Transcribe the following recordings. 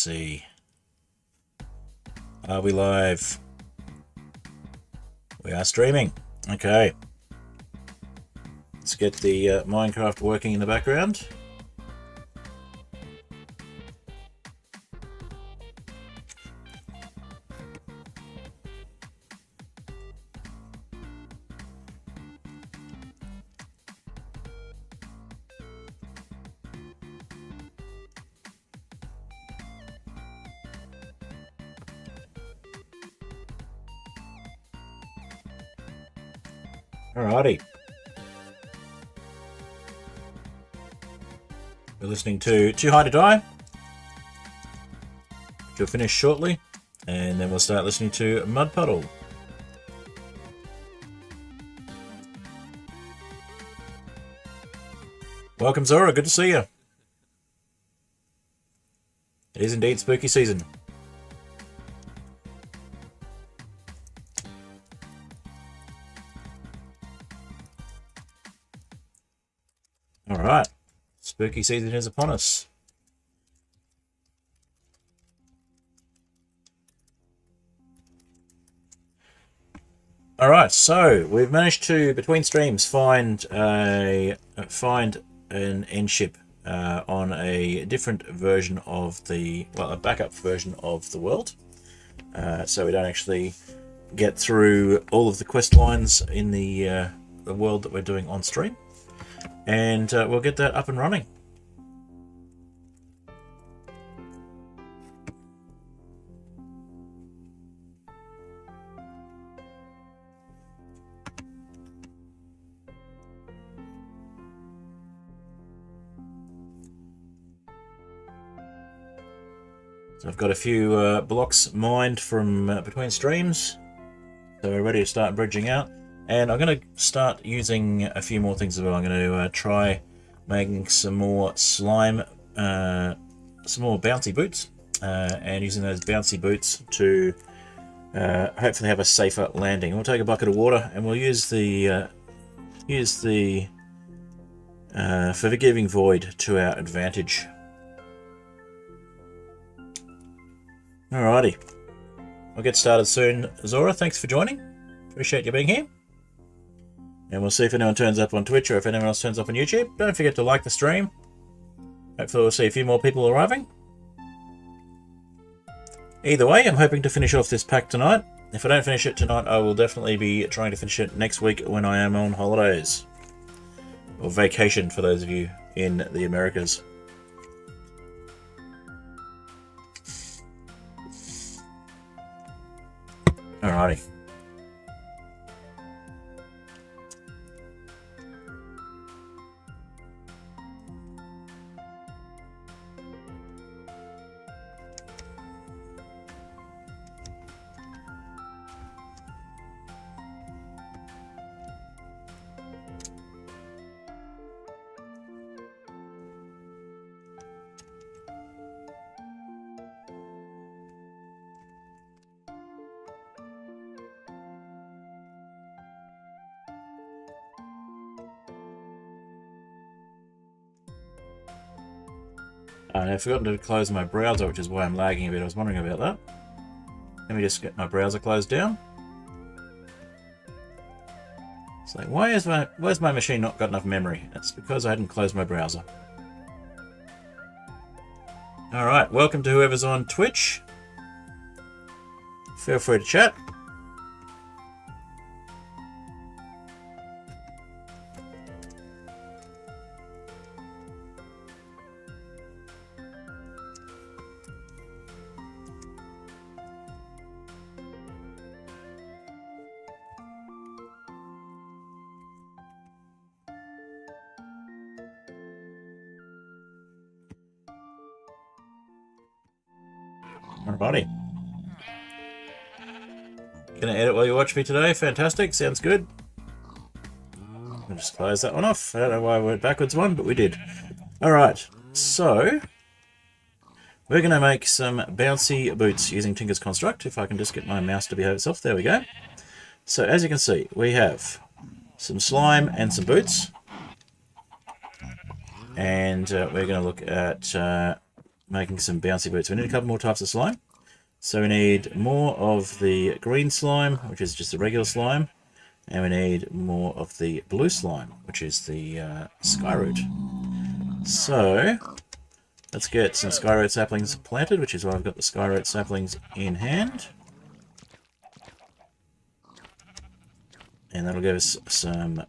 see. Are we live? We are streaming. Okay. Let's get the Minecraft working in the background. Alrighty. We're listening to Too High to Die, which will finish shortly, and then we'll start listening to Mud Puddle. Welcome, Zora. Good to see you. It is indeed spooky season. Alright, spooky season is upon us. Alright, so we've managed to, between streams, find an end ship on a different version of the, well, a backup version of the world. So we don't actually get through all of the quest lines in the world that we're doing on stream. And we'll get that up and running. So I've got a few blocks mined from between streams, so we're ready to start bridging out. And I'm going to start using a few more things as well. I'm going to try making some more slime, some more bouncy boots, and using those bouncy boots to hopefully have a safer landing. We'll take a bucket of water and we'll use the forgiving void to our advantage. Alrighty, I'll get started soon. Zora, thanks for joining. Appreciate you being here. And we'll see if anyone turns up on Twitch or if anyone else turns up on YouTube. Don't forget to like the stream. Hopefully we'll see a few more people arriving. Either way, I'm hoping to finish off this pack tonight. If I don't finish it tonight, I will definitely be trying to finish it next week when I am on holidays. Or vacation for those of you in the Americas. Alrighty. I've forgotten to close my browser, which is why I'm lagging a bit. I was wondering about that. Let me just get my browser closed down. It's like, where's my machine not got enough memory? That's because I hadn't closed my browser. Alright, welcome to whoever's on Twitch. Feel free to chat. Alrighty. Gonna edit while you watch me today. Fantastic. Sounds good. I'll just close that one off. I don't know why I went backwards one, but we did. Alright. So, we're going to make some bouncy boots using Tinker's Construct. If I can just get my mouse to behave itself. There we go. So, as you can see, we have some slime and some boots. And we're going to look at making some bouncy boots. We need a couple more types of slime. So we need more of the green slime, which is just the regular slime. And we need more of the blue slime, which is the skyroot. So let's get some skyroot saplings planted, which is why I've got the skyroot saplings in hand. And that'll give us some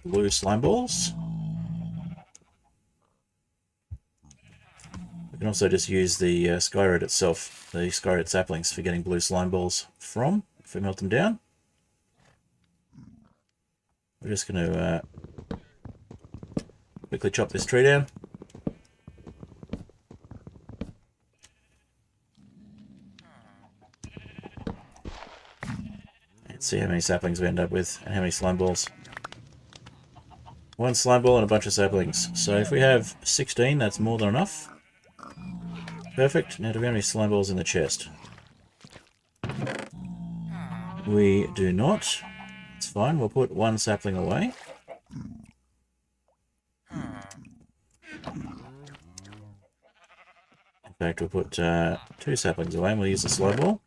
blue slime balls. We can also just use the skyroot itself, the skyroot saplings, for getting blue slime balls from, if we melt them down. We're just going to quickly chop this tree down. And see how many saplings we end up with and how many slime balls. One slime ball and a bunch of saplings. So if we have 16, that's more than enough. Perfect. Now do we have any slime balls in the chest? We do not. It's fine. We'll put one sapling away. In fact, we'll put 2 saplings away and we'll use the slime ball.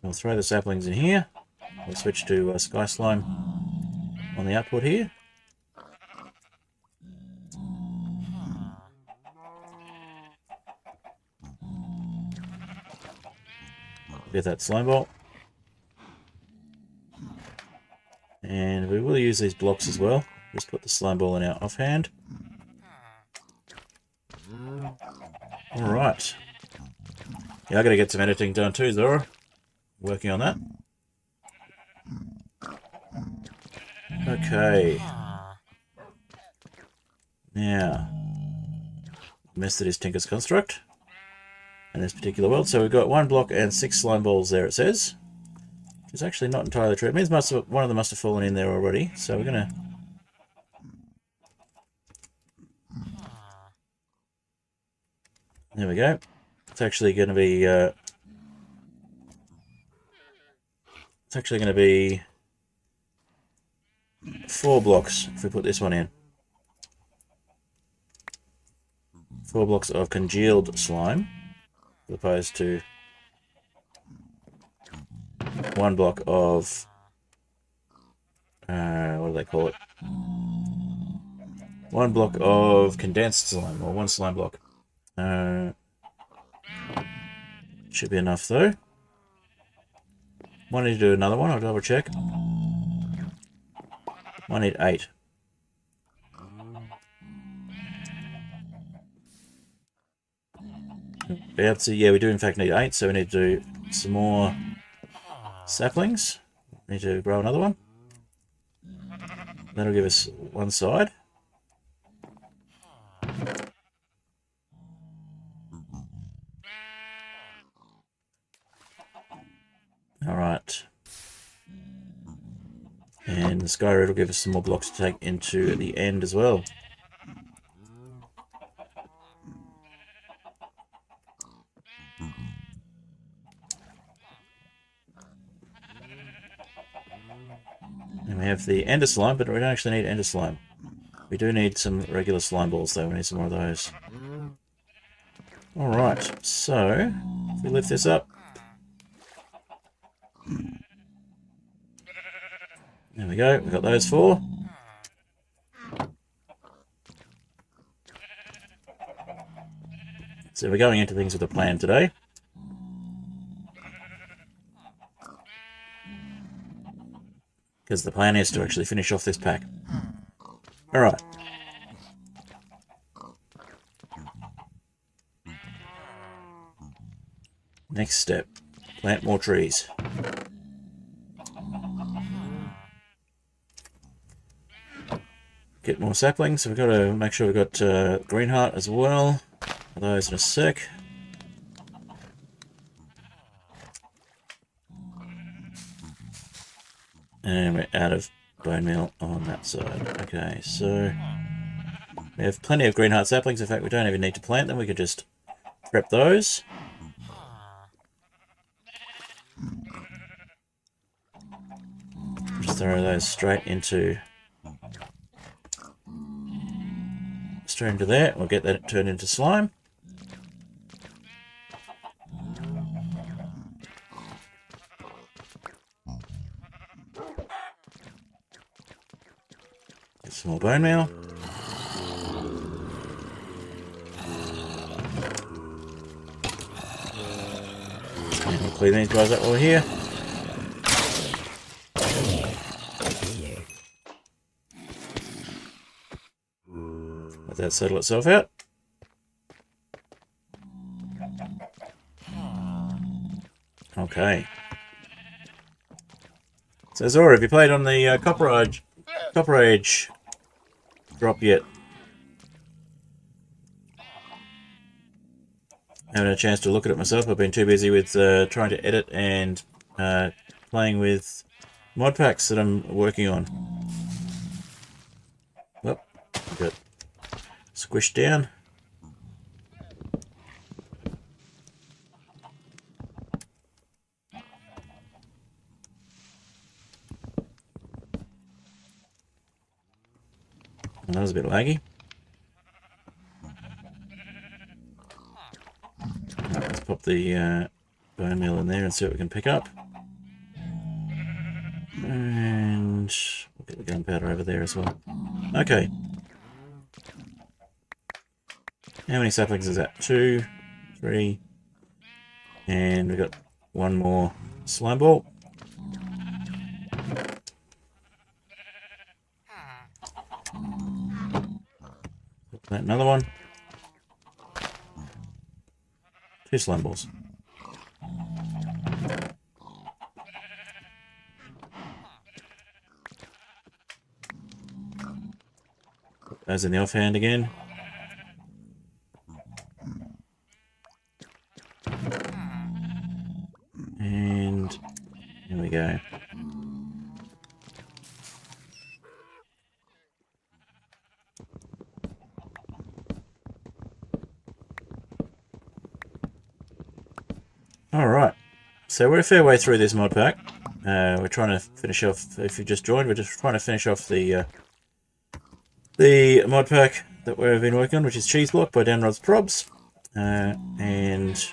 We'll throw the saplings in here. We'll switch to sky slime on the output here. Get that slime ball. And we will use these blocks as well. Just put the slime ball in our offhand. Alright. Yeah, I gotta get some editing done too, Zora. Working on that. Okay. Now, mess that is Tinker's construct in this particular world. So we've got 1 block and 6 slime balls there, it says. Which is actually not entirely true. It means one of them must have fallen in there already. So we're gonna... There we go. It's actually going to be... it's actually going to be 4 blocks if we put this one in. 4 blocks of congealed slime, as opposed to 1 block of, what do they call it? 1 block of condensed slime, or 1 slime block. Should be enough though. Might need to do another one, I'll double check. Might need 8. Yeah, we do in fact need 8, so we need to do some more saplings. Need to grow another one. That'll give us one side. Alright. And the skyroot will give us some more blocks to take into the end as well. And we have the ender slime, but we don't actually need ender slime. We do need some regular slime balls though, we need some more of those. Alright, so if we lift this up. There we go, we've got those 4. So we're going into things with a plan today. Because the plan is to actually finish off this pack. Alright. Next step. Plant more trees. Get more saplings, so we've got to make sure we've got green heart as well. Those in a sec. And we're out of bone meal on that side. Okay, so we have plenty of green heart saplings. In fact, we don't even need to plant them. We could just prep those. Just just throw those straight into there. We'll get that turned into slime. Get some more bone meal. And we'll clean these guys up over here. Let that settle itself out. Okay. So Zora, have you played on the Copper Age drop yet? Haven't had a chance to look at it myself. I've been too busy with trying to edit and playing with mod packs that I'm working on. Well, got squished down. That was a bit laggy. Let's pop the bone meal in there and see what we can pick up. And we'll get the gunpowder over there as well. Okay. How many saplings is that? 2, 3, and we've got one more slime ball. Another one. 2 slime balls. Put those in the offhand again. And here we go. Alright, so we're a fair way through this mod pack. We're trying to finish off, if you just joined, we're just trying to finish off the mod pack that we've been working on, which is Cheeseblock by Downrod's Probs. And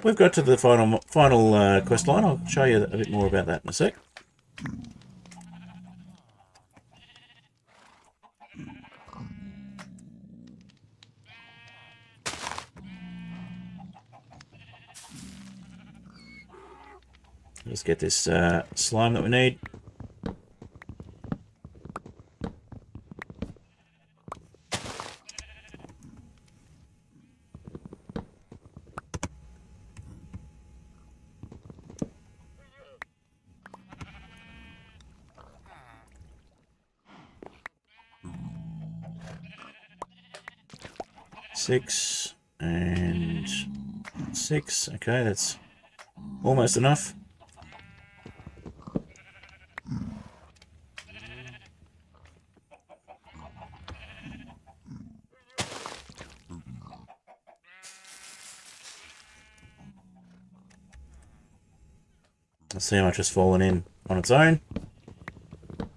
we've got to the final quest line. I'll show you a bit more about that in a sec. Let's get this slime that we need. Six and 6. Okay, that's almost enough. Let's see how much has fallen in on its own. In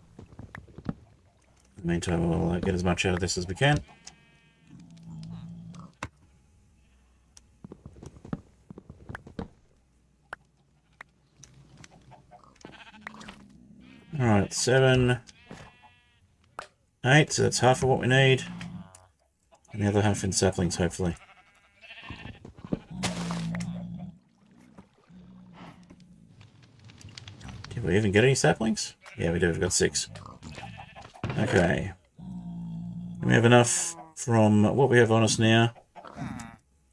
the meantime, we'll get as much out of this as we can. Alright, 7, 8, so that's half of what we need. And the other half in saplings, hopefully. Did we even get any saplings? Yeah, we do. We've got 6. Okay. And we have enough from what we have on us now.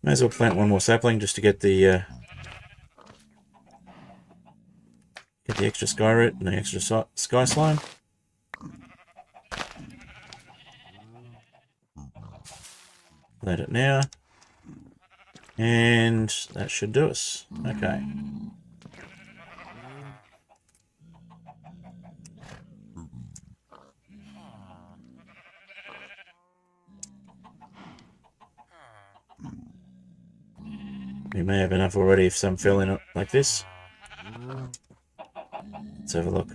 May as well plant one more sapling just to get the extra sky root and the extra sky slime. Plant it now. And that should do us. Okay. We may have enough already if some fell in it like this. Let's have a look.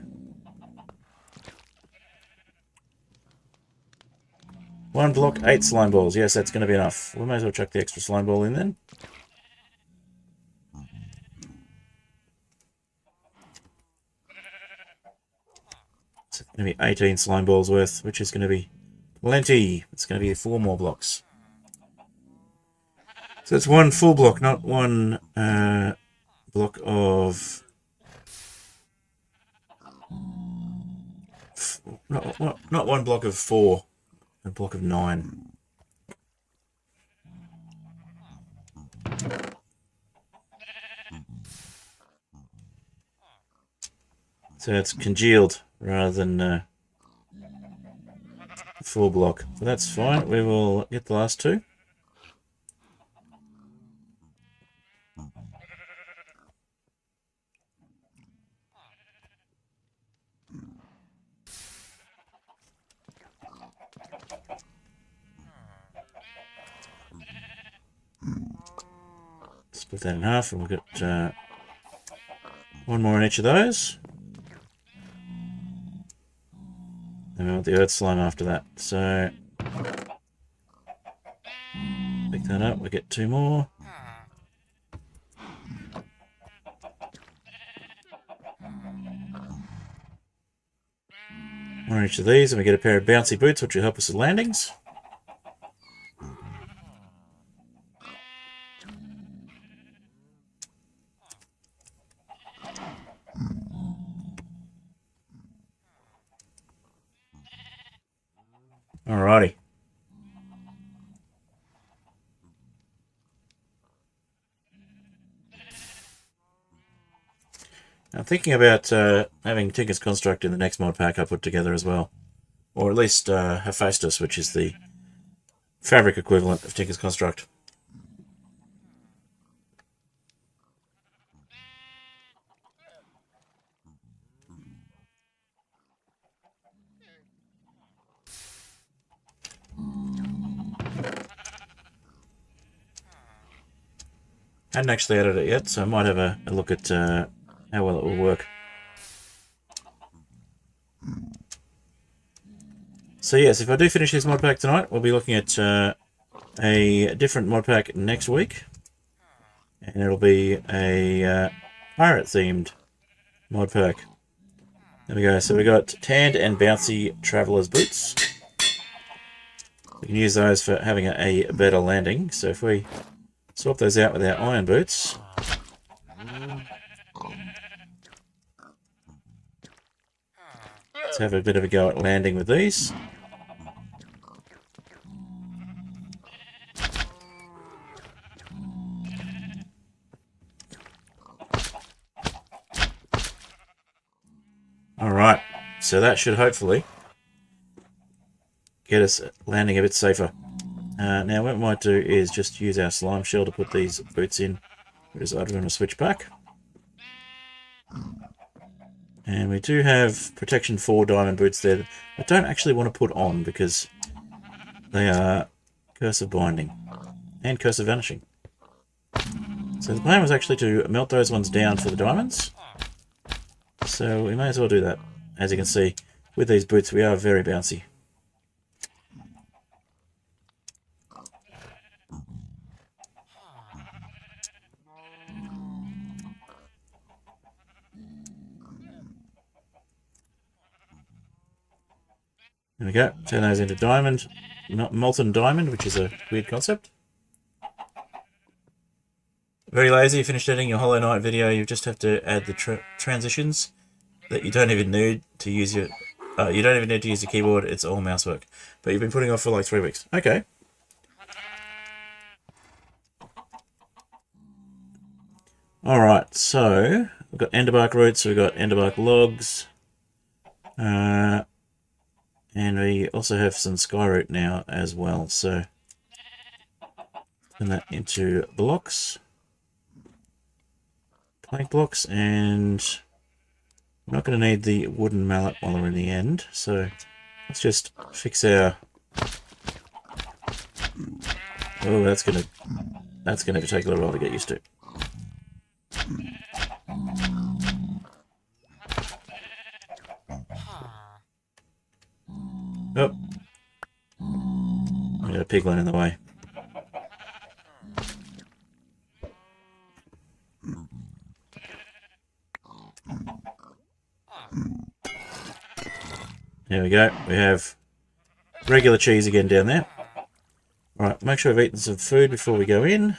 1 block, 8 slime balls. Yes, that's going to be enough. We may as well chuck the extra slime ball in then. It's going to be 18 slime balls worth, which is going to be plenty. It's going to be 4 more blocks. So it's 1 full block, not 1 block of... Not 1 block of 4. A block of 9. So it's congealed rather than full block. But that's fine. We will get the last 2. Split that in half and we'll get 1 more in each of those. And we want the earth slime after that. So pick that up, we get 2 more. One in each of these, and we get a pair of bouncy boots which will help us with landings. Alrighty. I'm thinking about having Tinker's Construct in the next mod pack I put together as well. Or at least Hephaestus, which is the fabric equivalent of Tinker's Construct. Hadn't actually added it yet, so I might have a look at how well it will work. So yes, if I do finish this mod pack tonight, we'll be looking at a different mod pack next week. And it'll be a pirate-themed mod pack. There we go. So we got tanned and bouncy traveler's boots. We can use those for having a better landing. So if we swap those out with our iron boots. Let's have a bit of a go at landing with these. Alright, so that should hopefully get us landing a bit safer. Now what we might do is just use our slime shell to put these boots in. We decided we're going to switch back. And we do have protection 4 diamond boots there that I don't actually want to put on because they are Curse of Binding and Curse of Vanishing. So the plan was actually to melt those ones down for the diamonds. So we may as well do that. As you can see, with these boots we are very bouncy. There we go, turn those into diamond, not molten diamond, which is a weird concept. Very lazy, you finished editing your Hollow Knight video, you just have to add the transitions that you don't even need to use your keyboard, it's all mouse work. But you've been putting off for like 3 weeks. Okay. Alright, so we've got enderbark roots, we've got enderbark logs. And we also have some skyroot now as well, so turn that into blocks, plank blocks, and we're not going to need the wooden mallet while we're in the end, so let's just fix our... Oh, that's gonna take a little while to get used to. piglin in the way. There we go. We have regular cheese again down there. Right, make sure we've eaten some food before we go in.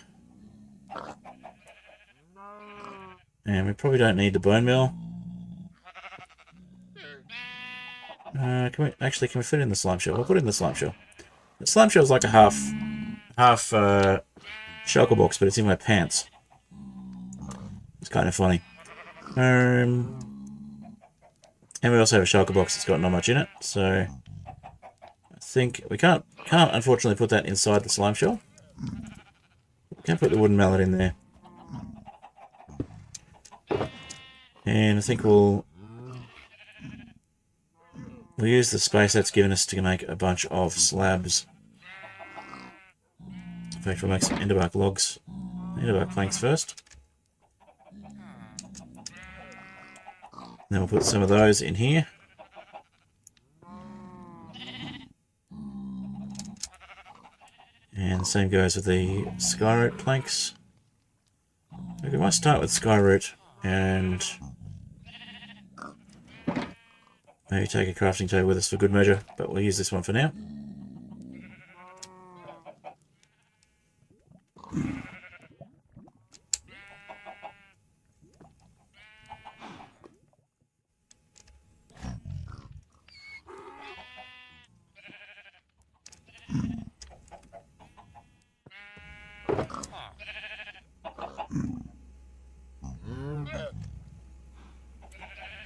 And we probably don't need the bone meal. Can we fit it in the slime shell? We'll put it in the slime shell. The slime shell is like a half shulker box, but it's in my pants. It's kind of funny. And we also have a shulker box that's got not much in it, so I think we can't unfortunately put that inside the slime shell. We can put the wooden mallet in there. And I think we'll use the space that's given us to make a bunch of slabs. In fact, we'll make some enderbark logs. Enderbark planks first. Then we'll put some of those in here. And the same goes with the skyroot planks. Okay, we might start with skyroot and maybe take a crafting table with us for good measure, but we'll use this one for now.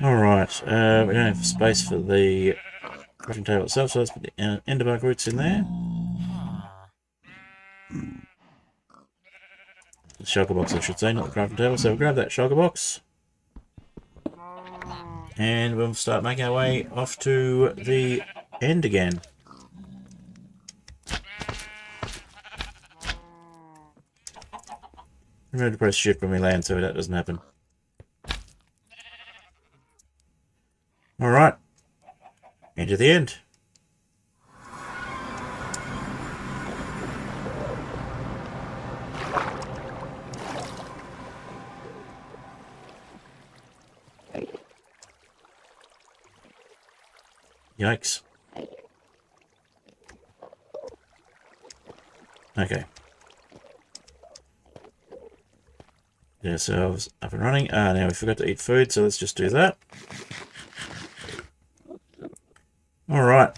Alright, we don't have space for the crafting table itself, so let's put the enderbark roots in there. The shulker box, I should say, not the crafting table. So we'll grab that shulker box. And we'll start making our way off to the end again. Remember to press shift when we land so that doesn't happen. Alright, into the end. Yikes. Okay. Get ourselves up and running. Now we forgot to eat food, so let's just do that. Alright.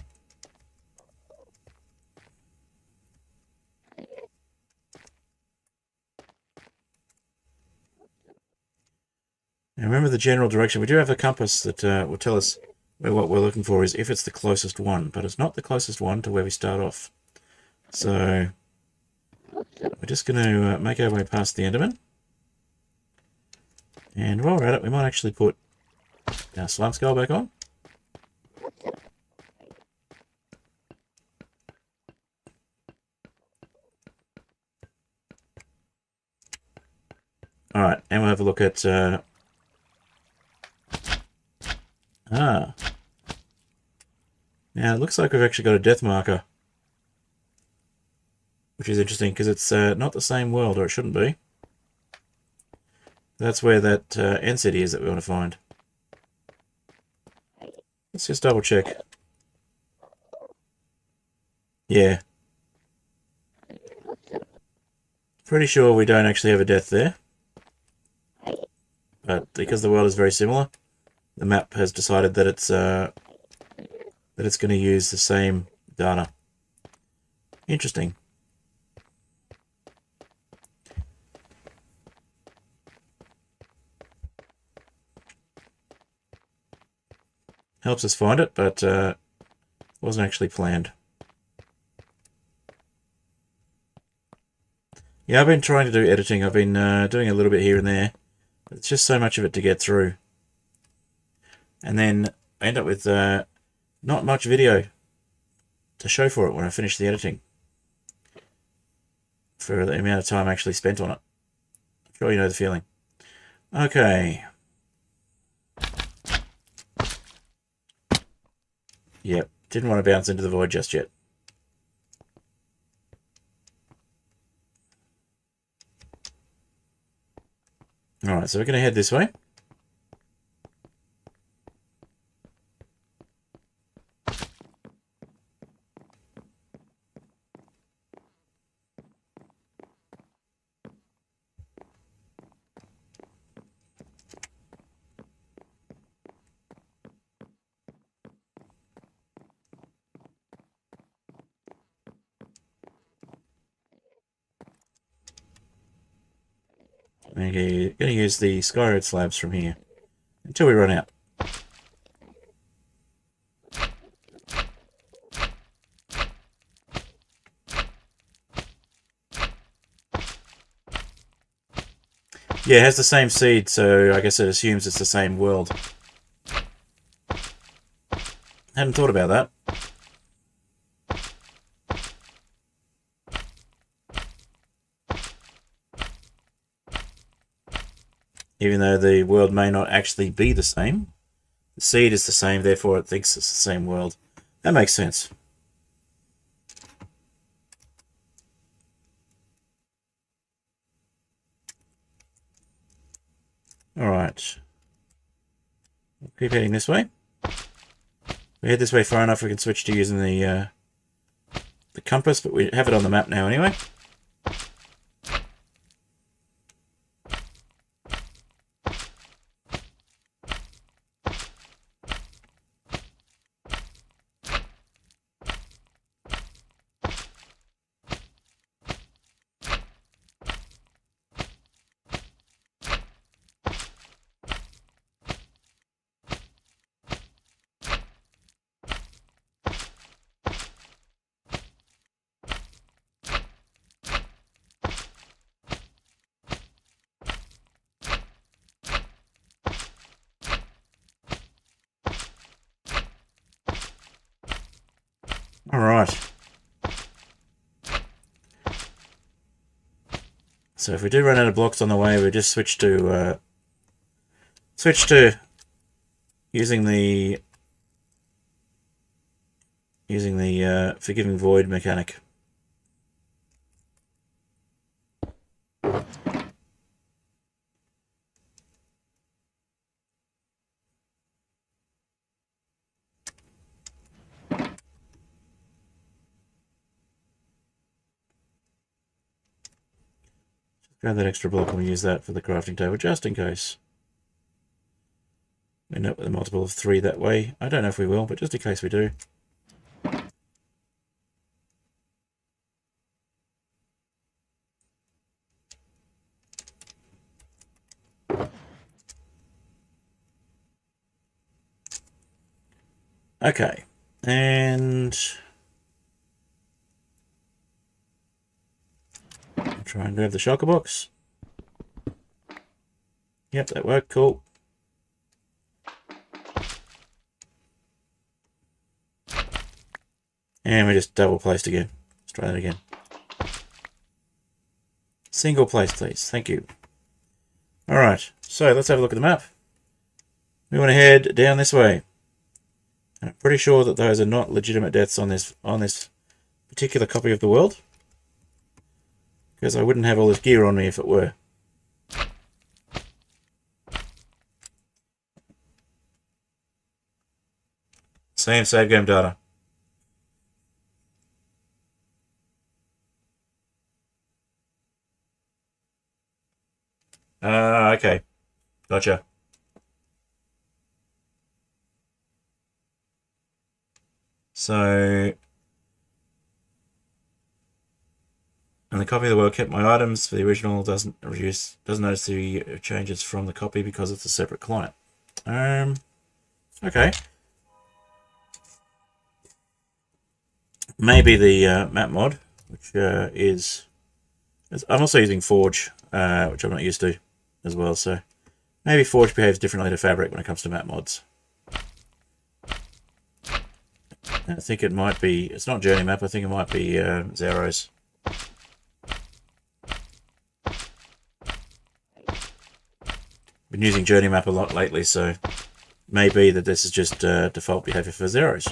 Now remember the general direction. We do have a compass that will tell us what we're looking for is if it's the closest one, but it's not the closest one to where we start off. So we're just going to make our way past the Enderman. And while we're at it, we might actually put our slime skull back on. Alright, and we'll have a look at... Now, it looks like we've actually got a death marker. Which is interesting, because it's not the same world, or it shouldn't be. That's where that end city is that we want to find. Let's just double check. Yeah. Pretty sure we don't actually have a death there. But because the world is very similar, the map has decided that it's going to use the same data. Interesting. Helps us find it, but wasn't actually planned. Yeah, I've been trying to do editing. I've been doing a little bit here and there. It's just so much of it to get through. And then I end up with not much video to show for it when I finish the editing. For the amount of time actually spent on it. I'm sure you know the feeling. Okay. Yep, didn't want to bounce into the void just yet. Alright, so we're going to head this way. We're going to use the Skyroad slabs from here until we run out. Yeah, it has the same seed, so I guess it assumes it's the same world. Hadn't thought about that. Even though the world may not actually be the same. The seed is the same, therefore it thinks it's the same world. That makes sense. Alright. We'll keep heading this way. If we head this way far enough, we can switch to using the compass, but we have it on the map now anyway. Alright. So if we do run out of blocks on the way, we just switch to using the Forgiving Void mechanic. Grab that extra block and we'll use that for the crafting table, just in case. We end up with a multiple of 3 that way. I don't know if we will, but just in case we do. Okay, and I'll try and grab the shulker box. Yep, that worked, cool. And we just double placed again. Let's try that again. Single place, please. Thank you. Alright, so let's have a look at the map. We want to head down this way. And I'm pretty sure that those are not legitimate deaths on this particular copy of the world. Because I wouldn't have all this gear on me if it were. Same save game data. Okay. Gotcha. So, and the copy of the world kept my items for the original doesn't notice the changes from the copy because it's a separate client. Okay. Maybe the map mod, which is I'm also using Forge, which I'm not used to as well. So maybe Forge behaves differently to Fabric when it comes to map mods. I think it might be, it's not Journey Map, I think it might be Zero's. Been using Journey Map a lot lately, so maybe that this is just default behavior for Zero's.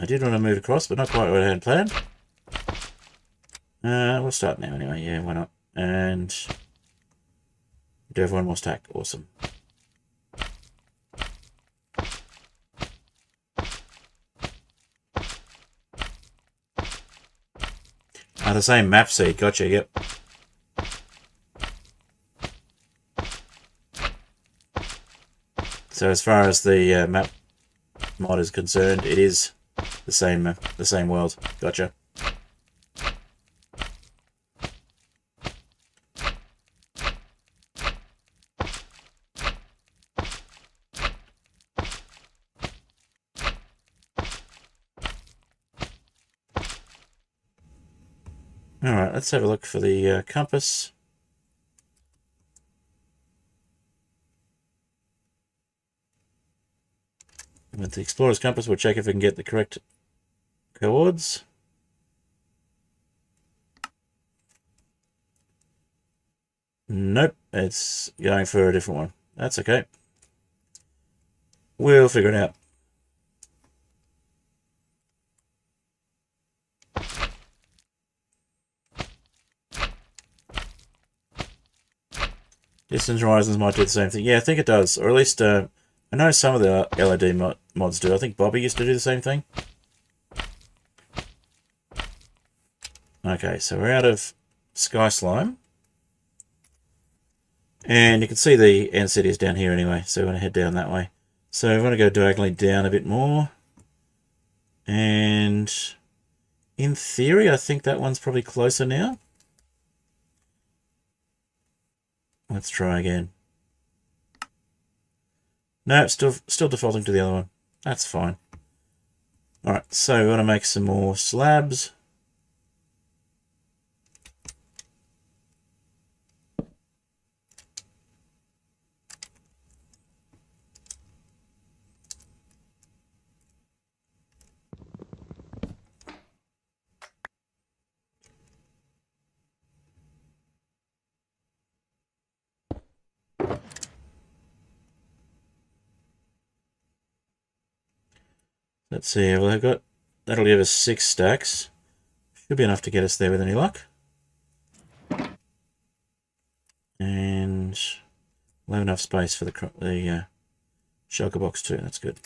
I did want to move across, but not quite what I had planned. We'll start now anyway. Yeah, why not? And do have one more stack. Awesome. The same map seed. Gotcha, yep. So as far as the map mod is concerned, it is the same world. Gotcha. Alright, let's have a look for the compass. With the explorer's compass, we'll check if we can get the correct coords. Nope, it's going for a different one. That's okay. We'll figure it out. Distance horizons might do the same thing. Yeah, I think it does. Or at least, I know some of the LED mods do. I think Bobby used to do the same thing. Okay, so we're out of Sky Slime. And you can see the end city is down here anyway, so we're going to head down that way. So we want to go diagonally down a bit more. And in theory, I think that one's probably closer now. Let's try again. No, still defaulting to the other one. That's fine. Alright, so we want to make some more slabs. Let's see, well, that'll give us 6 stacks. Should be enough to get us there with any luck. And we'll have enough space for the shulker box too, that's good.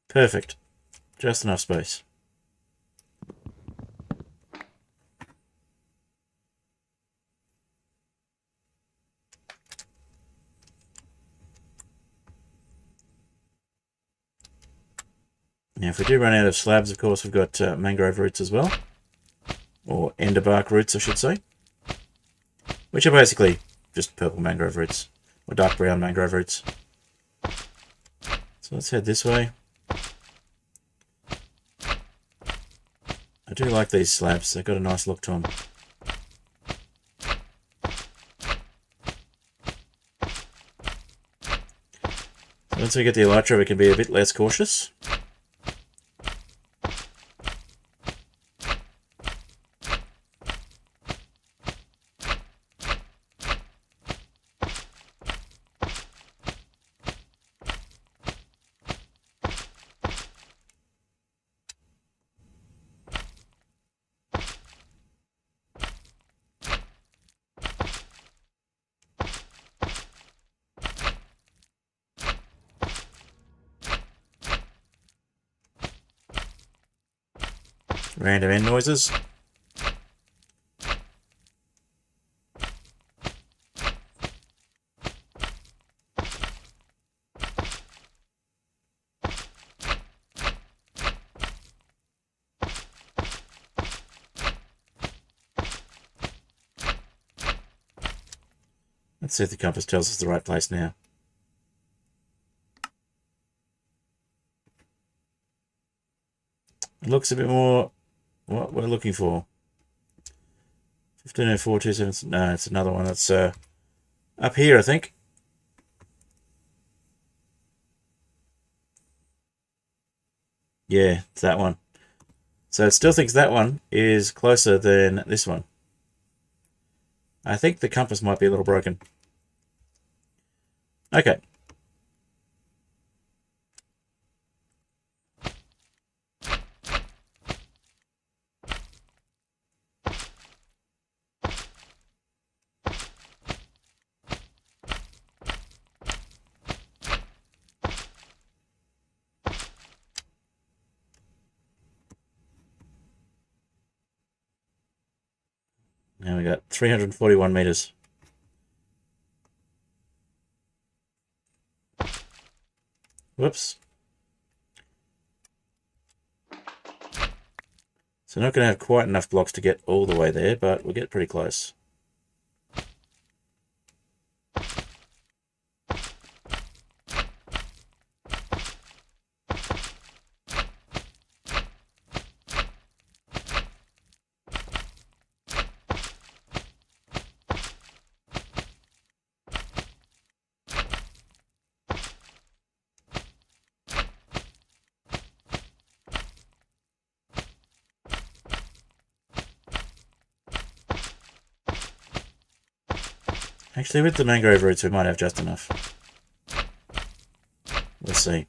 Perfect. Just enough space. Now, if we do run out of slabs, of course, we've got mangrove roots as well. Or enderbark roots, I should say. Which are basically just purple mangrove roots. Or dark brown mangrove roots. So let's head this way. I do like these slabs. They've got a nice look to them. So once we get the Elytra, we can be a bit less cautious. Random end noises. Let's see if the compass tells us the right place now. It looks a bit more what we're looking for. 150427. No, it's another one that's up here, I think. Yeah, it's that one. So it still thinks that one is closer than this one. I think the compass might be a little broken. Okay. Now we got 341 meters. Whoops. So not going to have quite enough blocks to get all the way there, but we'll get pretty close. Actually, with the mangrove roots, we might have just enough. We'll see.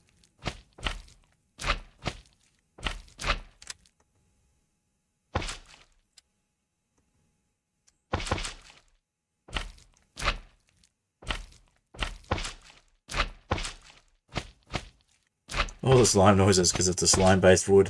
All the slime noises because it's a slime-based wood.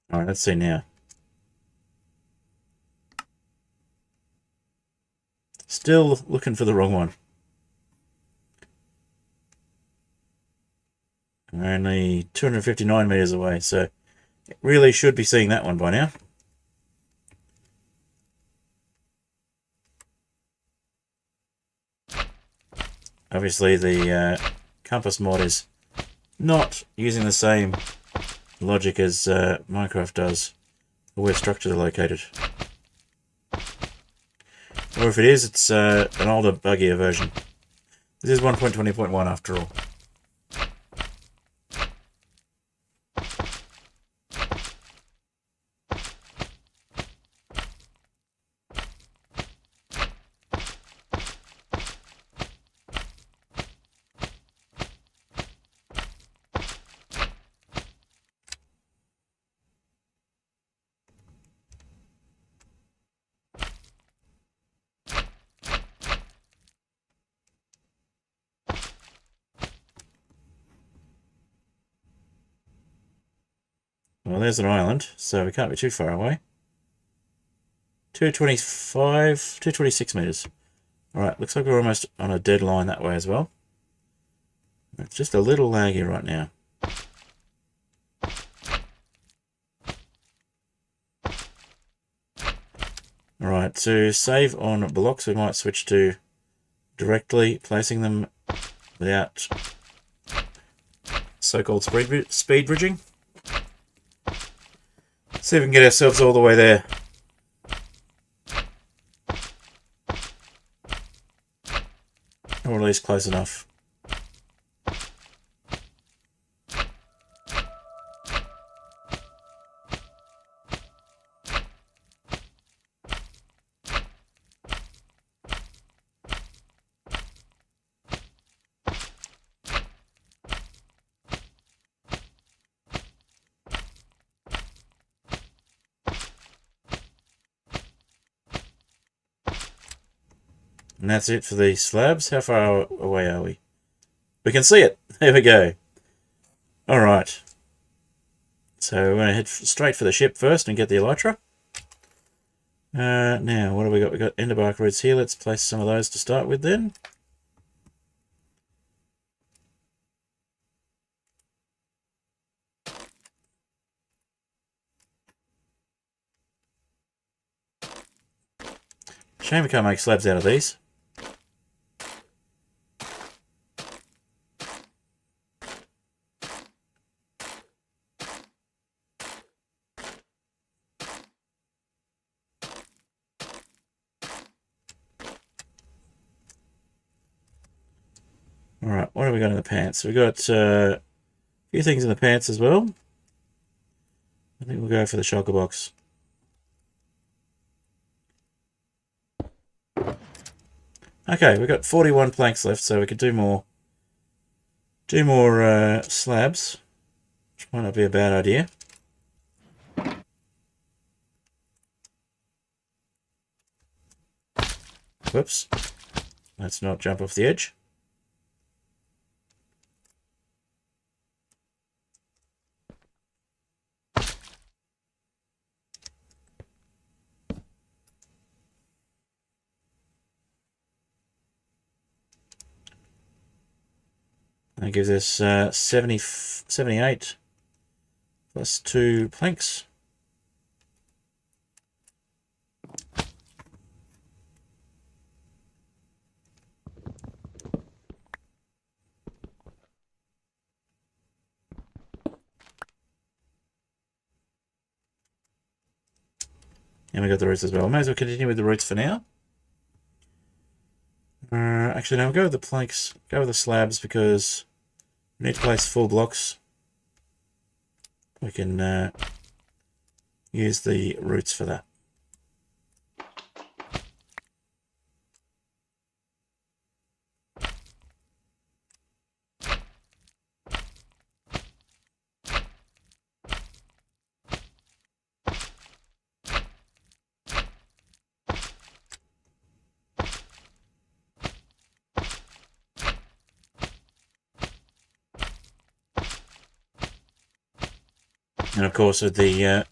Alright, let's see now. Still looking for the wrong one. We're only 259 meters away, so it really should be seeing that one by now. Obviously, the compass mod is not using the same logic as Minecraft does, or where structures are located. Or if it is, it's an older, buggier version. This is 1.20.1 after all. Well, there's an island, so we can't be too far away. 225, 226 meters. Alright, looks like we're almost on a dead line that way as well. It's just a little laggy right now. Alright, to save on blocks, we might switch to directly placing them without so-called speed bridging. See if we can get ourselves all the way there. Or at least close enough. And that's it for the slabs. How far away are we? We can see it. There we go. Alright. So we're going to head straight for the ship first and get the Elytra. Now, what have we got? We've got enderbark roots here. Let's place some of those to start with then. Shame we can't make slabs out of these. Alright, what have we got in the pants? We've got a few things in the pants as well. I think we'll go for the shulker box. Okay, we've got 41 planks left, so we could do more slabs, which might not be a bad idea. Whoops. Let's not jump off the edge. That gives us 78 plus 2 planks. And we got the roots as well. May as well continue with the roots for now. Actually, no, we'll go with the planks. Go with the slabs because we need to place full blocks. We can use the roots for that. And of course, with the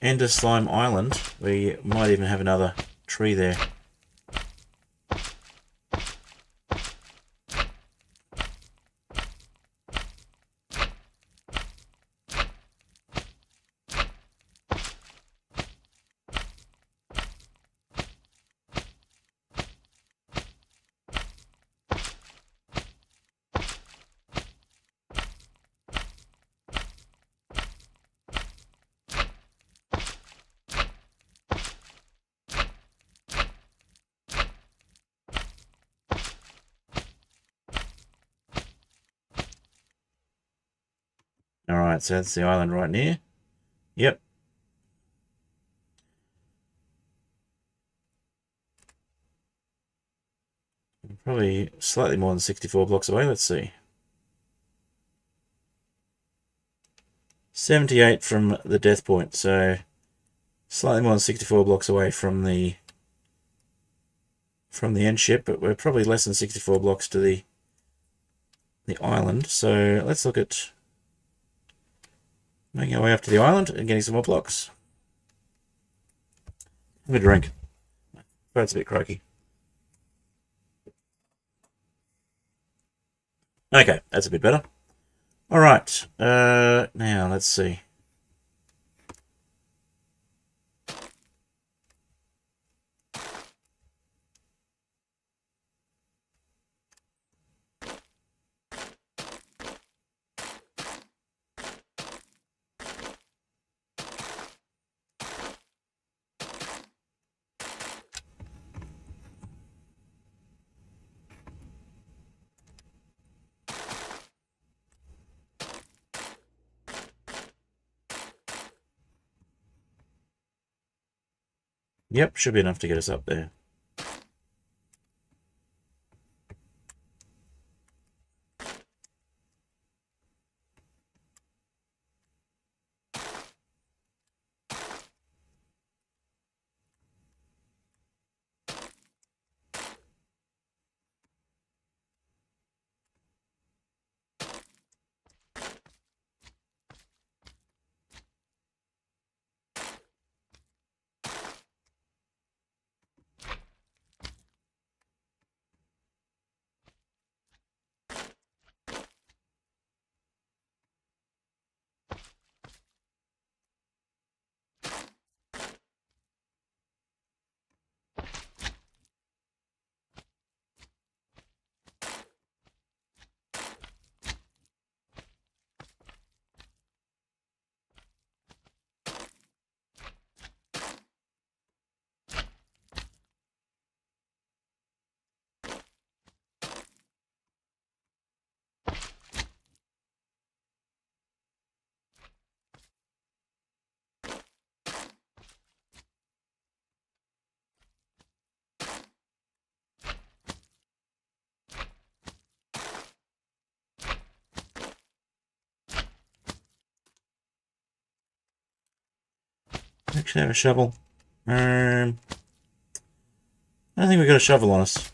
Ender Slime Island, we might even have another tree there. Alright, so that's the island right near. Yep. Probably slightly more than 64 blocks away. Let's see. 78 from the death point, so slightly more than 64 blocks away from the end ship, but we're probably less than 64 blocks to the island. So let's look at making our way up to the island and getting some more blocks. Have a drink. That's a bit croaky. Okay, that's a bit better. All right, now let's see. Yep, should be enough to get us up there. actually have a shovel? I don't think we've got a shovel on us.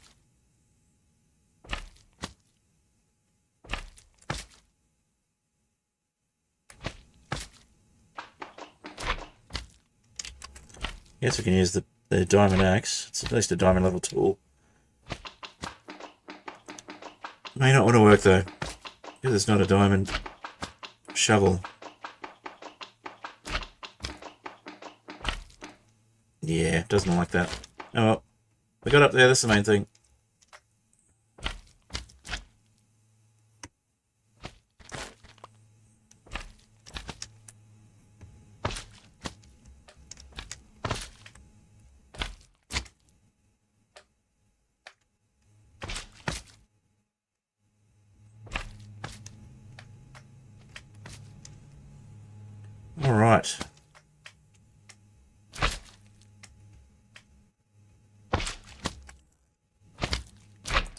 Guess we can use the diamond axe. It's at least a diamond level tool. May not want to work though, because it's not a diamond shovel. Yeah, doesn't like that. Oh well, we got up there, that's the main thing. Alright.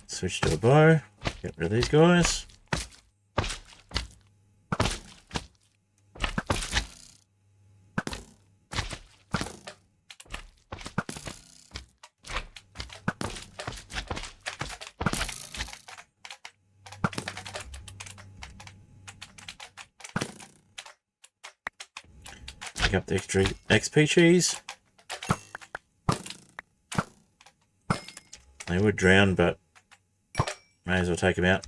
Switch to a bow. Get rid of these guys. Pick up the extra XP cheese. They would drown, but may as well take them out.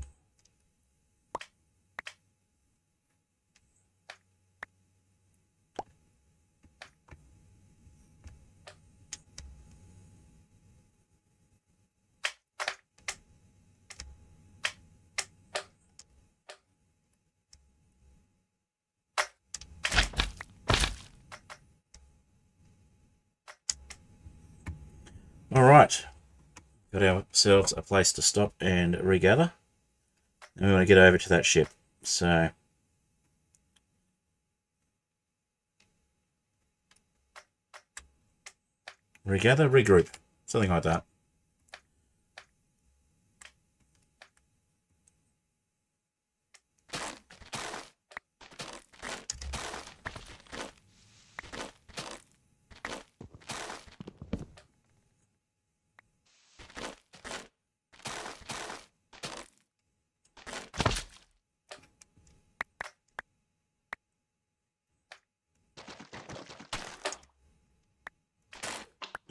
Alright, got ourselves a place to stop and regather. And we want to get over to that ship. So, regather, regroup, something like that.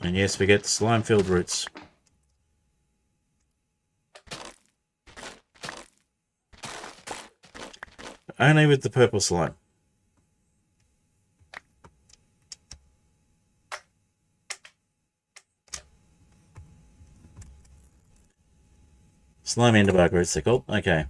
And yes, we get slime-filled roots. Only with the purple slime. Slime enderbark roots they're called. Okay.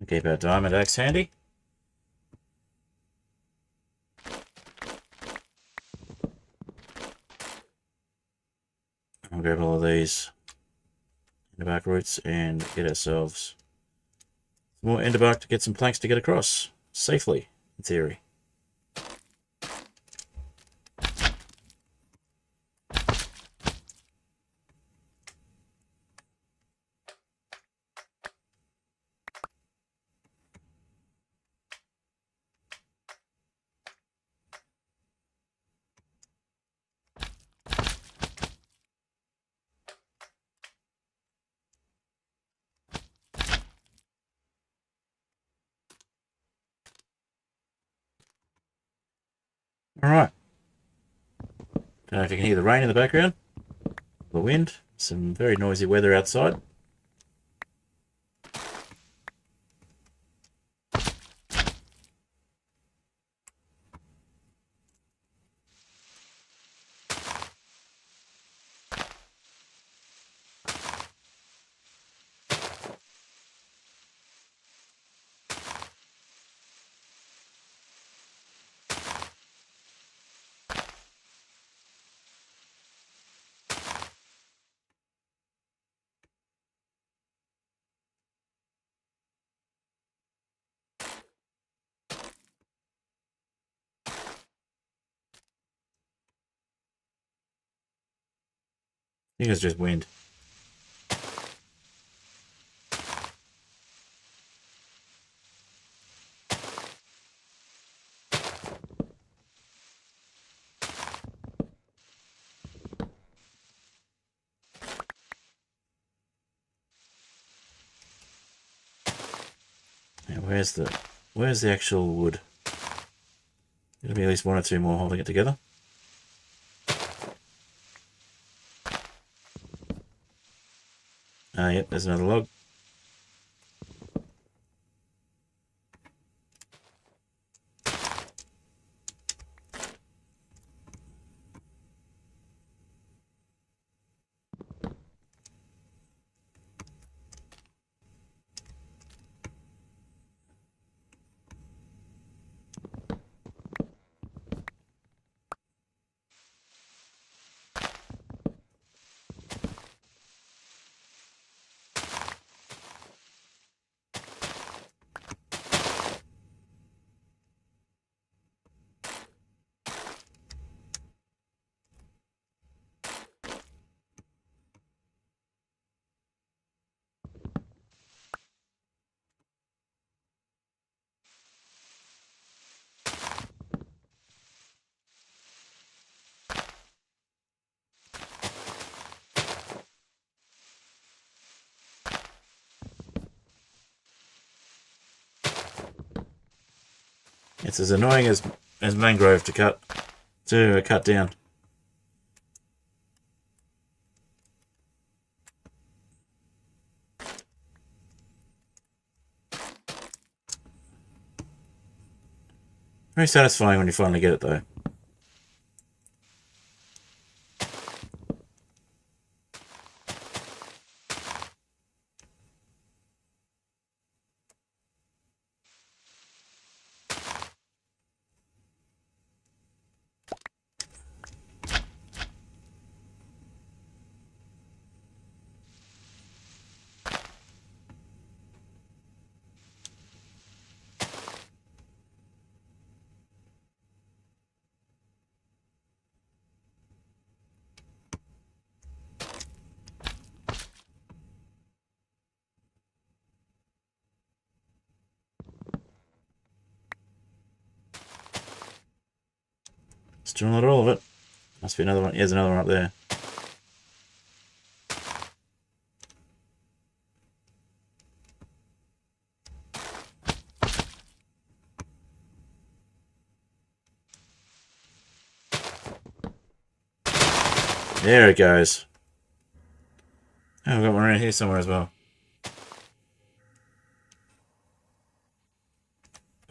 Keep our diamond axe handy. I'll grab all of these enderbark roots and get ourselves some more enderbark to get some planks to get across safely, in theory. Alright. Don't know if you can hear the rain in the background. The wind. Some very noisy weather outside. I think it's just wind. Now where's the actual wood? There'll be at least one or two more holding it together. Yep, there's another log. It's as annoying as mangrove to cut down. Very satisfying when you finally get it though. Still not all of it. Must be another one. Here's another one up there. There it goes. Oh, I've got one around here somewhere as well.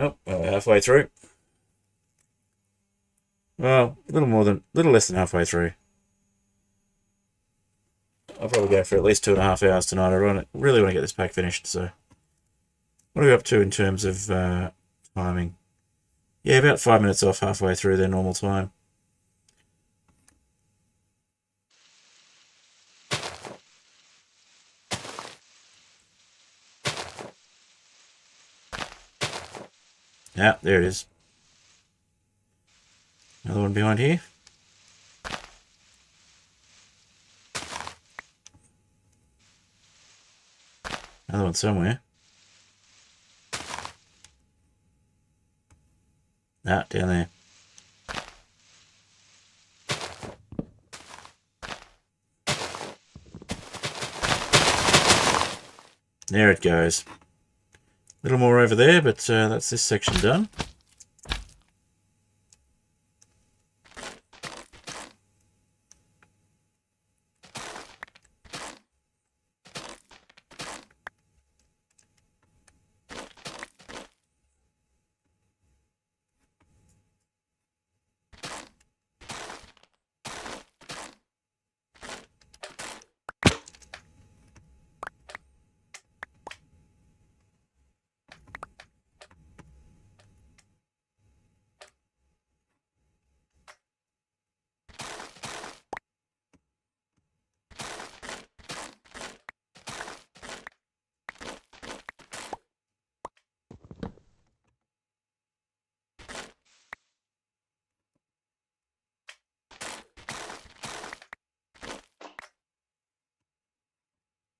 Oh, halfway through. Well, a little less than halfway through. I'll probably go for at least 2.5 hours tonight. I really want to get this pack finished, so. What are we up to in terms of timing? Yeah, about 5 minutes off halfway through their normal time. Yeah, there it is. Another one behind here. Another one somewhere. Ah, down there. There it goes. A little more over there, but that's this section done.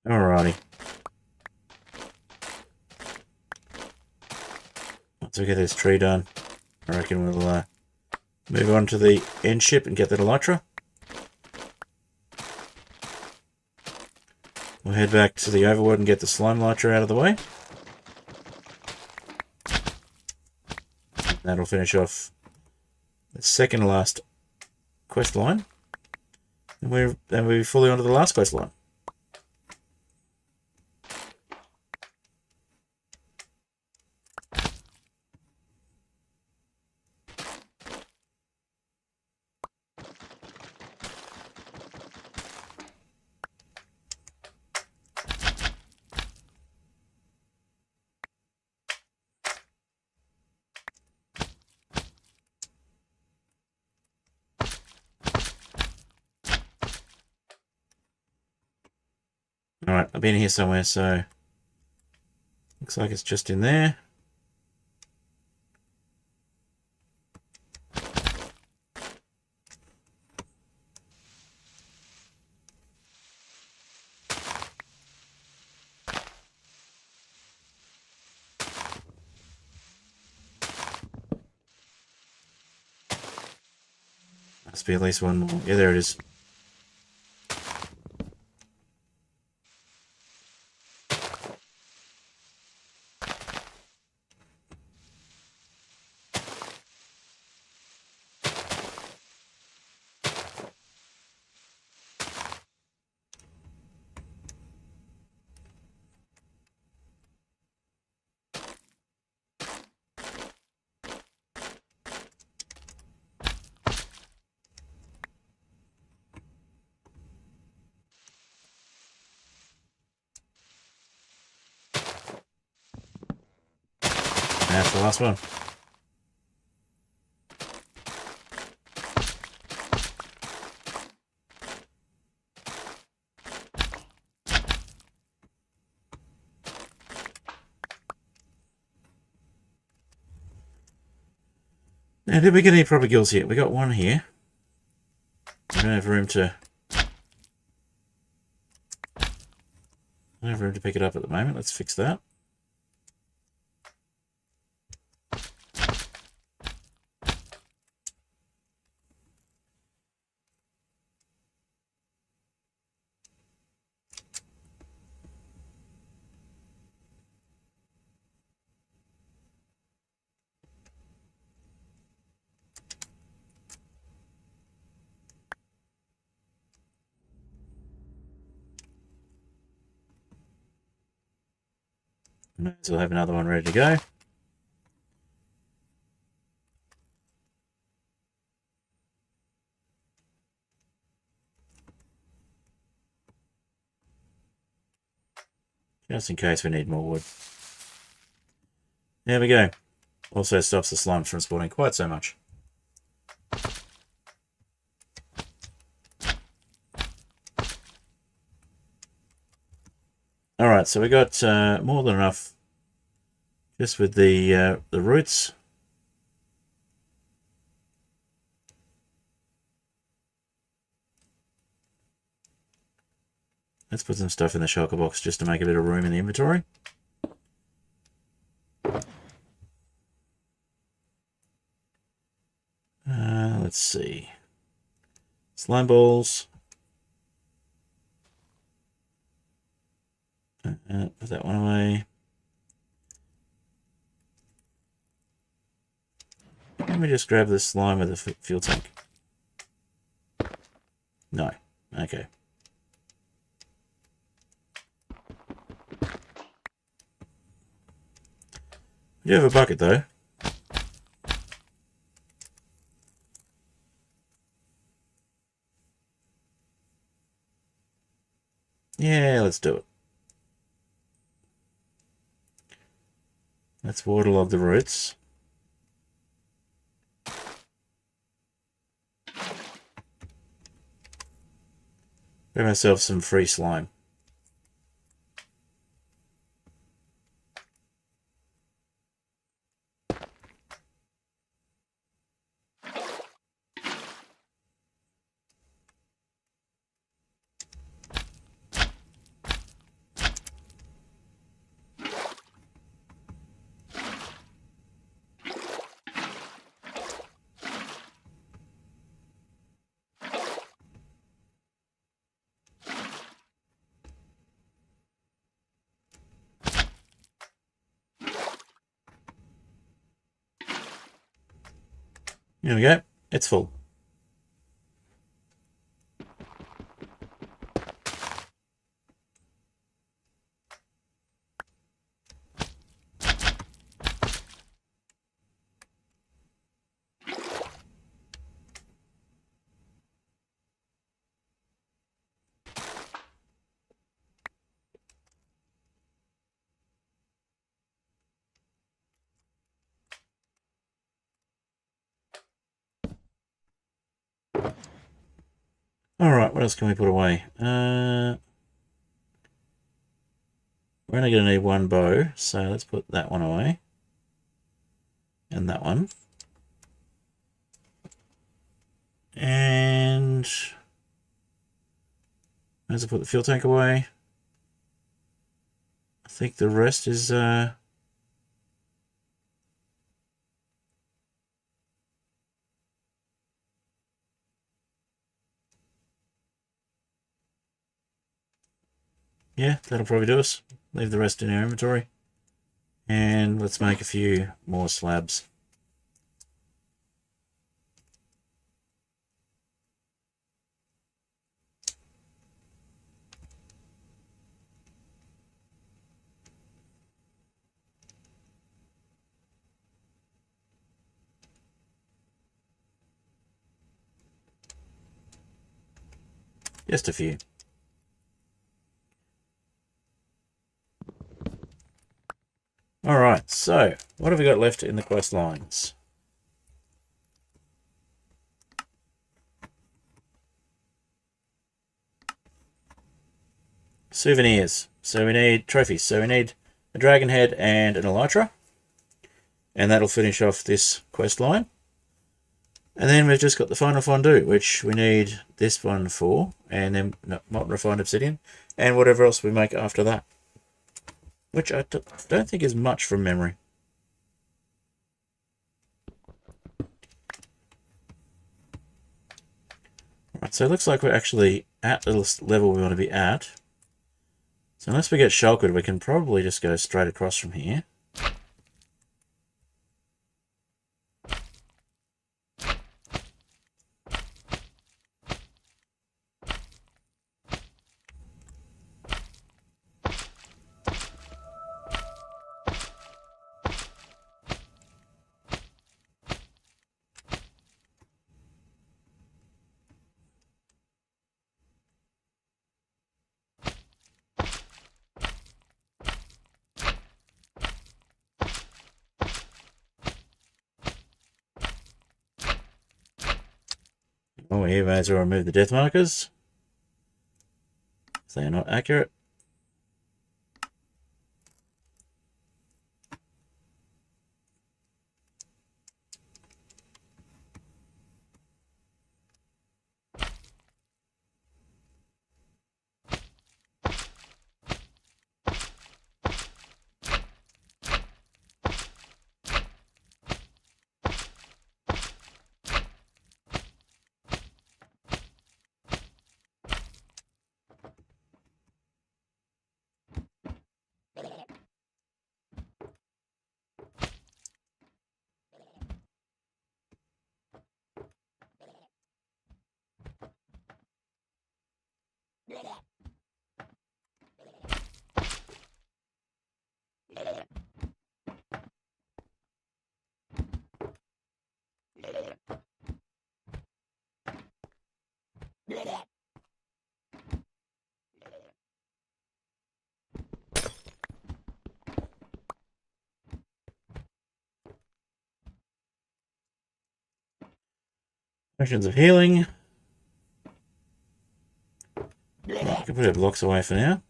Alrighty. Once we get this tree done, I reckon we'll move on to the end ship and get that Elytra. We'll head back to the overworld and get the slime Elytra out of the way. That'll finish off the second last quest line. And we're fully onto the last quest line. Alright, I've been here somewhere, so looks like it's just in there. Must be at least one more. Yeah, there it is. That's the last one. Now, did we get any proper gills here? We got one here. I don't have room to... I don't have room to pick it up at the moment. Let's fix that. Might as well have another one ready to go. Just in case we need more wood. There we go. Also stops the slimes from spawning quite so much. Alright, so we got more than enough just with the roots. Let's put some stuff in the shulker box just to make a bit of room in the inventory. Let's see. Slime balls. Put that one away. Let me just grab this slime with the fuel tank. No. Okay. You have a bucket though. Yeah, let's do it. Let's waterlog the roots. Grab myself some free slime. Here we go. It's full. Alright, what else can we put away? We're only going to need one bow, so let's put that one away. And that one. And as I put the fuel tank away, I think the rest is yeah, that'll probably do us. Leave the rest in our inventory. And let's make a few more slabs. Just a few. Alright, so what have we got left in the quest lines? Souvenirs. So we need trophies. So we need a dragon head and an elytra. And that'll finish off this quest line. And then we've just got the Final Fondue, which we need this one for, and then not refined obsidian, and whatever else we make after that. Which I don't think is much from memory. Right, so it looks like we're actually at the level we want to be at. So unless we get shulkered, we can probably just go straight across from here. Oh, here may as well remove the death markers. They are not accurate. Potions of healing. I can put our blocks away for now.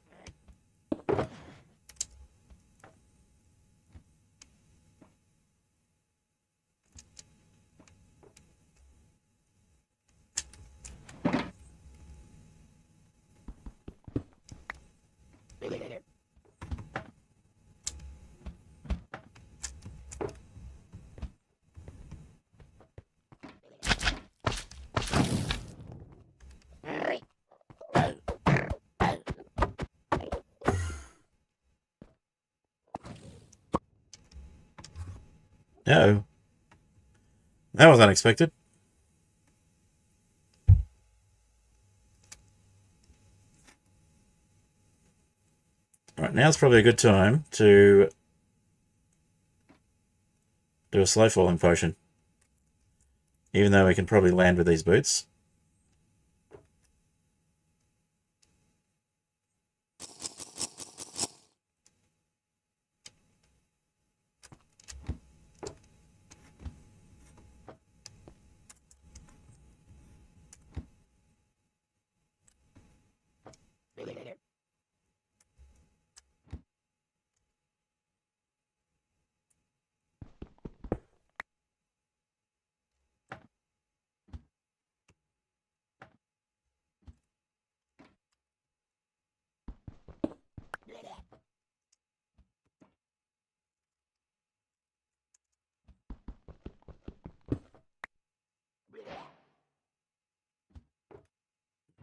No. That was unexpected. Alright, now's probably a good time to do a slow falling potion. Even though we can probably land with these boots.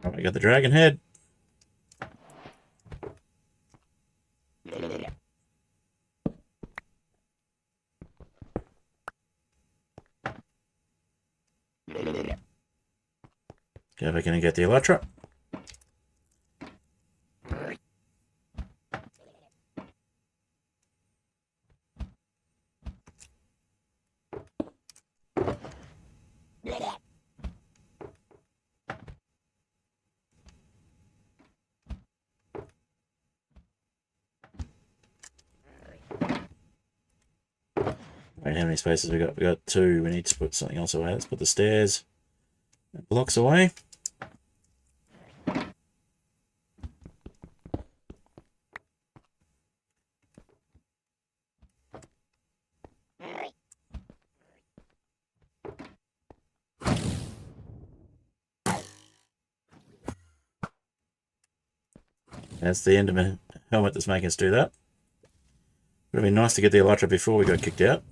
Alright, we got the dragon head. Go back in and get the Elytra. Wait, how many spaces we got? We got 2. We need to put something else away. Let's put the stairs and blocks away. That's the end of my helmet that's making us do that. Would have been nice to get the Elytra before we got kicked out.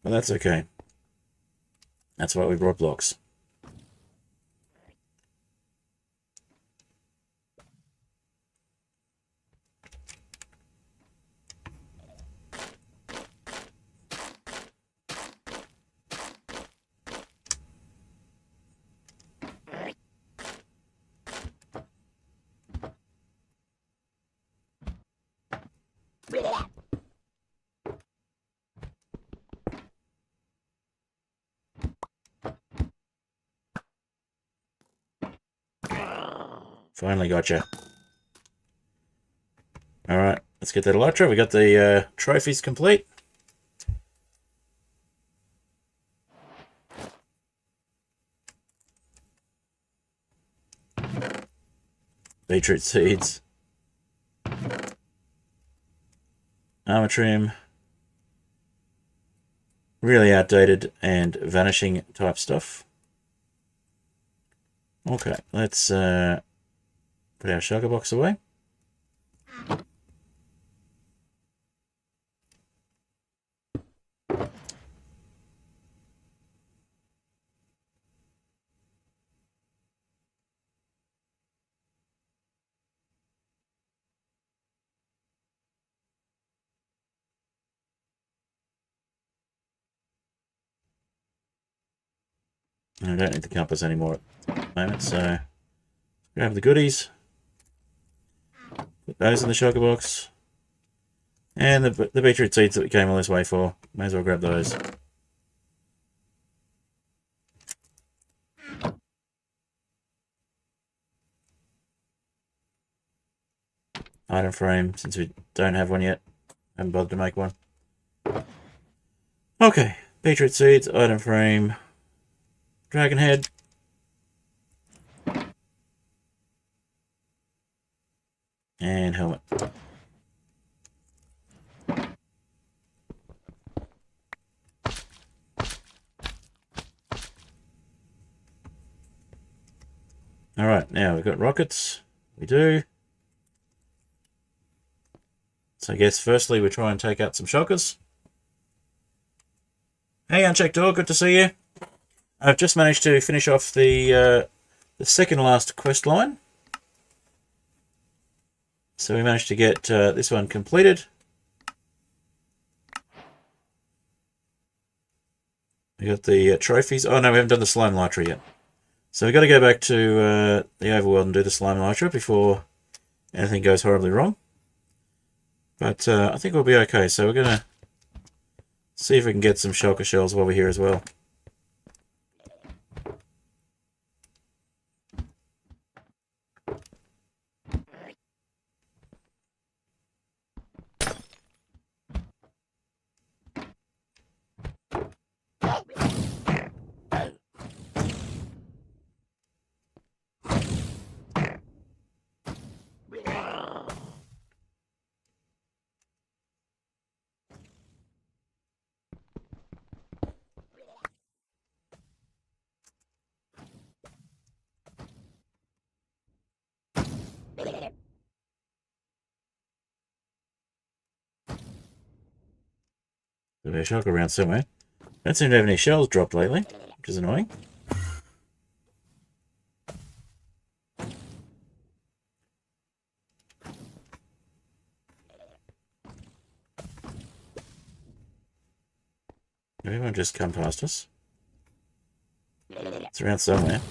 But that's okay. That's why we brought blocks. Finally got you. Alright, let's get that Elytra. We got the trophies complete. Beetroot seeds. Armor trim. Really outdated and vanishing type stuff. Okay, let's put our sugar box away. I don't need the compass anymore at the moment, so grab the goodies. Put those in the sugar box. And the beetroot seeds that we came all this way for. May as well grab those. Item frame, since we don't have one yet. Haven't bothered to make one. Okay, beetroot seeds, item frame, dragon head. And helmet. Alright, now we've got rockets. We do. So I guess firstly we try and take out some shockers. Hey, Unchecked Door, good to see you. I've just managed to finish off the second last quest line. So we managed to get this one completed. We got the trophies. Oh no, we haven't done the slime elytra yet. So we've got to go back to the overworld and do the slime elytra before anything goes horribly wrong. But I think we'll be okay. So we're going to see if we can get some shulker shells while we're here as well. There'll be a shulker around somewhere. Don't seem to have any shells dropped lately, which is annoying. Everyone just come past us. It's around somewhere.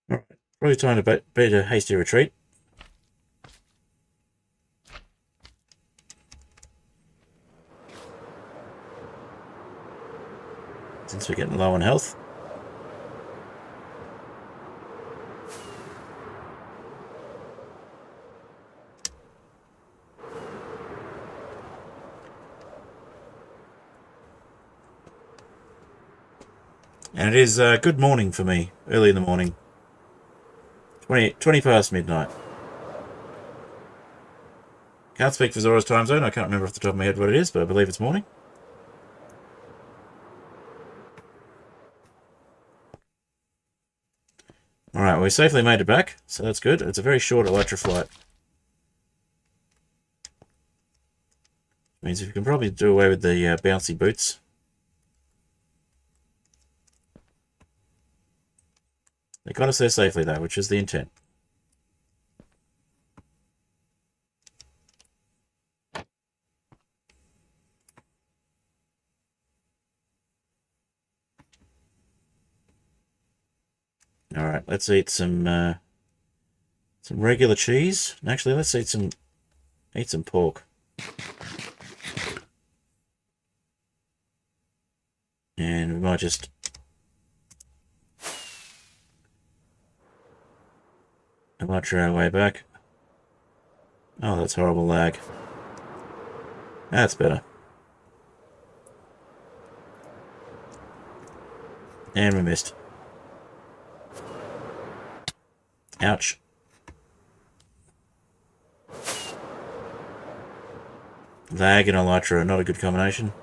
Alright, probably time to beat a hasty retreat. Since we're getting low on health. And it is good morning for me, early in the morning. 20 past midnight. Can't speak for Zora's time zone. I can't remember off the top of my head what it is, but I believe it's morning. Alright, well, we safely made it back, so that's good. It's a very short Elytra flight. Means we can probably do away with the bouncy boots. They got us there safely, though, which is the intent. All right, let's eat some regular cheese. Actually, let's eat some pork. And we might just Elytra our way back. Oh, that's horrible lag. That's better. And we missed. Ouch. Lag and Elytra are not a good combination.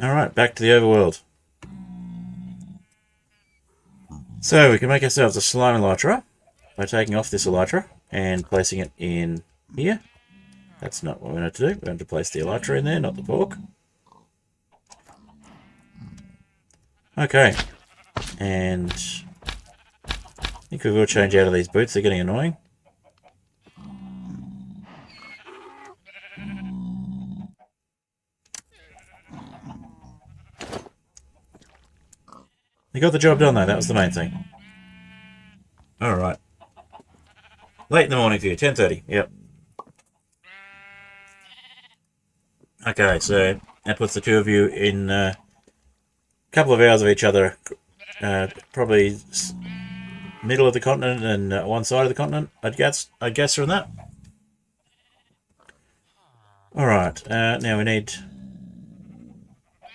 Alright, back to the overworld. So we can make ourselves a slime Elytra by taking off this Elytra and placing it in here. That's not what we want to do. We want to place the Elytra in there, not the pork. Okay. And I think we will change out of these boots. They're getting annoying. They got the job done though, that was the main thing. Alright. Late in the morning for you, 10:30. Yep. Okay, so that puts the two of you in a couple of hours of each other. Probably middle of the continent and one side of the continent. I'd guess from that. All right. Now we need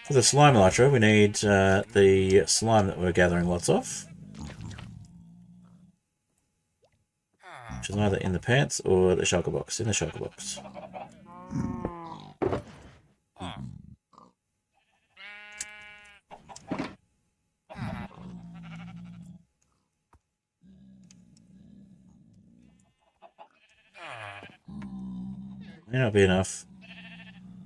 for the slime elytra. We need the slime that we're gathering lots of, which is either in the pants or the shulker box. In the shulker box. May not be enough.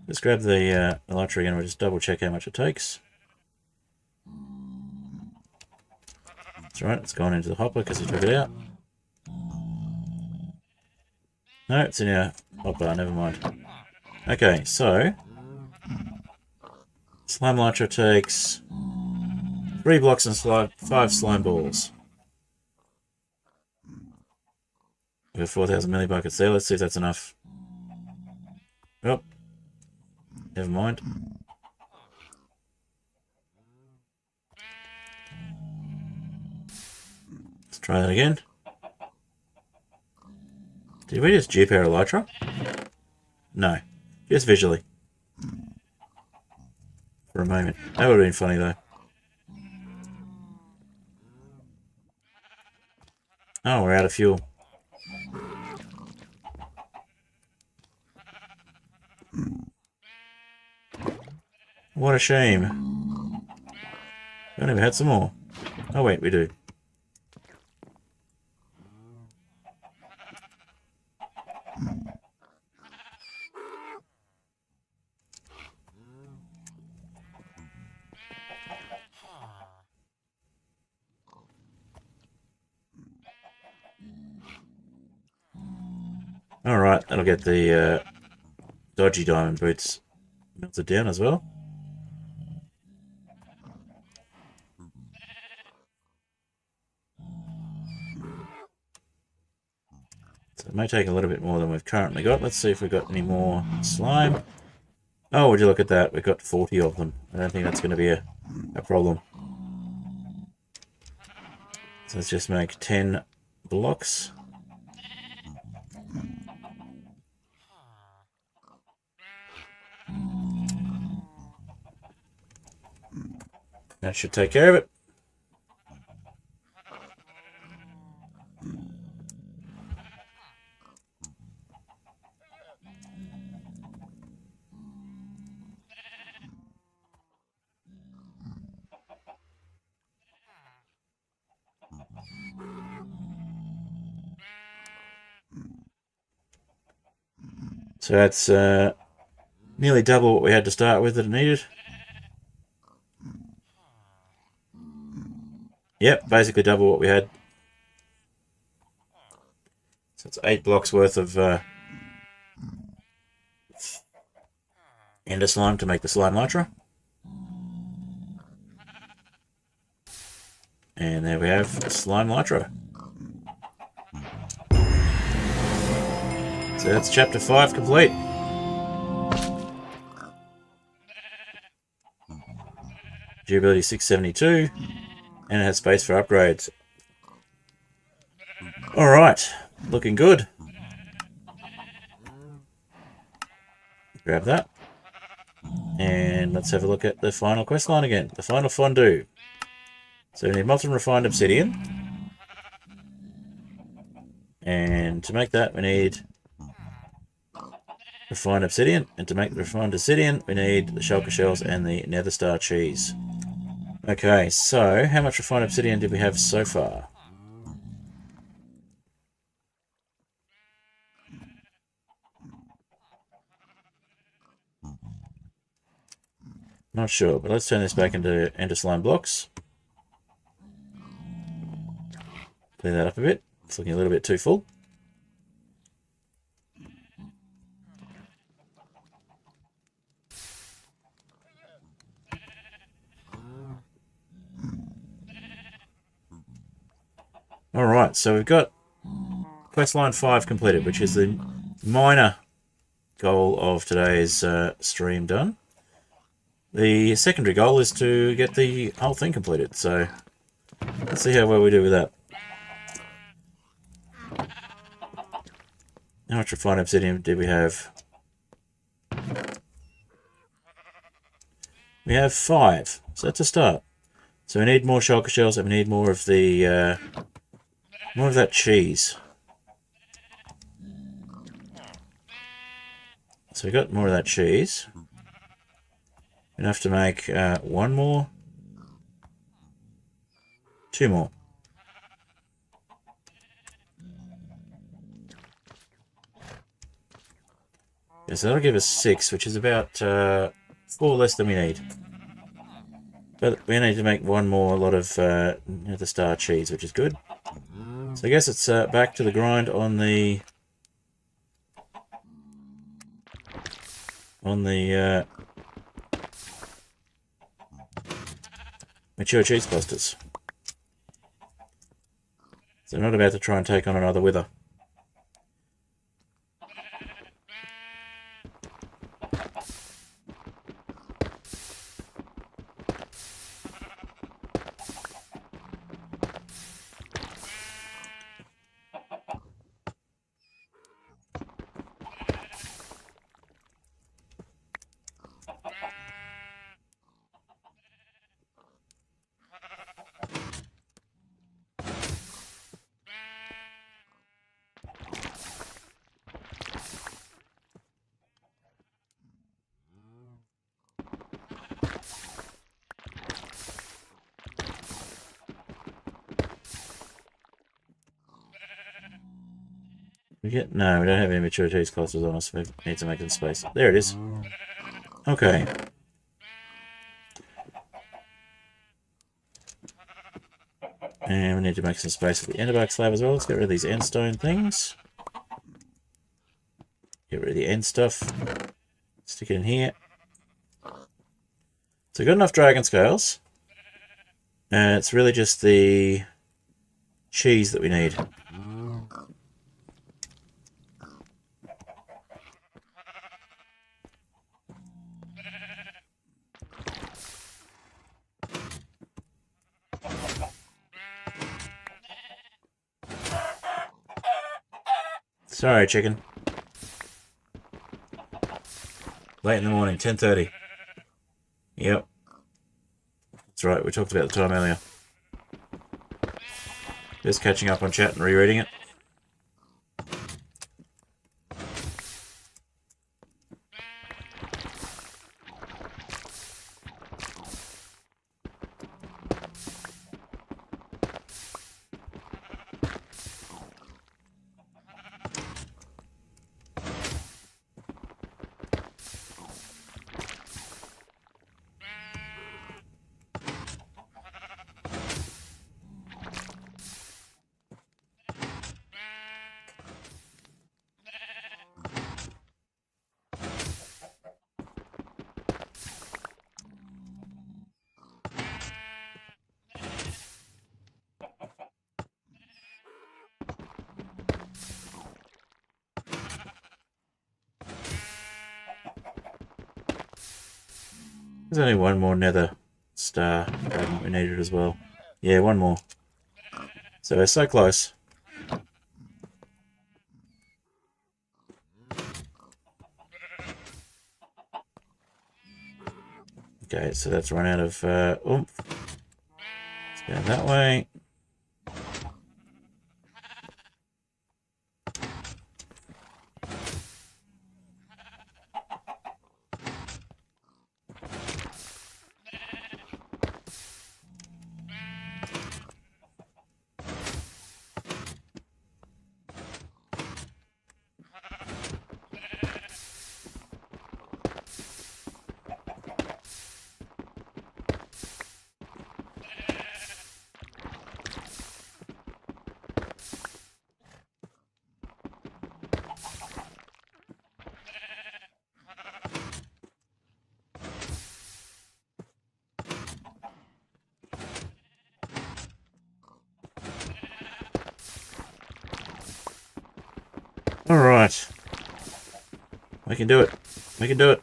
Let's grab the elytra again. We'll just double check how much it takes. That's right. It's gone into the hopper because we took it out. No, it's in our hopper. Never mind. Okay, so slime elytra takes 3 blocks and 5 slime balls. We have 4,000 millibuckets there. Let's see if that's enough. Oh, never mind. Let's try that again. Did we just dupe our elytra? No, just visually. For a moment. That would have been funny though. Oh, we're out of fuel. What a shame. We only had some more. Oh wait, we do. Alright, that'll get the dodgy diamond boots melted down as well. So it may take a little bit more than we've currently got. Let's see if we've got any more slime. Oh, would you look at that? We've got 40 of them. I don't think that's going to be a problem. So let's just make 10 blocks. That should take care of it. So that's nearly double what we had to start with that it needed. Yep, basically double what we had. So it's 8 blocks worth of ender slime to make the slime elytra. And there we have slime elytra. So that's chapter 5 complete. Durability 672. And it has space for upgrades. Alright, looking good. Grab that. And let's have a look at the final quest line again. The Final Fondue. So we need molten refined obsidian. And to make that we need refined obsidian. And to make the refined obsidian we need the shulker shells and the nether star cheese. Okay, so how much refined obsidian did we have so far? Not sure, but let's turn this back into ender slime blocks. Clean that up a bit. It's looking a little bit too full. Alright, so we've got quest line 5 completed, which is the minor goal of today's stream done. The secondary goal is to get the whole thing completed, so let's see how well we do with that. How much refined obsidian did we have? We have 5, so that's a start. So we need more shulker shells, and we need more of the more of that cheese. So we got more of that cheese. Enough to make 1 more, 2 more. Yeah, so that'll give us 6, which is about 4 less than we need. But we need to make 1 more lot of the star cheese, which is good. So I guess it's back to the grind on the mature cheese clusters. So I'm not about to try and take on another wither. No, we don't have any mature cheese clusters on us. We need to make some space. There it is. Okay. And we need to make some space for the enderbark slab as well. Let's get rid of these end stone things. Get rid of the end stuff. Stick it in here. So we've got enough dragon scales. It's really just the cheese that we need. Sorry, chicken. Late in the morning, 10:30. Yep. That's right, we talked about the time earlier. Just catching up on chat and rereading it. There's only 1 more nether star we needed as well. Yeah, 1 more. So we're so close. Okay, so that's run out of oomph. Let's go that way. Alright. We can do it. We can do it.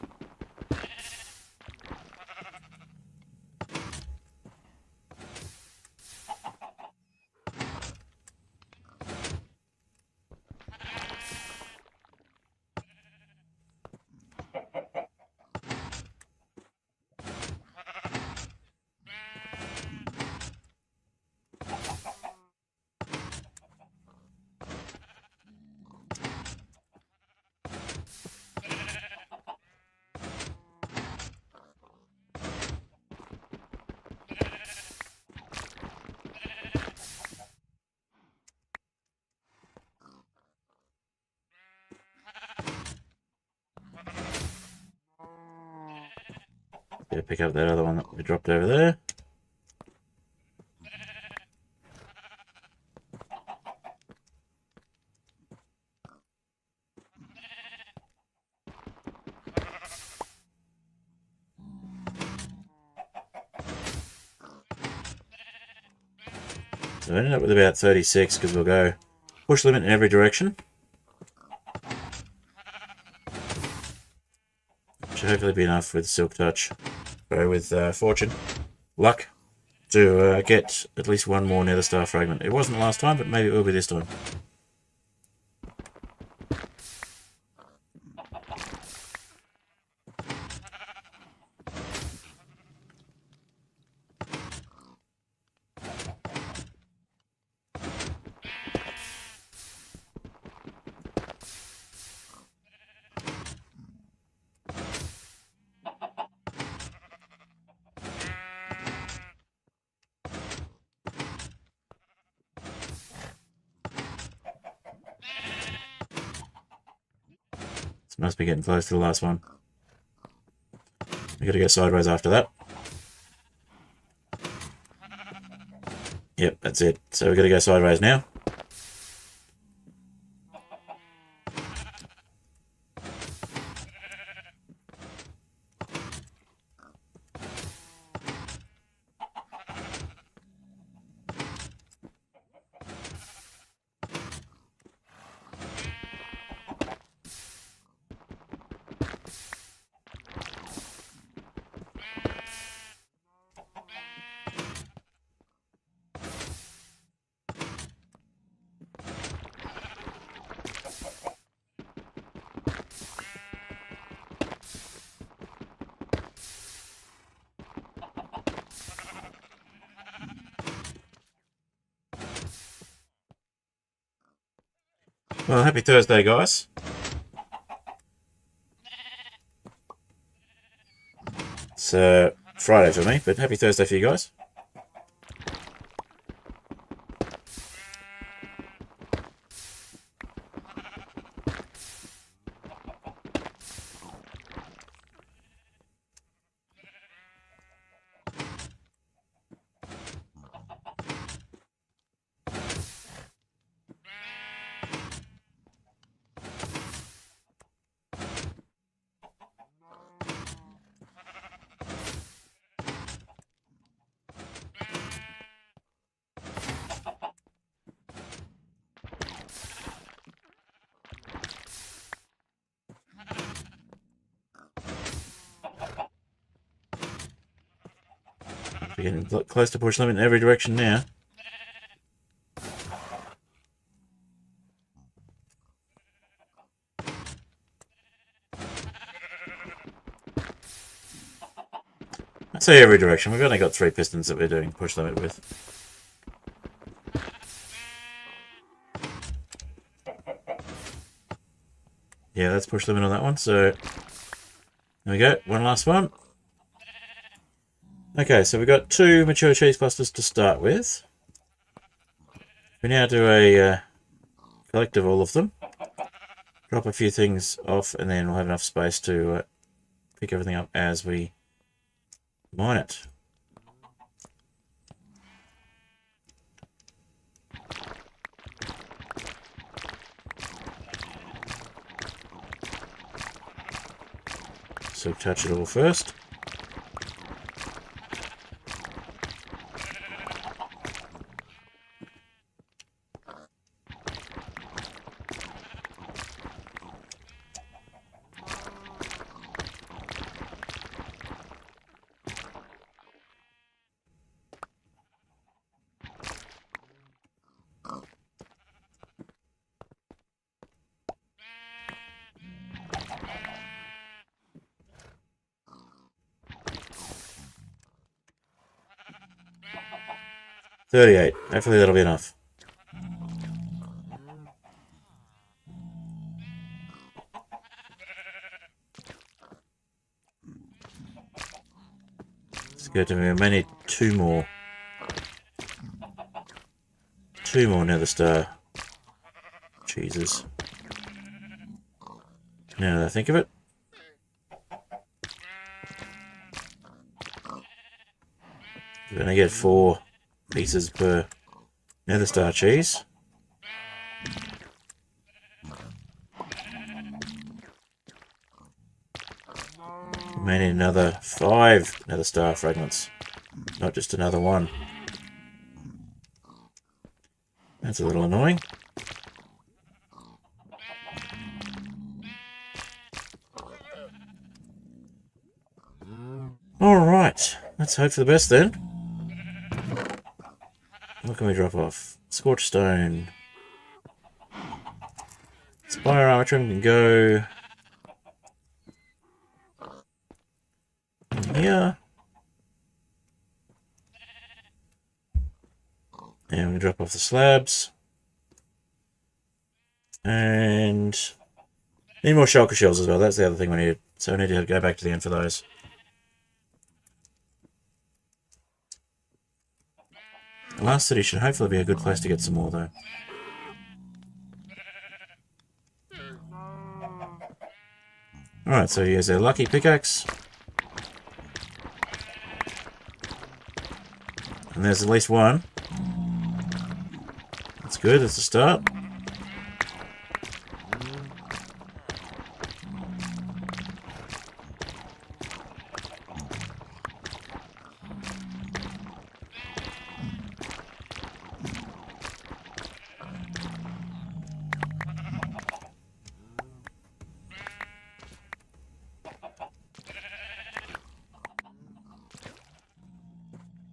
Gotta pick up that other one that we dropped over there. So I ended up with about 36 because we'll go push limit in every direction. Should hopefully be enough with Silk Touch. Go with Fortune. Luck. To get at least one more Nether Star fragment. It wasn't last time, but maybe it will be this time. Must be getting close to the last one. We gotta go sideways after that. Yep, that's it. So we gotta go sideways now. Well, happy Thursday, guys. It's Friday for me, but happy Thursday for you guys. We're getting close to push limit in every direction now. I'd say every direction. We've only got 3 pistons that we're doing push limit with. Yeah, that's push limit on that one. So there we go. One last one. Okay, so we've got 2 mature cheese clusters to start with. We now do a collect of all of them. Drop a few things off, and then we'll have enough space to pick everything up as we mine it. So touch it all first. 38. Hopefully that'll be enough. It's good to me. I may need 2 more. 2 more nether star. Jesus. Now that I think of it. We're gonna get 4 pieces per nether star cheese. We may need another 5 nether star fragments, not just another 1. That's a little annoying. Alright, let's hope for the best then. What can we drop off? Scorched stone. Spire armor trim can go in here. And we drop off the slabs. And need more shulker shells as well. That's the other thing we needed. So we need to go back to the end for those. The last city should hopefully be a good place to get some more though. Alright, so here's a lucky pickaxe. And there's at least 1. That's good, that's a start.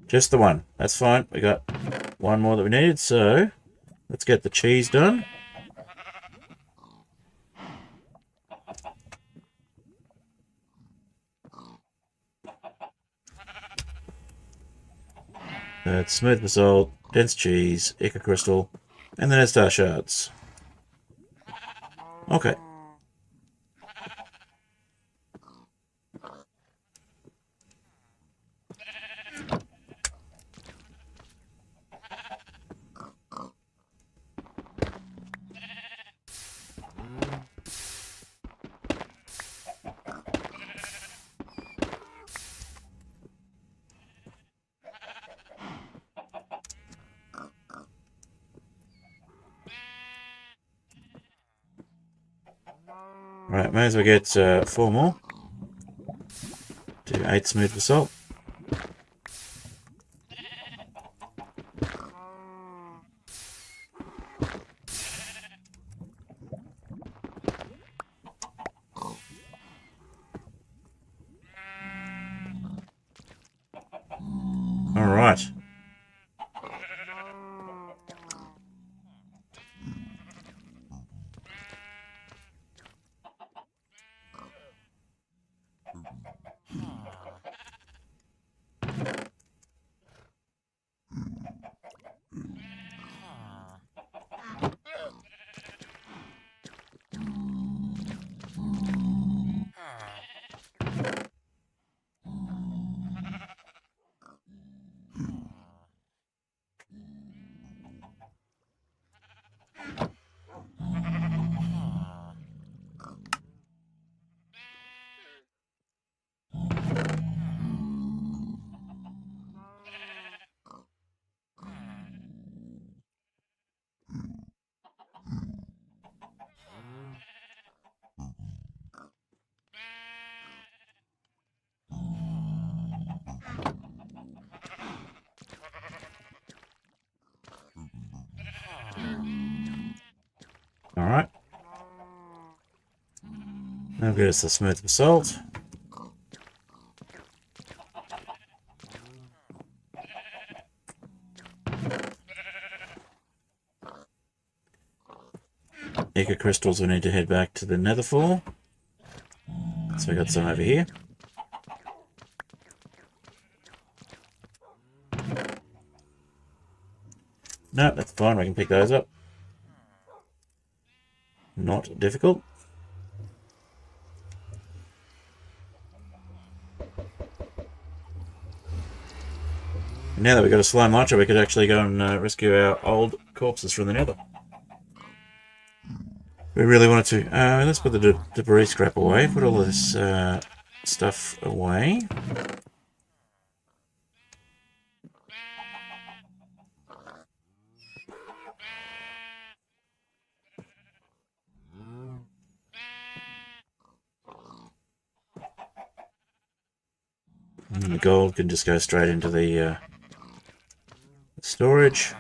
Just the 1. That's fine. We got 1 more that we needed, so let's get the cheese done. That's smooth basalt, dense cheese, ichor crystal, and then star shards. Okay. Right, may as well get 4 more. Do 8 smooth basalt. Alright. Alright. Now get us the smooth basalt. Ichor crystals, we need to head back to the nether floor. So we got some over here. No, that's fine. We can pick those up. Not difficult. Now that we've got a slime Elytra, we could actually go and rescue our old corpses from the nether. We really wanted to. Let's put the debris scrap away. Put all this stuff away. And the gold can just go straight into the storage.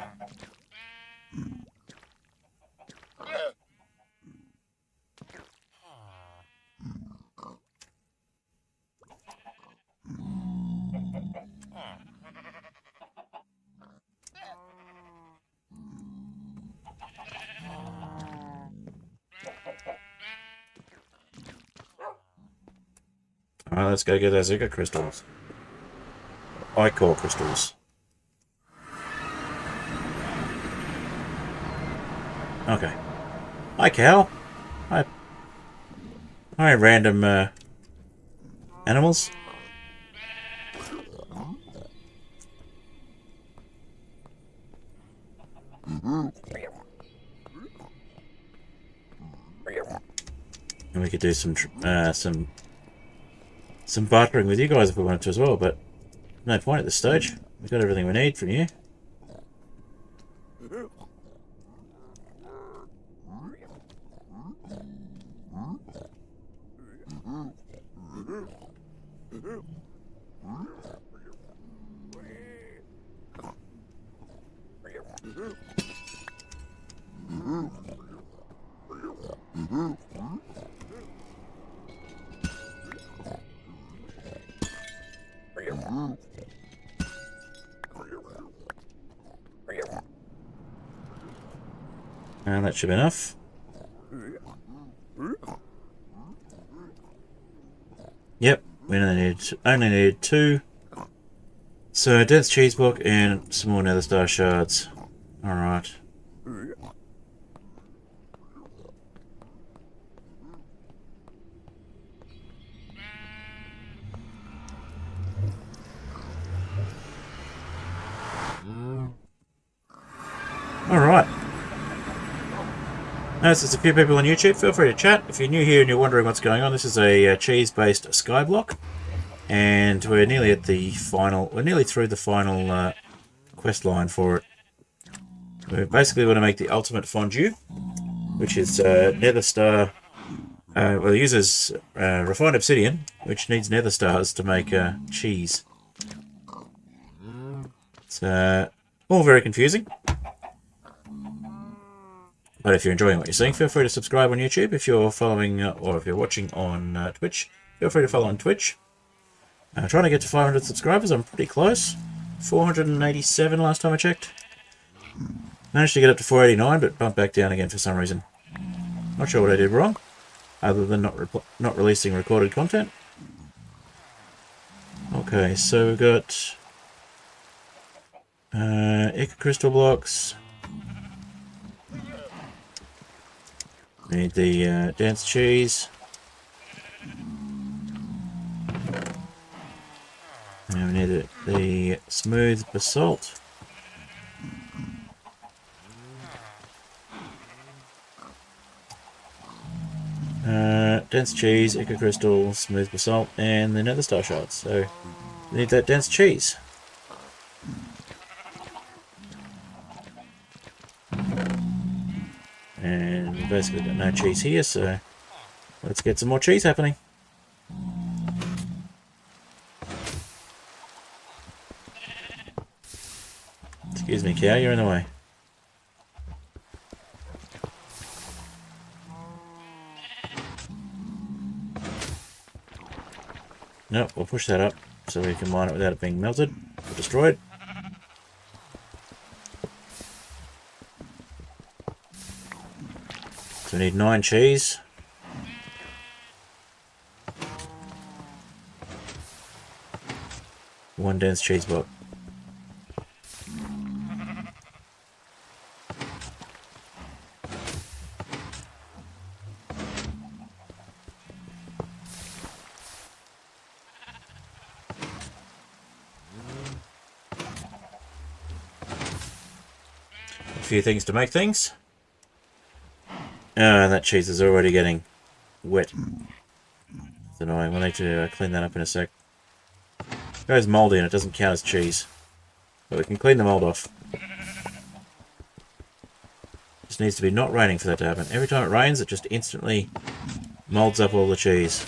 Alright, let's go get those Ichor crystals. Ichor crystals. Okay. Hi, cow. Hi. Hi, random animals. And we could do some bartering with you guys if we wanted to as well, but no point at this stage. We've got everything we need from you. And that should be enough. Yep, we only need 2. So, dense cheese block and some more nether star shards. Alright. Alright. Notice there's a few people on YouTube. Feel free to chat. If you're new here and you're wondering what's going on, this is a cheese-based skyblock. And we're nearly at the final... We're nearly through the final quest line for it. We basically want to make the ultimate fondue, which is nether star... well, it uses refined obsidian, which needs nether stars to make cheese. It's all very confusing. But if you're enjoying what you're seeing, feel free to subscribe on YouTube. If you're following, or if you're watching on Twitch, feel free to follow on Twitch. Trying to get to 500 subscribers, I'm pretty close. 487 last time I checked. Managed to get up to 489, but bumped back down again for some reason. Not sure what I did wrong, other than not releasing recorded content. Okay, so we've got Ichor crystal blocks. We need the dense cheese. And we need the smooth basalt. Dense cheese, Ichor crystal, smooth basalt, and the nether star shards. So we need that dense cheese. And we've basically got no cheese here, so let's get some more cheese happening. Excuse me, cow, you're in the way. Nope, we'll push that up so we can mine it without it being melted or destroyed. So we need 9 cheese. One dense cheese block. few things to make things. And that cheese is already getting wet. It's annoying. We'll need to clean that up in a sec. It goes mouldy and it doesn't count as cheese. But we can clean the mould off. Just needs to be not raining for that to happen. Every time it rains, it just instantly moulds up all the cheese.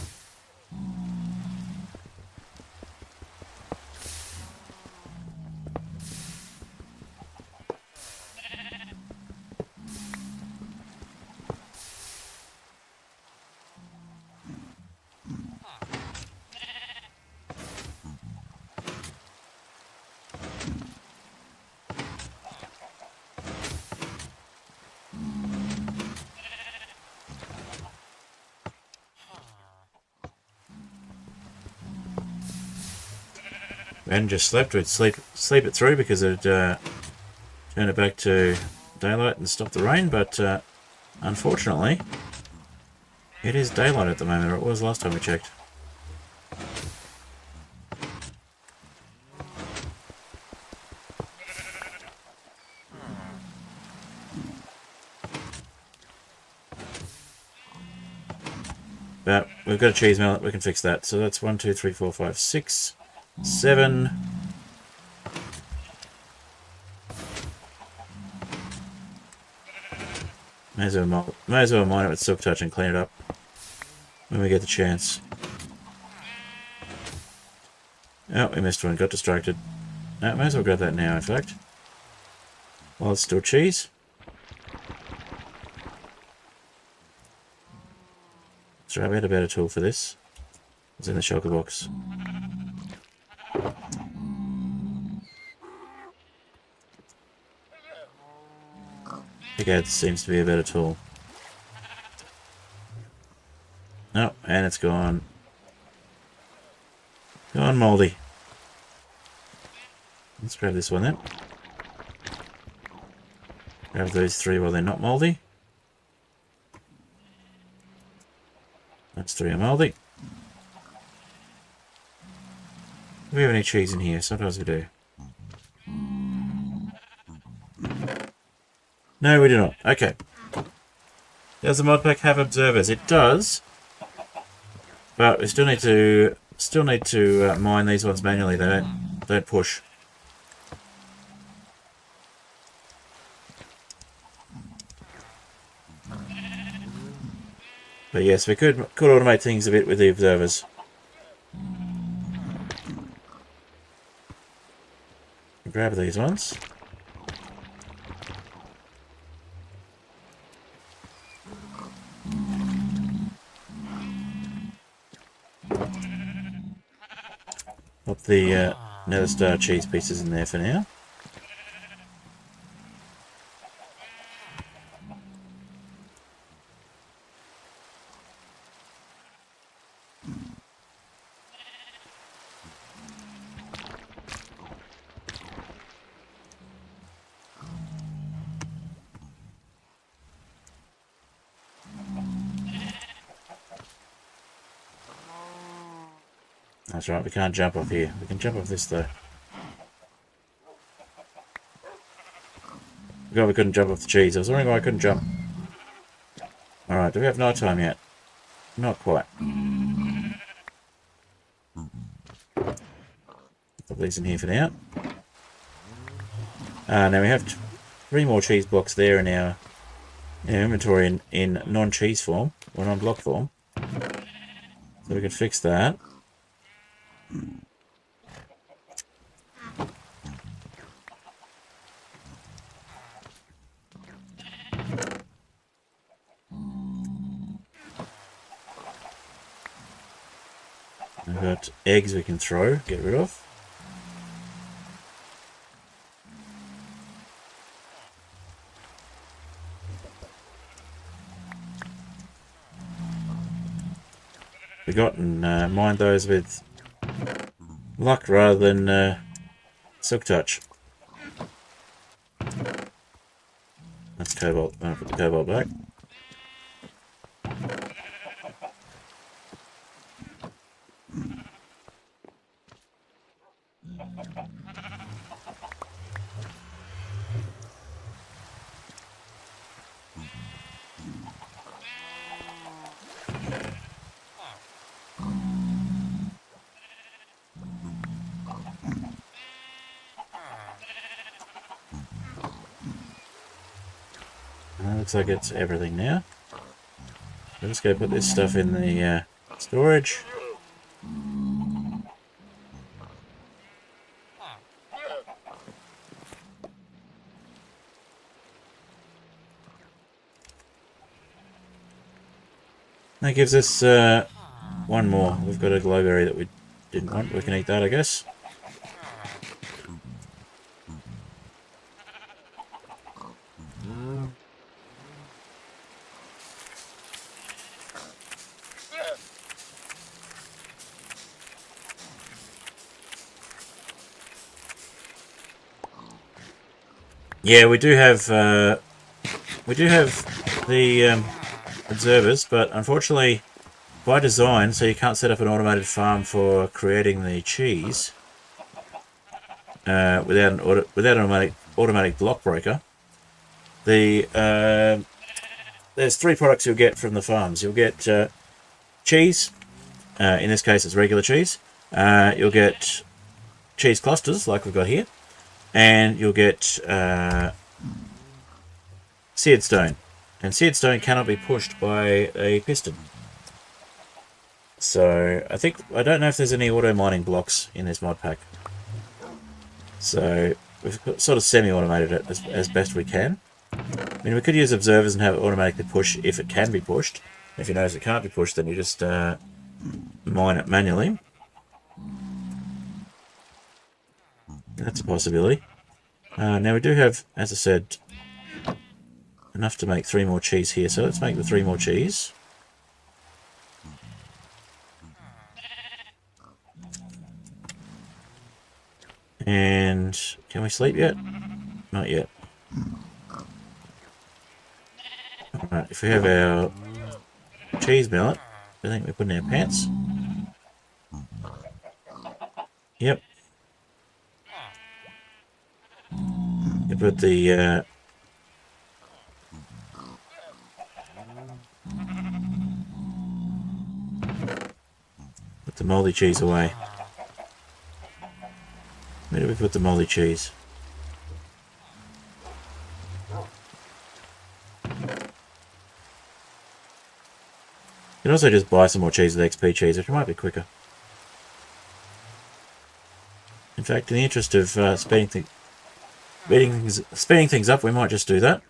And just slept. We'd sleep it through because it'd turn it back to daylight and stop the rain, but unfortunately it is daylight at the moment, or it was last time we checked. But we've got a cheese mallet, we can fix that. So that's 1, 2, 3, 4, 5, 6, 7. May as well mine it with silk touch and clean it up when we get the chance. Oh, we missed one, got distracted. No, may as well grab that now, in fact. While it's still cheese. Sorry, we had a better tool for this. It's in the shulker box. Okay, this seems to be a better tool. Oh, and it's gone. Gone mouldy. Let's grab this one then. Grab those 3 while they're not mouldy. That's 3 are mouldy. Do we have any cheese in here? Sometimes we do. No, we do not. Okay. Does the mod pack have observers? It does. But we still need to mine these ones manually. They don't push. But yes, we could automate things a bit with the observers. Grab these ones. Pop the nether star cheese pieces in there for now. That's right, we can't jump off here. We can jump off this though. God, we couldn't jump off the cheese. I was wondering why I couldn't jump. Alright, do we have night time yet? Not quite. Put these in here for now. Now we have 3 more cheese blocks there in our inventory in non-cheese form, or non-block form. So we can fix that. We've got eggs we can throw, get rid of. Forgotten, mined those with luck rather than silk touch. That's cobalt. I'm going to put the cobalt back. looks like it's everything now. I'm just going to put this stuff in the storage. That gives us one more. We've got a glowberry that we didn't want. We can eat that, I guess. Yeah, we do have the observers, but unfortunately, by design, so you can't set up an automated farm for creating the cheese without an automatic block breaker. There's 3 products you'll get from the farms. You'll get cheese. In this case, it's regular cheese. You'll get cheese clusters, like we've got here. And you'll get seared stone. And seared stone cannot be pushed by a piston. So, I don't know if there's any auto mining blocks in this mod pack. So, we've sort of semi-automated it as best we can. I mean, we could use observers and have it automatically push if it can be pushed. If you notice it can't be pushed, then you just mine it manually. That's a possibility. Now we do have, as I said, enough to make 3 more cheese here. So let's make the 3 more cheese. And can we sleep yet? Not yet. Alright, if we have our cheese mallet, I think we put in our pants. Yep. You put the moldy cheese away. Where do we put the moldy cheese? You can also just buy some more cheese with XP cheese, which might be quicker. In fact, in the interest of speeding things up, we might just do that.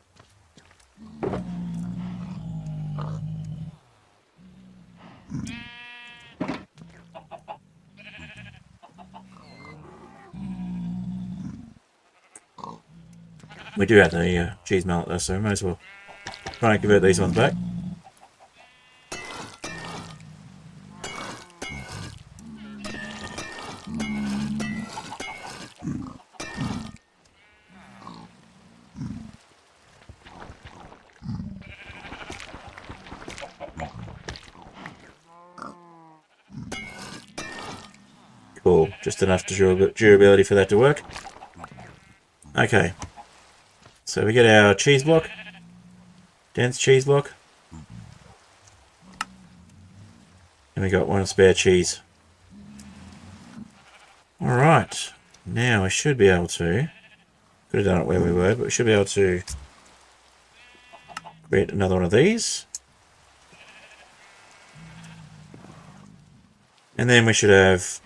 We do have the cheese mallet though, so we might as well try and convert these ones back. Cool, just enough durability for that to work. Okay. So we get our cheese block, dense cheese block, and we got 1 spare cheese. Alright, now we should be able to, could have done it where we were, but we should be able to create another one of these. And then we should have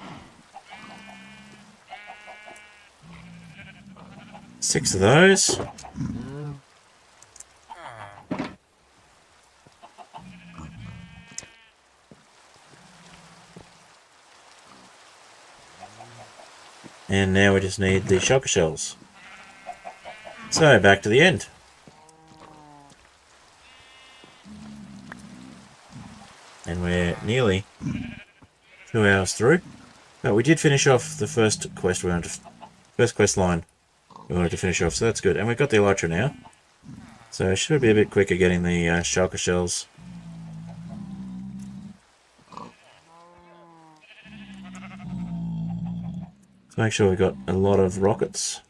6 of those. And now we just need the shulker shells. So, back to the end. And we're nearly 2 hours through. But we did finish off the first quest line we wanted to finish off, so that's good. And we've got the Elytra now. So it should be a bit quicker getting the shulker shells. Let's make sure we've got a lot of rockets.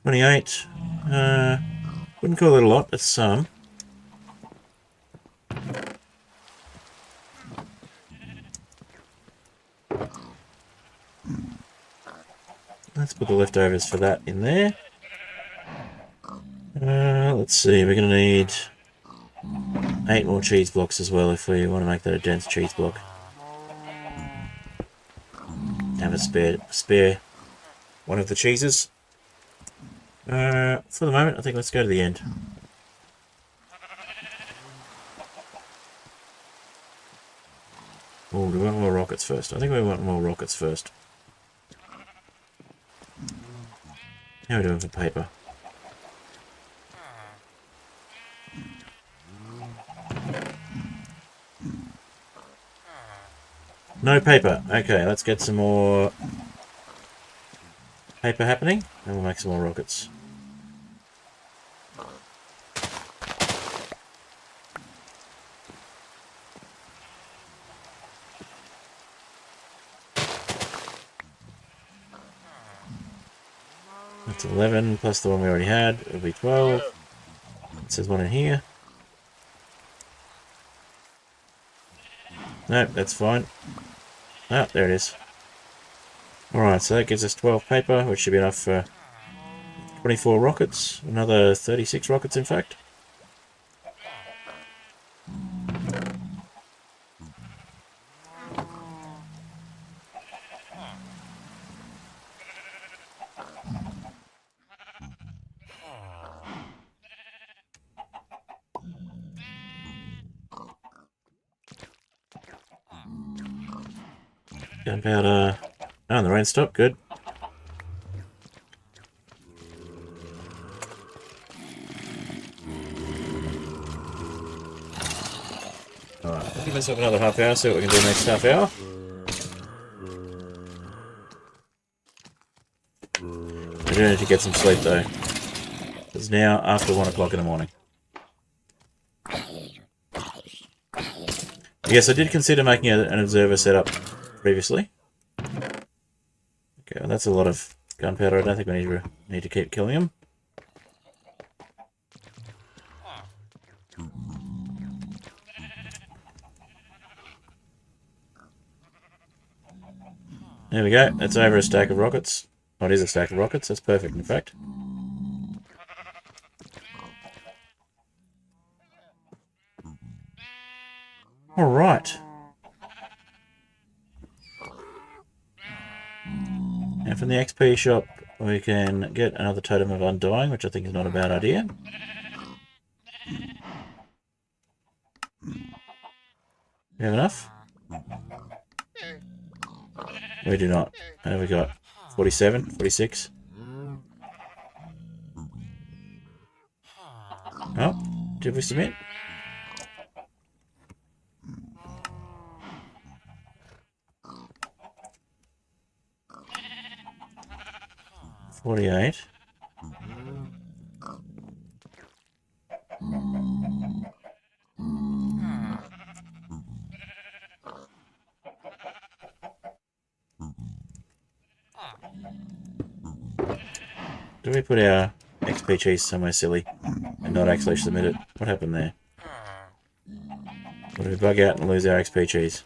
28. Wouldn't call it a lot, it's some. Let's put the leftovers for that in there. And Let's see, we're going to need 8 more cheese blocks as well if we want to make that a dense cheese block. Have a spare one of the cheeses. For the moment, I think let's go to the end. Oh, do we want more rockets first? I think we want more rockets first. How are we doing for paper? No paper. Okay, let's get some more paper happening, and we'll make some more rockets. That's 11 plus the one we already had. It'll be 12. It says one in here. Nope, that's fine. Ah, there it is. Alright, so that gives us 12 paper, which should be enough for 24 rockets. Another 36 rockets, in fact. Gunpowder. Oh, and the rain stopped. Good. Alright, we'll give myself another half hour, see what we can do next half hour. I do need to get some sleep though. It's now after 1 o'clock in the morning. Yes, I did consider making an observer setup previously. Okay, well, that's a lot of gunpowder. I don't think we need to keep killing them. There we go. That's over a stack of rockets. Oh, it is a stack of rockets. That's perfect, in fact. Alright. And from the XP shop, we can get another totem of undying, which I think is not a bad idea. We have enough? We do not. What have we got? 47? 46? Oh, did we submit? $48. Do we put our XP cheese somewhere silly and not actually submit it? What happened there? Or did we bug out and lose our XP cheese?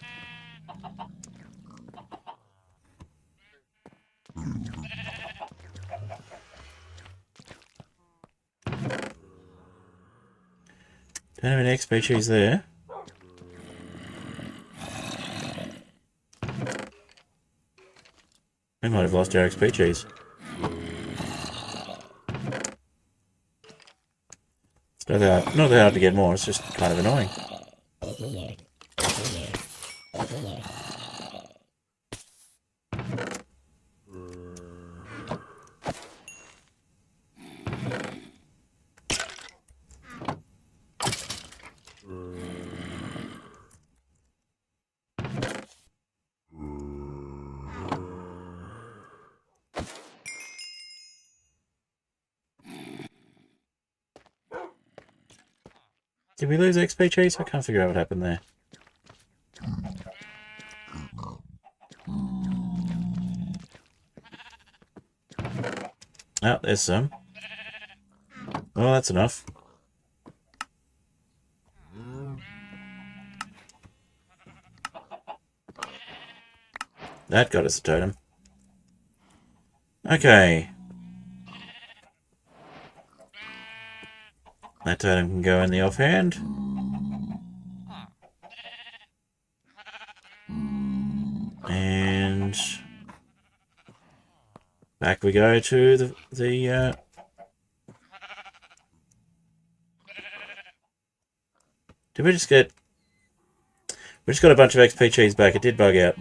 Don't have any XP cheese there. We might have lost our XP cheese. It's not that hard to get more, it's just kind of annoying. Did we lose XP cheese? I can't figure out what happened there. Oh, there's some. Well, that's enough. That got us a totem. Okay. That totem can go in the offhand. And back we go to the did we just get... We just got a bunch of XP cheese back. It did bug out.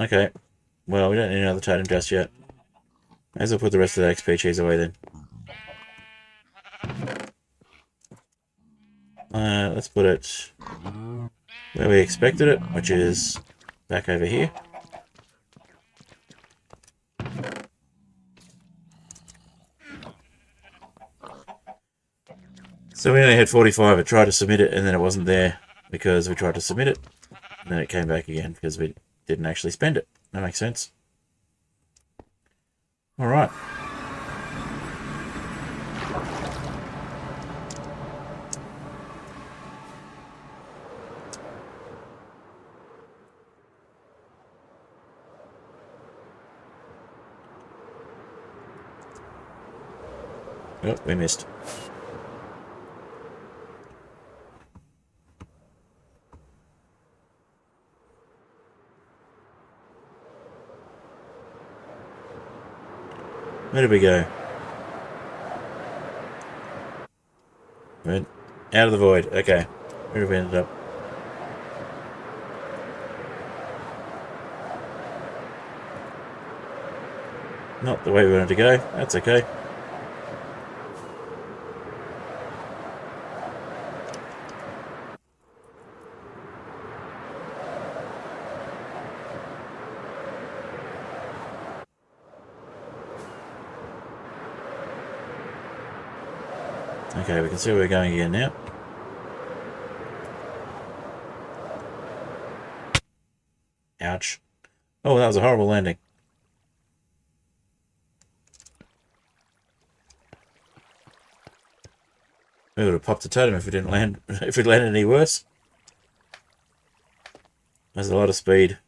Okay. Well, we don't need another totem just yet. May as well put the rest of the XP cheese away then. Let's put it where we expected it, which is back over here. So we only had 45. It tried to submit it and then it wasn't there because we tried to submit it. And then it came back again because we didn't actually spend it. That makes sense. Alright. Oh, we missed. Where did we go? Went out of the void. Okay. Where have we ended up? Not the way we wanted to go. That's okay. Okay, we can see where we're going again now. Ouch. Oh, that was a horrible landing. We would have popped the totem if we didn't land, if it landed any worse. There's a lot of speed.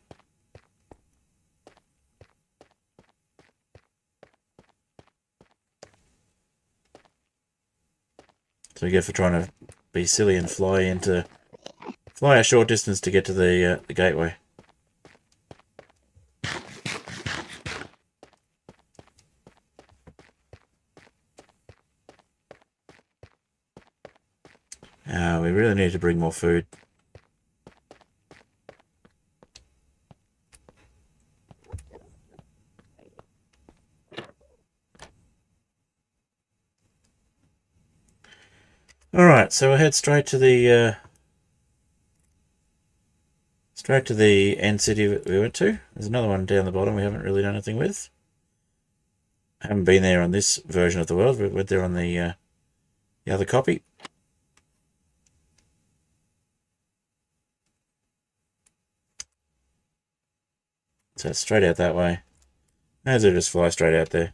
So we get for trying to be silly and fly a short distance to get to the gateway. We really need to bring more food. Alright, so we'll head straight to the end city we went to. There's another one down the bottom we haven't really done anything with. I haven't been there on this version of the world, we went there on the other copy. So it's straight out that way. May as well just fly straight out there.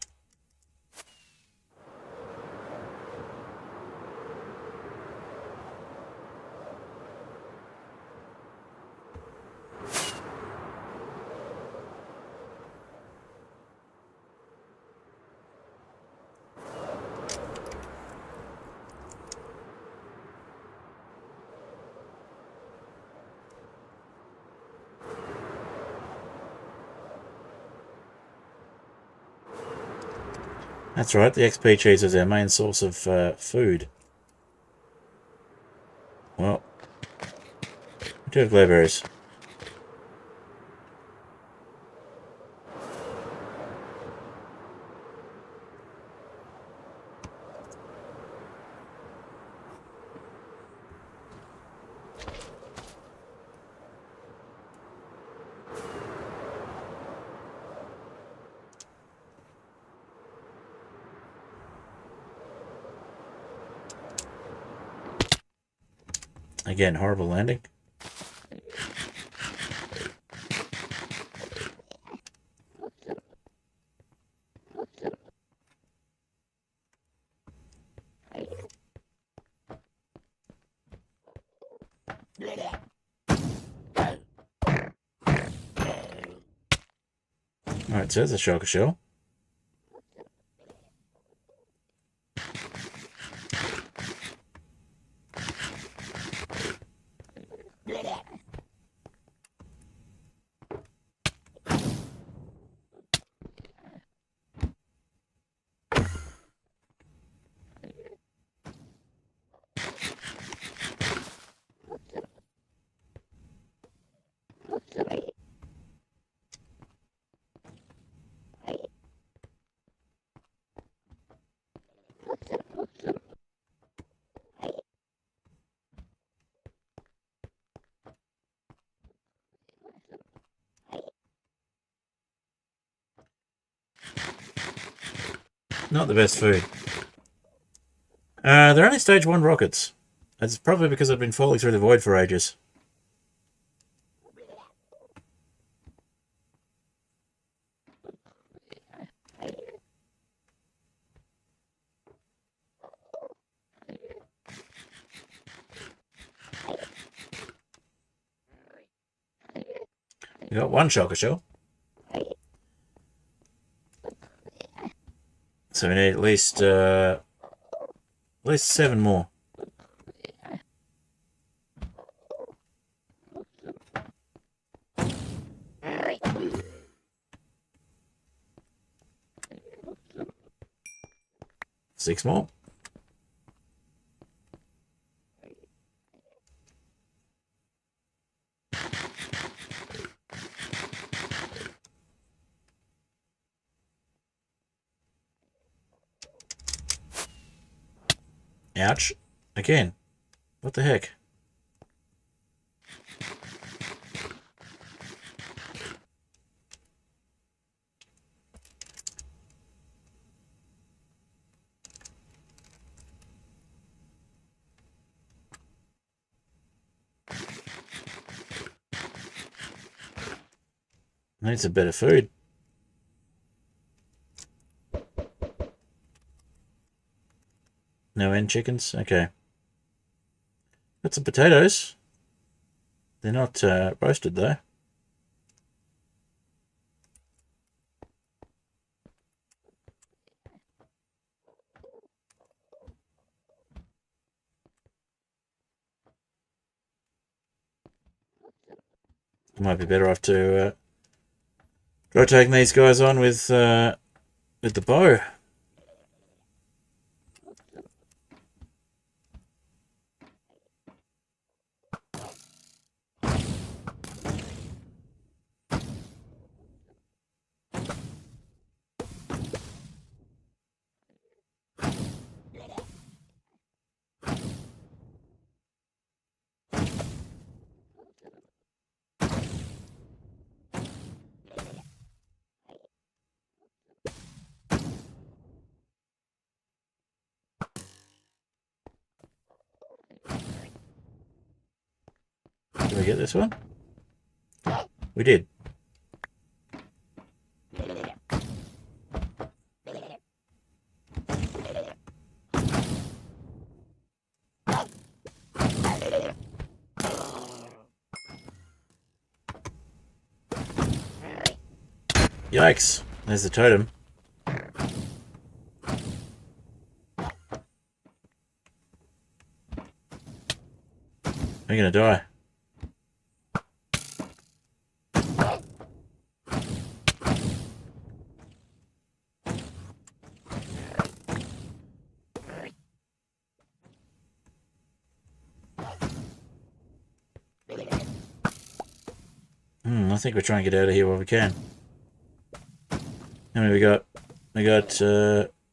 That's right, the XP cheese is our main source of food. Well, we do have glowberries. Again, horrible landing. Alright, so there's a shulker shell. Not the best food. They're only stage 1 rockets. It's probably because I've been falling through the void for ages. We got one shulker shell. So we need at least 7 more. Six more. Ouch. Again. What the heck? Needs a bit of food. No end chickens? Okay. Got some potatoes. They're not roasted though. Might be better off to try taking these guys on with the bow. Did we get this one? We did. Yikes. There's the totem. We're gonna die. I think we're trying to get out of here while we can. How many we got? We got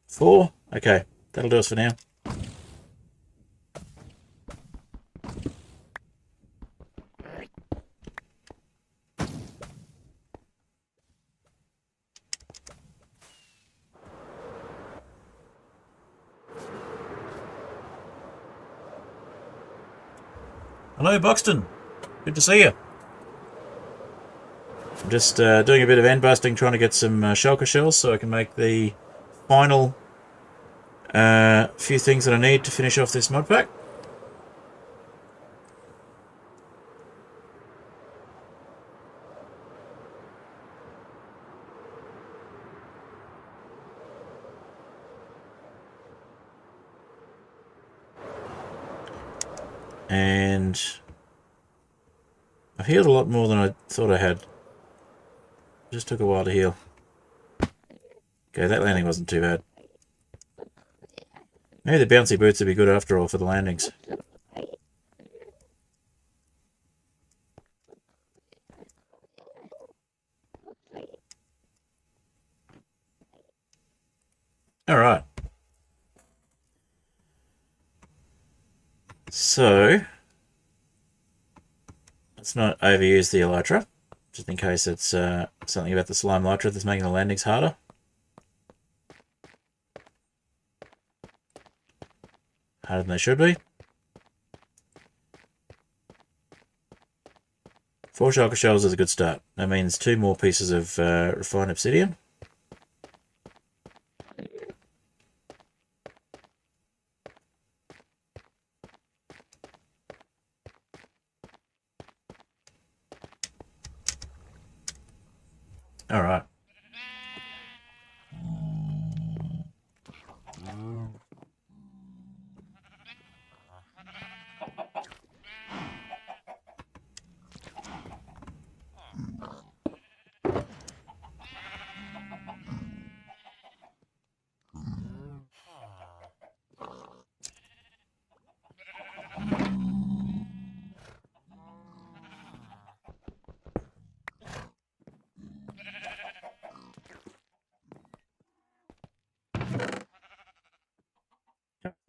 4? Okay, that'll do us for now. Hello, Buxton. Good to see you. I'm just doing a bit of end busting, trying to get some shulker shells so I can make the final few things that I need to finish off this mod pack. And I've healed a lot more than I thought I had. Just took a while to heal. Okay, that landing wasn't too bad. Maybe the bouncy boots would be good after all for the landings. Alright. So, let's not overuse the Elytra, just in case it's something about the slime Elytra that's making the landings harder. Harder than they should be. 4 shulker shells is a good start. That means 2 more pieces of refined obsidian. All right.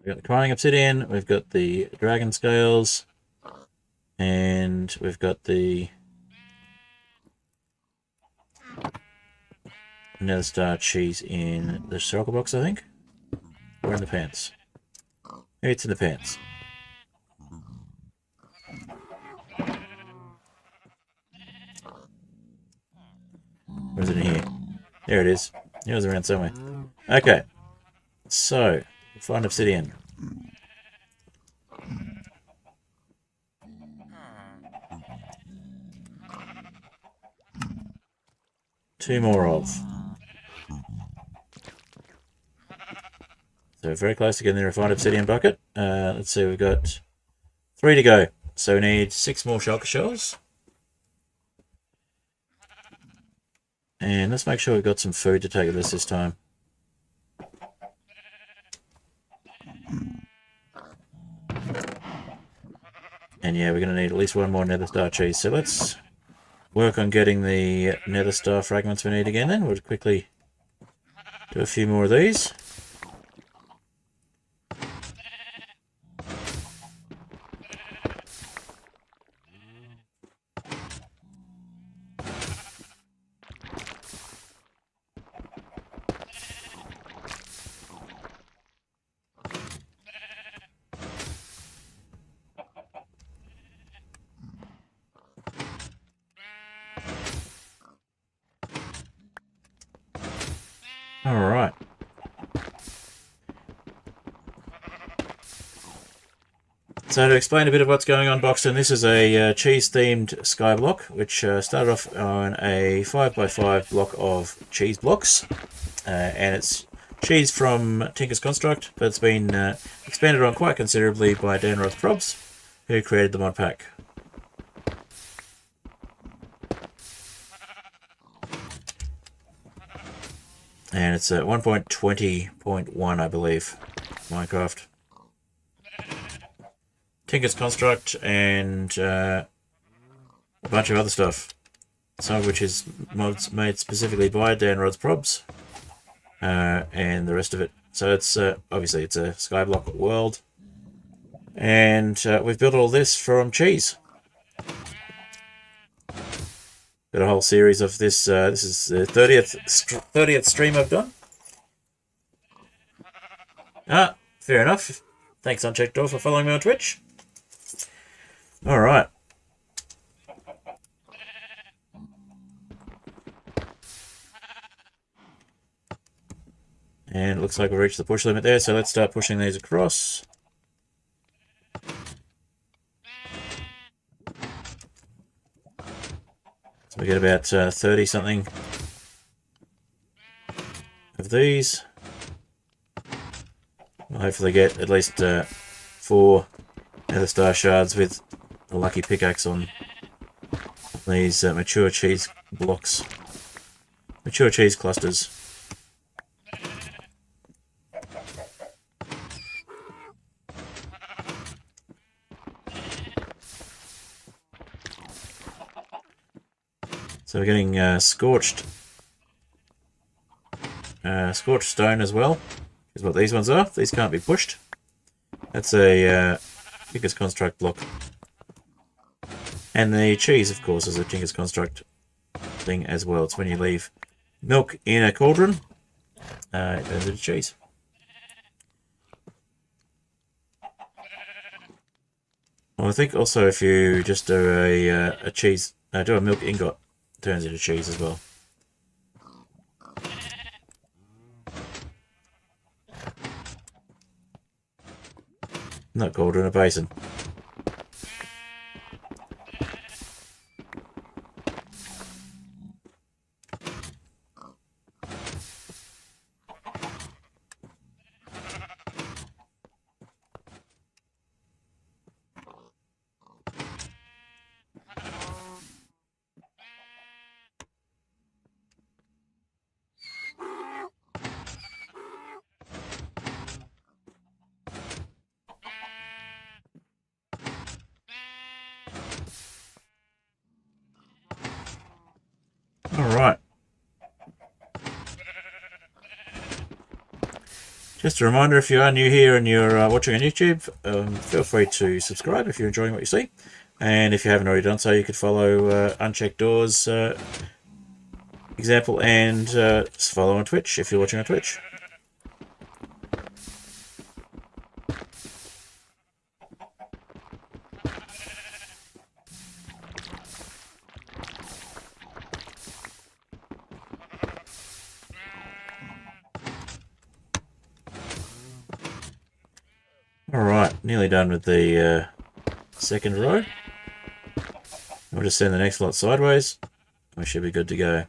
We've got the crying obsidian, we've got the dragon scales, and we've got the nether star cheese in the shulker box, I think. Or in the pants. Maybe it's in the pants. Or is it in here? There it is. It was around somewhere. Okay. So, find obsidian. Two more of. So very close to getting the refined obsidian bucket. Let's see, we've got 3 to go. So we need 6 more shulker shells. And let's make sure we've got some food to take with us this time. And yeah, we're going to need at least 1 more nether star cheese. So let's work on getting the nether star fragments we need again then. We'll quickly do a few more of these. Alright. So to explain a bit of what's going on, Boxton, this is a cheese-themed skyblock, which started off on a 5x5 block of cheese blocks. And it's cheese from Tinker's Construct, but it's been expanded on quite considerably by Dan Probs, who created the mod pack. And it's at 1.20.1, I believe, Minecraft. Tinker's Construct and a bunch of other stuff. Some of which is mods made specifically by Dan Probs, and the rest of it. So it's obviously it's a skyblock world. And we've built all this from cheese. Got a whole series of this. This is the 30th stream I've done. Ah, fair enough. Thanks, Unchecked Door, for following me on Twitch. All right. And it looks like we've reached the push limit there, so let's start pushing these across. So we get about 30 something of these. We'll hopefully get at least 4 nether star shards with a lucky pickaxe on these mature cheese blocks. Mature cheese clusters. So we're getting scorched stone as well. is what these ones are. These can't be pushed. That's a Tinker's Construct block. And the cheese, of course, is a Tinker's Construct thing as well. It's when you leave milk in a cauldron, it turns into cheese. Well, I think also if you just do a cheese, do a milk ingot, it turns into cheese as well. Not cauldron, a basin. Alright. Just a reminder, if you are new here and you're watching on YouTube, feel free to subscribe if you're enjoying what you see. And if you haven't already done so, you could follow Unchecked Doors example and follow on Twitch if you're watching on Twitch. Alright, nearly done with the second row. We'll just send the next lot sideways. We should be good to go.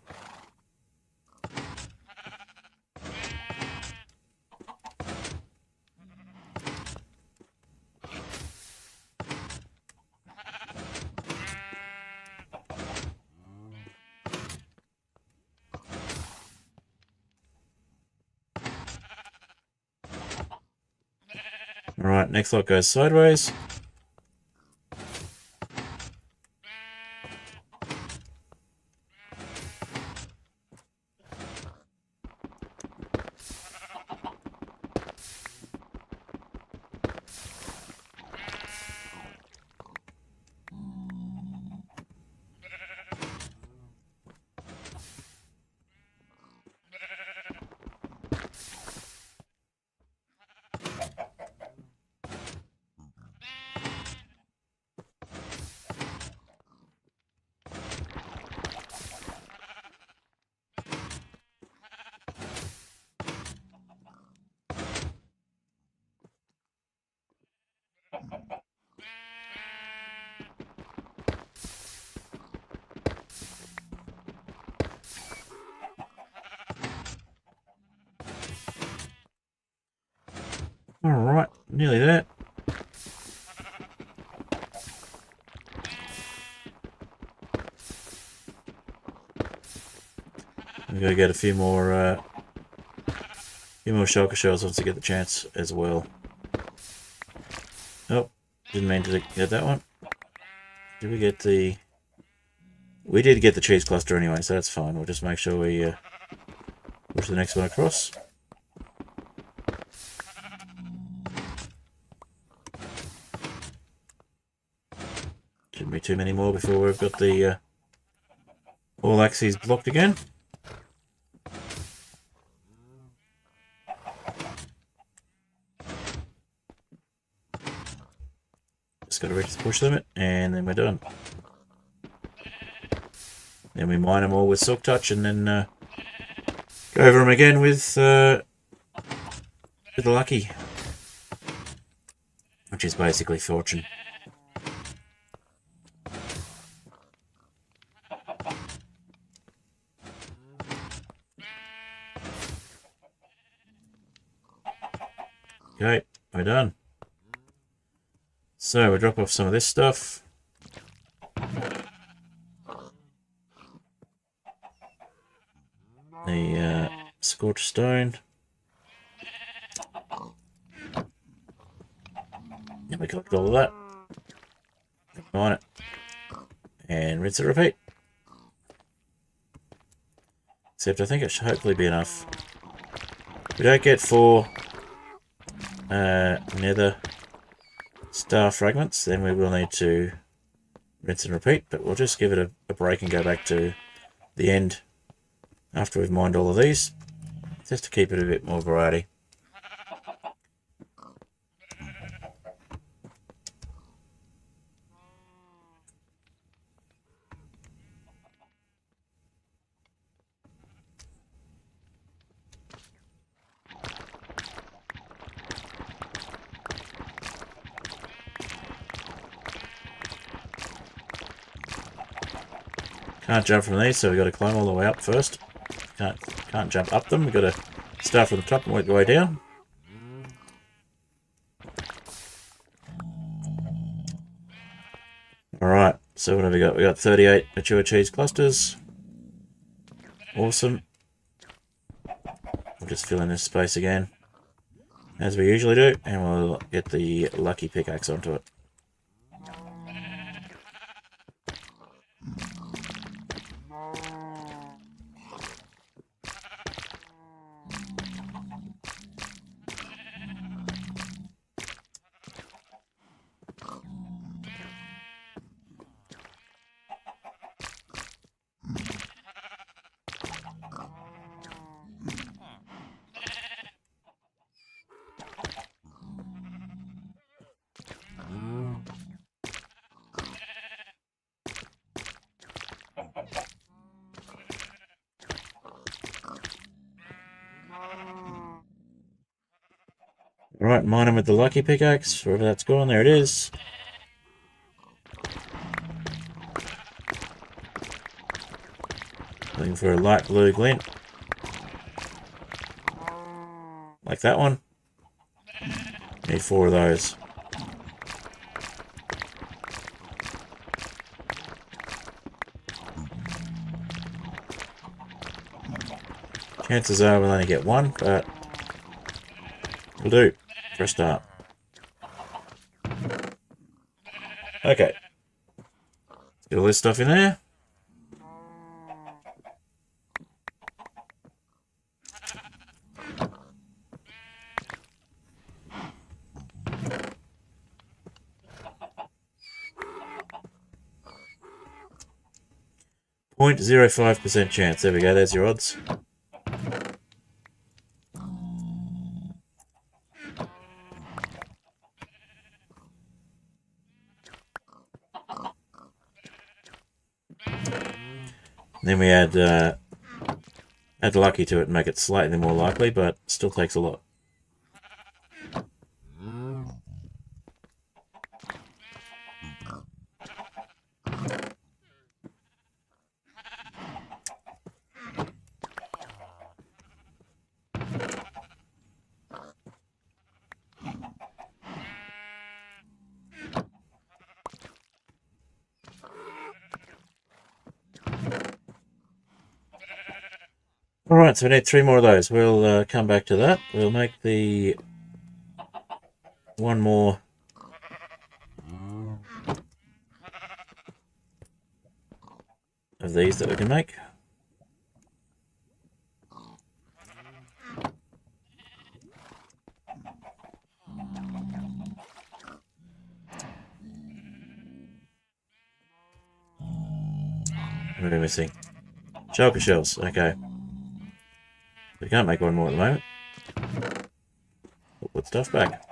Alright, next lot goes sideways. Alright, nearly there. I'm gonna get a few more shulker shells once I get the chance as well. Oh, didn't mean to get that one. Did we get the... We did get the cheese cluster anyway, so that's fine. We'll just make sure we push the next one across. Shouldn't be too many more before we've got the all axes blocked again. Just got to reach the push limit, and then we're done. Then we mine them all with Silk Touch, and then go over them again with the Lucky, which is basically Fortune. Okay, we're done. So we'll drop off some of this stuff. The scorched stone. And we collect all of that. Mine it. And rinse and repeat. Except I think it should hopefully be enough. We don't get 4 nether star fragments, then we will need to rinse and repeat, but we'll just give it a break and go back to the end after we've mined all of these, just to keep it a bit more variety. Can't jump from these, so we've got to climb all the way up first. Can't jump up them, we've got to start from the top and work the way down. Alright, so what have we got? We got 38 mature cheese clusters. Awesome. We'll just fill in this space again, as we usually do, and we'll get the lucky pickaxe onto it. Alright, mine them with the lucky pickaxe, wherever that's gone, there it is. Looking for a light blue glint. Like that one. Need 4 of those. Chances are we'll only get 1, but we'll do for a start. Okay. Get all this stuff in there. .05% chance. There we go, there's your odds. Then we add lucky to it and make it slightly more likely, but still takes a lot. Alright, so we need 3 more of those. We'll come back to that. We'll make the one more of these that we can make. What are we missing? Shulker shells, okay. We can't make one more at the moment. We'll put stuff back.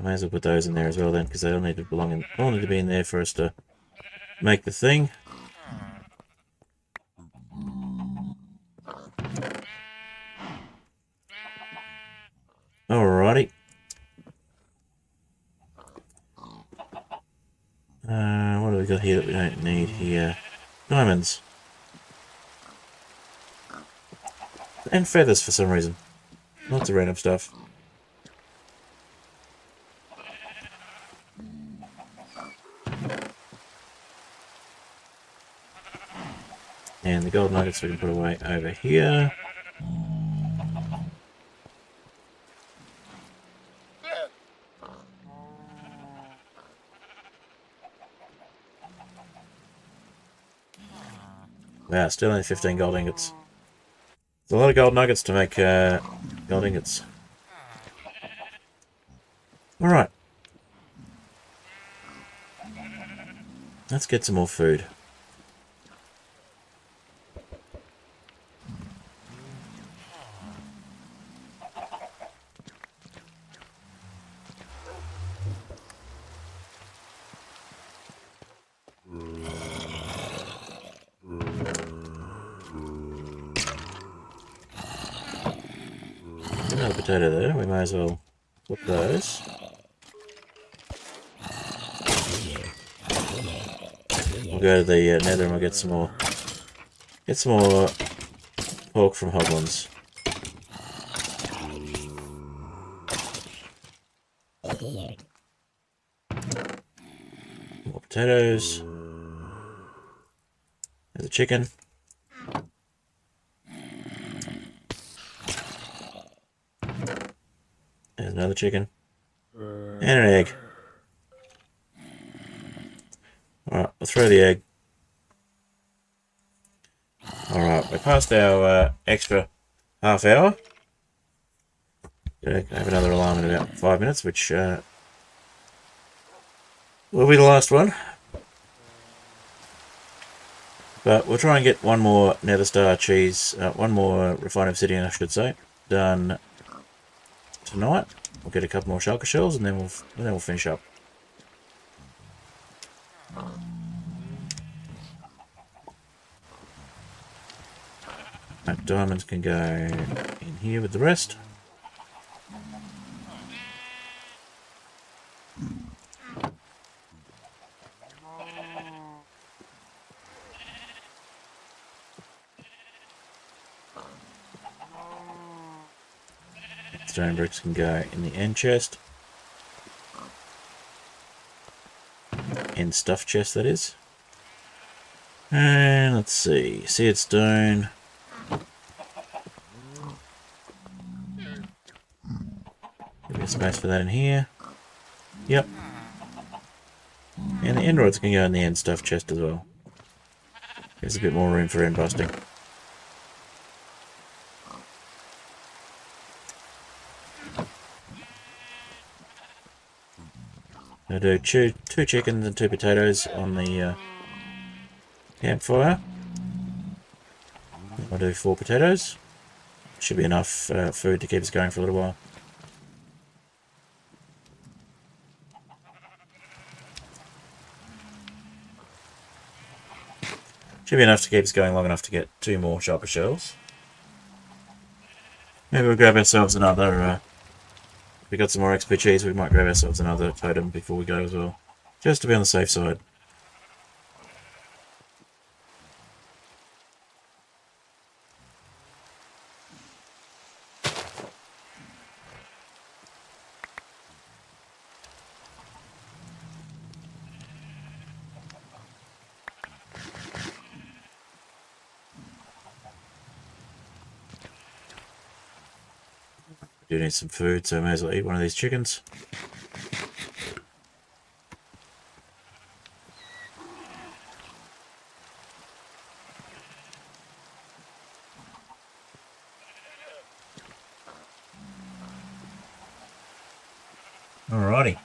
May as well put those in there as well then, because they all need to belong in, all need to be in there for us to make the thing. Alrighty. What have we got here that we don't need here? Diamonds. And feathers for some reason. Lots of random stuff. And the gold nuggets we can put away over here. Wow, still only 15 gold ingots. It's a lot of gold nuggets to make gold ingots. Alright. Let's get some more food. Another potato there, we may as well put those. We'll go to the nether and we'll get some more pork from hoglins. More potatoes. There's a chicken. There's another chicken. And an egg. Alright, we'll throw the egg. Alright, we're past our extra half hour. Gonna have another alarm in about 5 minutes, which will be the last one. But we'll try and get one more nether star cheese, one more refined obsidian I should say, done tonight. We'll get a couple more shulker shells and then we'll finish up. That diamonds can go in here with the rest. Stone bricks can go in the end chest. End stuff chest, that is. And let's see. Seared stone. Give me a space for that in here. Yep. And the end rods can go in the end stuff chest as well. There's a bit more room for end busting. I'll do two chickens and 2 potatoes on the campfire. I'll do 4 potatoes. Should be enough food to keep us going for a little while. Should be enough to keep us going long enough to get 2 more shulker shells. Maybe we'll grab ourselves another... if we got some more XP cheese, we might grab ourselves another totem before we go as well. Just to be on the safe side. Do need some food, so I may as well eat one of these chickens. Alrighty.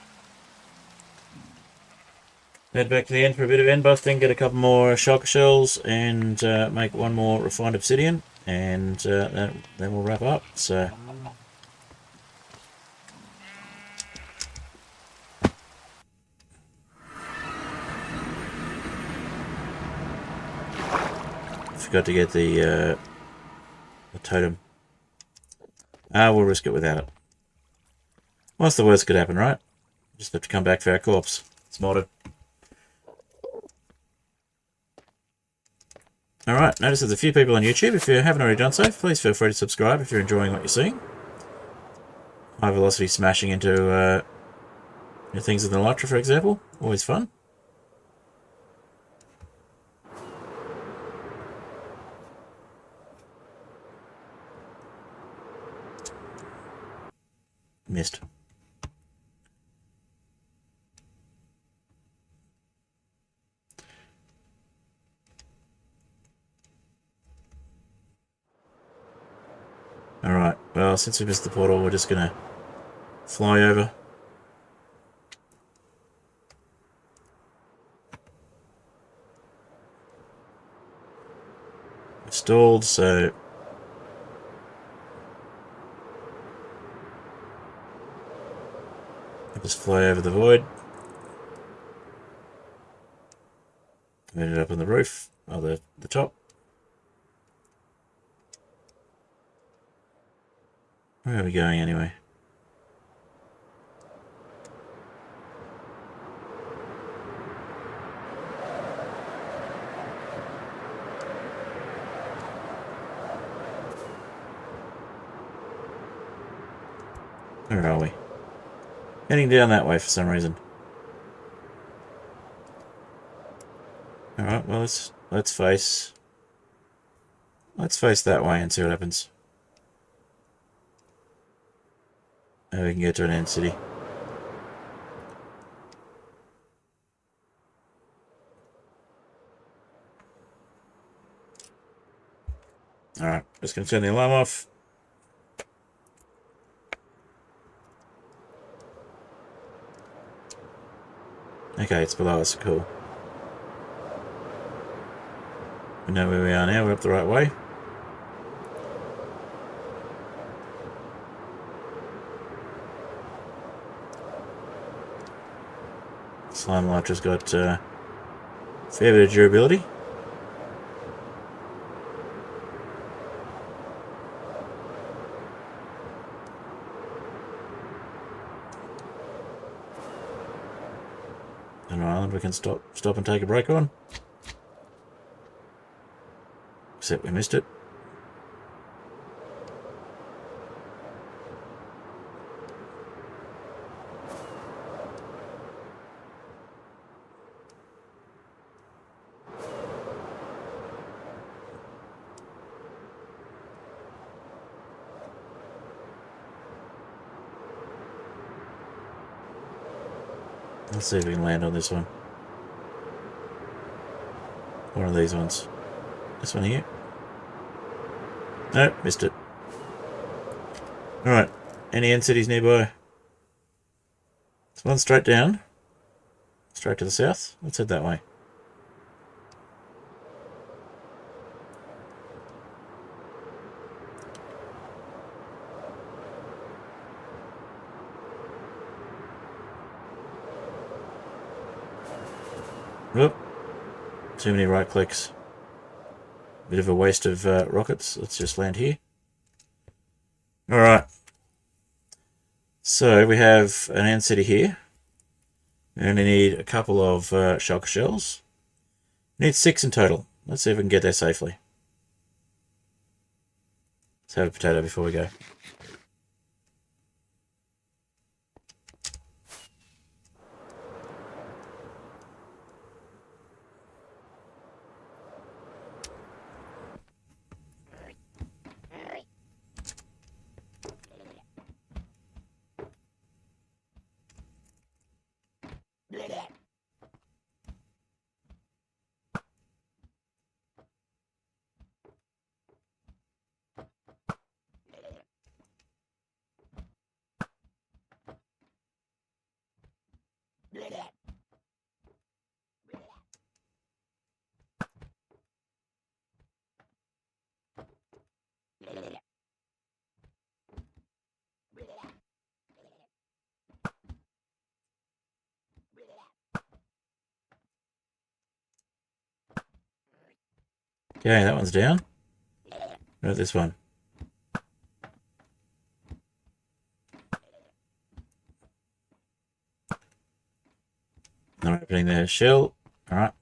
Head back to the end for a bit of end busting, get a couple more shulker shells, and make one more refined obsidian, and then we'll wrap up. So. Forgot to get the totem. We'll risk it without it. What's the worst could happen, right? Just have to come back for our corpse. It's modded. Alright, notice there's a few people on YouTube. If you haven't already done so, please feel free to subscribe if you're enjoying what you're seeing. High velocity smashing into things with an Elytra, for example. Always fun. Missed. Well, since we missed the portal, we're just going to fly over. We're stalled, so I'll just fly over the void. We ended up on the roof, or the top. Where are we going anyway? Where are we? Heading down that way for some reason. Alright, well let's face that way and see what happens. Maybe we can get to an end city. Alright, just gonna turn the alarm off. Okay, it's below us, cool. We know where we are now, we're up the right way. Slime Elytra's got a fair bit of durability. An island we can stop and take a break on. Except we missed it. Let's see if we can land on this one. One of these ones. This one here. Nope, missed it. Alright, any end cities nearby? There's one straight down. Straight to the south. Let's head that way. Whoop. Too many right clicks. Bit of a waste of rockets. Let's just land here. Alright. So we have an ant city here. We only need a couple of shulker shells. We need 6 in total. Let's see if we can get there safely. Let's have a potato before we go. Okay, that one's down. What about this one? Not opening their shell. Alright.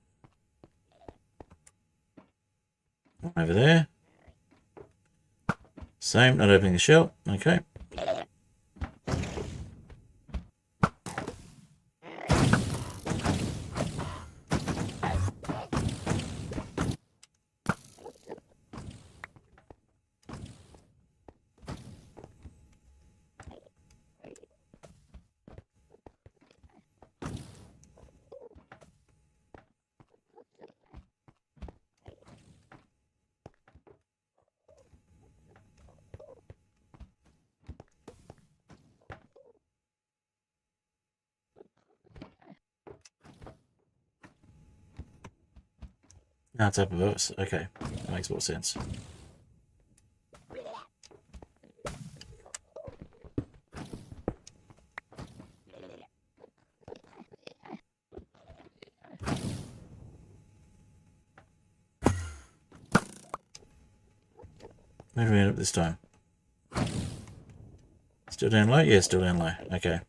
One over there. Same, not opening the shell. Okay. Now it's up above us. Okay, that makes more sense. Where do we end up this time? Still down low? Yeah, still down low. Okay.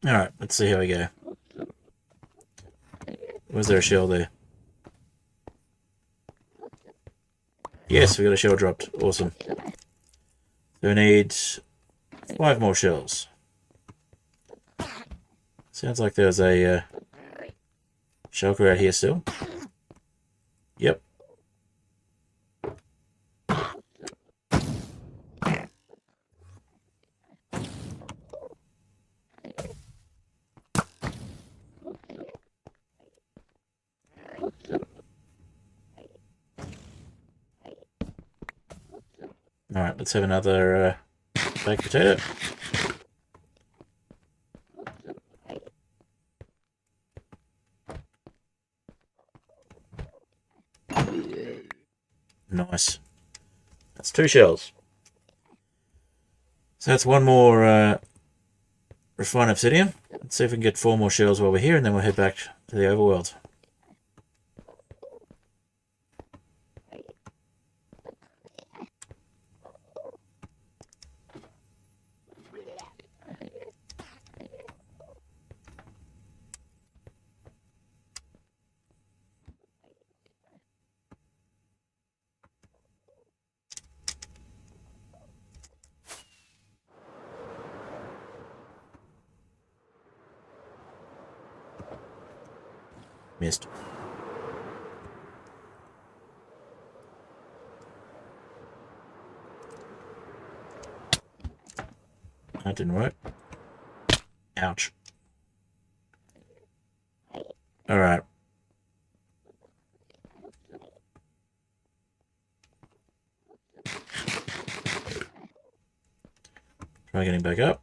Alright, let's see how we go. Was there a shell there? Yes, we got a shell dropped. Awesome. So we need 5 more shells. Sounds like there's a shulker out here still. Yep. Alright, let's have another baked potato. Nice. That's 2 shells. So that's 1 more refined obsidian. Let's see if we can get 4 more shells while we're here, and then we'll head back to the overworld. Missed. That didn't work. Ouch. Alright. Try getting back up.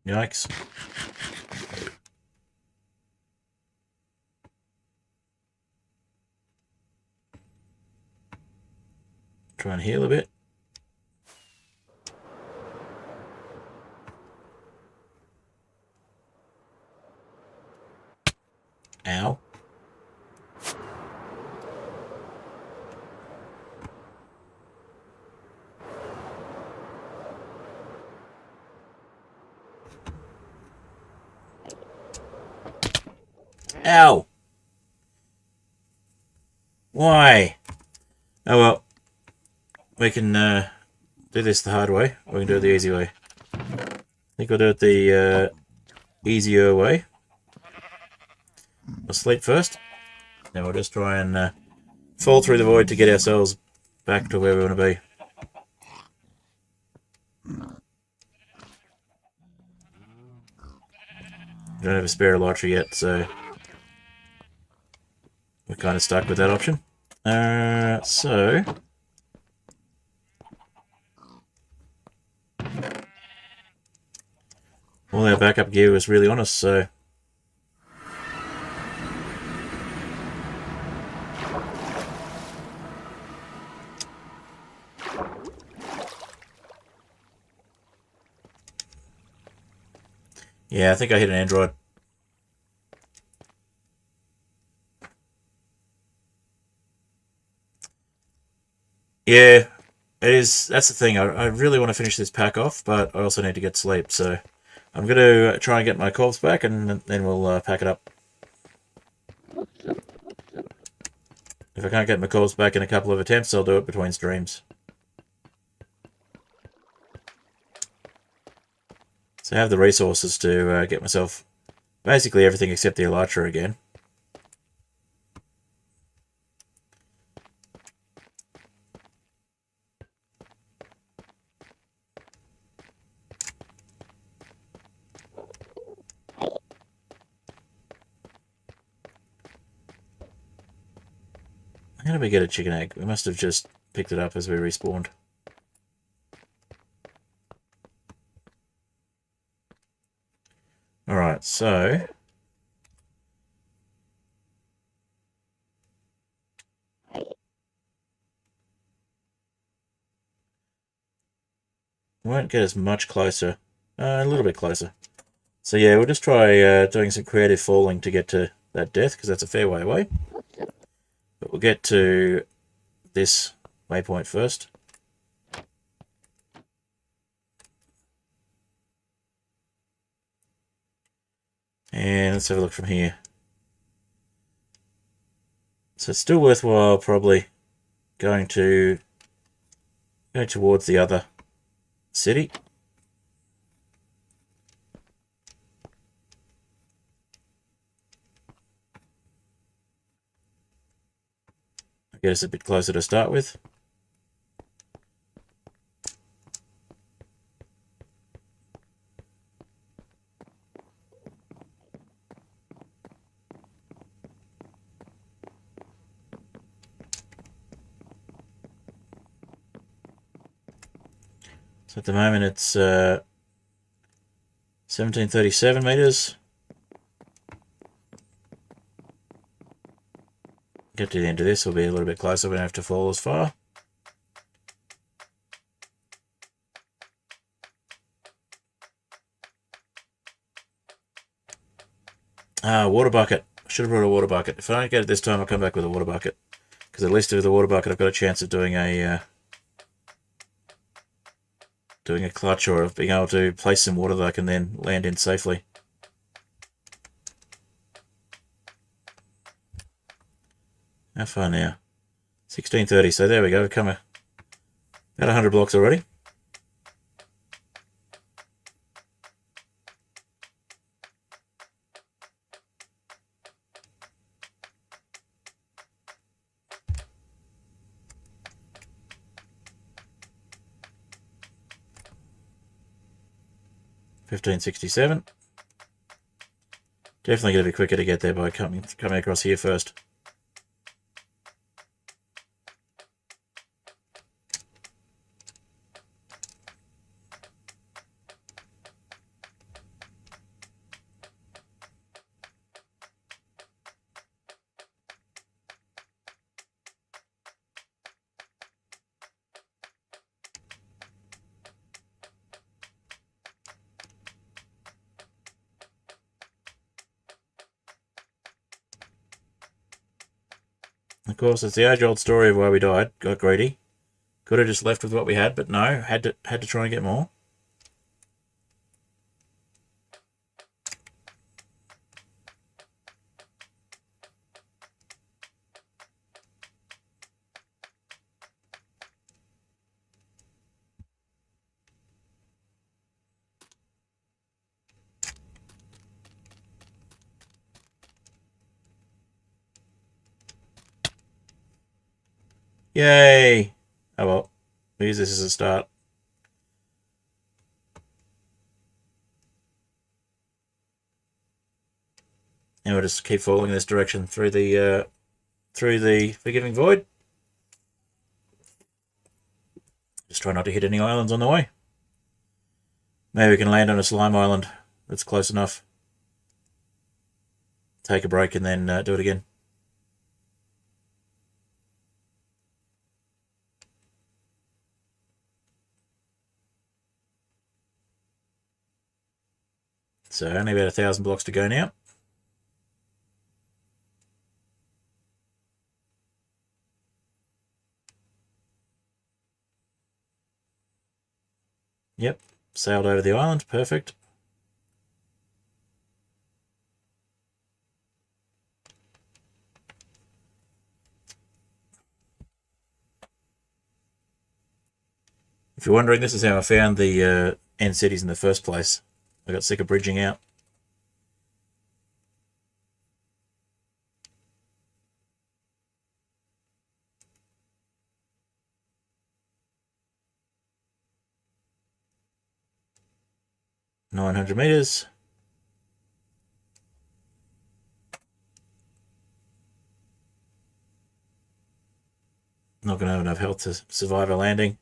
Yikes. Try and heal a bit. Ow. Ow! Why? Oh well. We can do this the hard way, or we can do it the easy way. I think we'll do it the easier way. We'll sleep first. Then we'll just try and fall through the void to get ourselves back to where we want to be. We don't have a spare Elytra yet, so we're kind of stuck with that option. So all our backup gear was really on us, so yeah, I think I hit an android. Yeah, it is. That's the thing. I really want to finish this pack off, but I also need to get sleep. So I'm going to try and get my corpse back, and then we'll pack it up. If I can't get my corpse back in a couple of attempts, I'll do it between streams. So I have the resources to get myself basically everything except the Elytra again. How did we get a chicken egg? We must have just picked it up as we respawned. Alright, so... won't get as much closer. A little bit closer. So yeah, we'll just try doing some creative falling to get to that death, because that's a fair way away. But we'll get to this waypoint first. And let's have a look from here. So it's still worthwhile probably going towards the other city. Get us a bit closer to start with. So at the moment it's 1737 meters. Get to the end of this, we'll be a little bit closer, we don't have to fall as far. Water bucket. I should have brought a water bucket. If I don't get it this time, I'll come back with a water bucket. Because at least with the water bucket, I've got a chance of doing a clutch, or of being able to place some water that I can then land in safely. How far now? 1630, so there we go, we've come about 100 blocks already. $15.67. Definitely going to be quicker to get there by coming across here first. Of course, it's the age-old story of why we died. Got greedy. Could have just left with what we had, but no, had to try and get more. Yay! Oh well, we'll use this as a start. And we'll just keep falling in this direction through the forgiving void. Just try not to hit any islands on the way. Maybe we can land on a slime island that's close enough. Take a break and then do it again. So only about 1,000 blocks to go now. Yep, sailed over the island. Perfect. If you're wondering, this is how I found the end cities in the first place. I got sick of bridging out. $900. Not going to have enough health to survive a landing.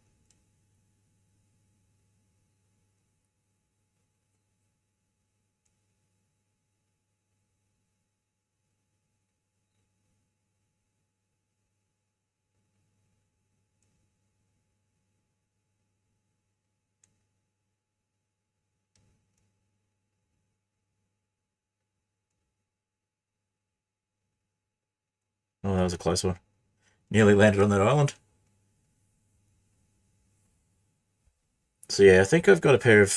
Oh, that was a close one. Nearly landed on that island. So yeah, I think I've got a pair of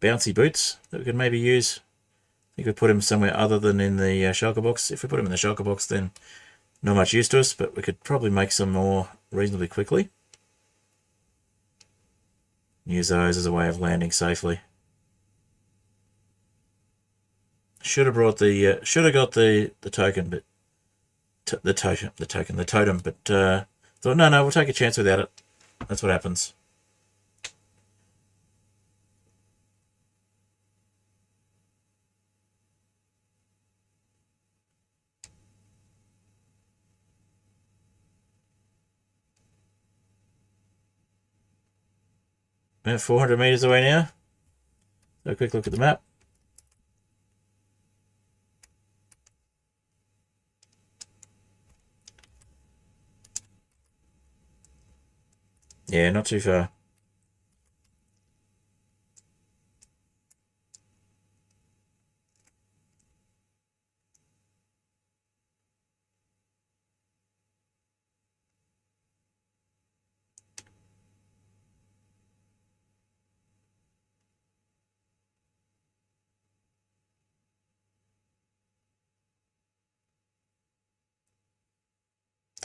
bouncy boots that we could maybe use. I think we put them somewhere other than in the shulker box. If we put them in the shulker box, then not much use to us, but we could probably make some more reasonably quickly. Use those as a way of landing safely. Should have brought the should have got the token, but the totem, but thought no, we'll take a chance without it. That's what happens. About 400 meters away now. So a quick look at the map. Yeah, not too far.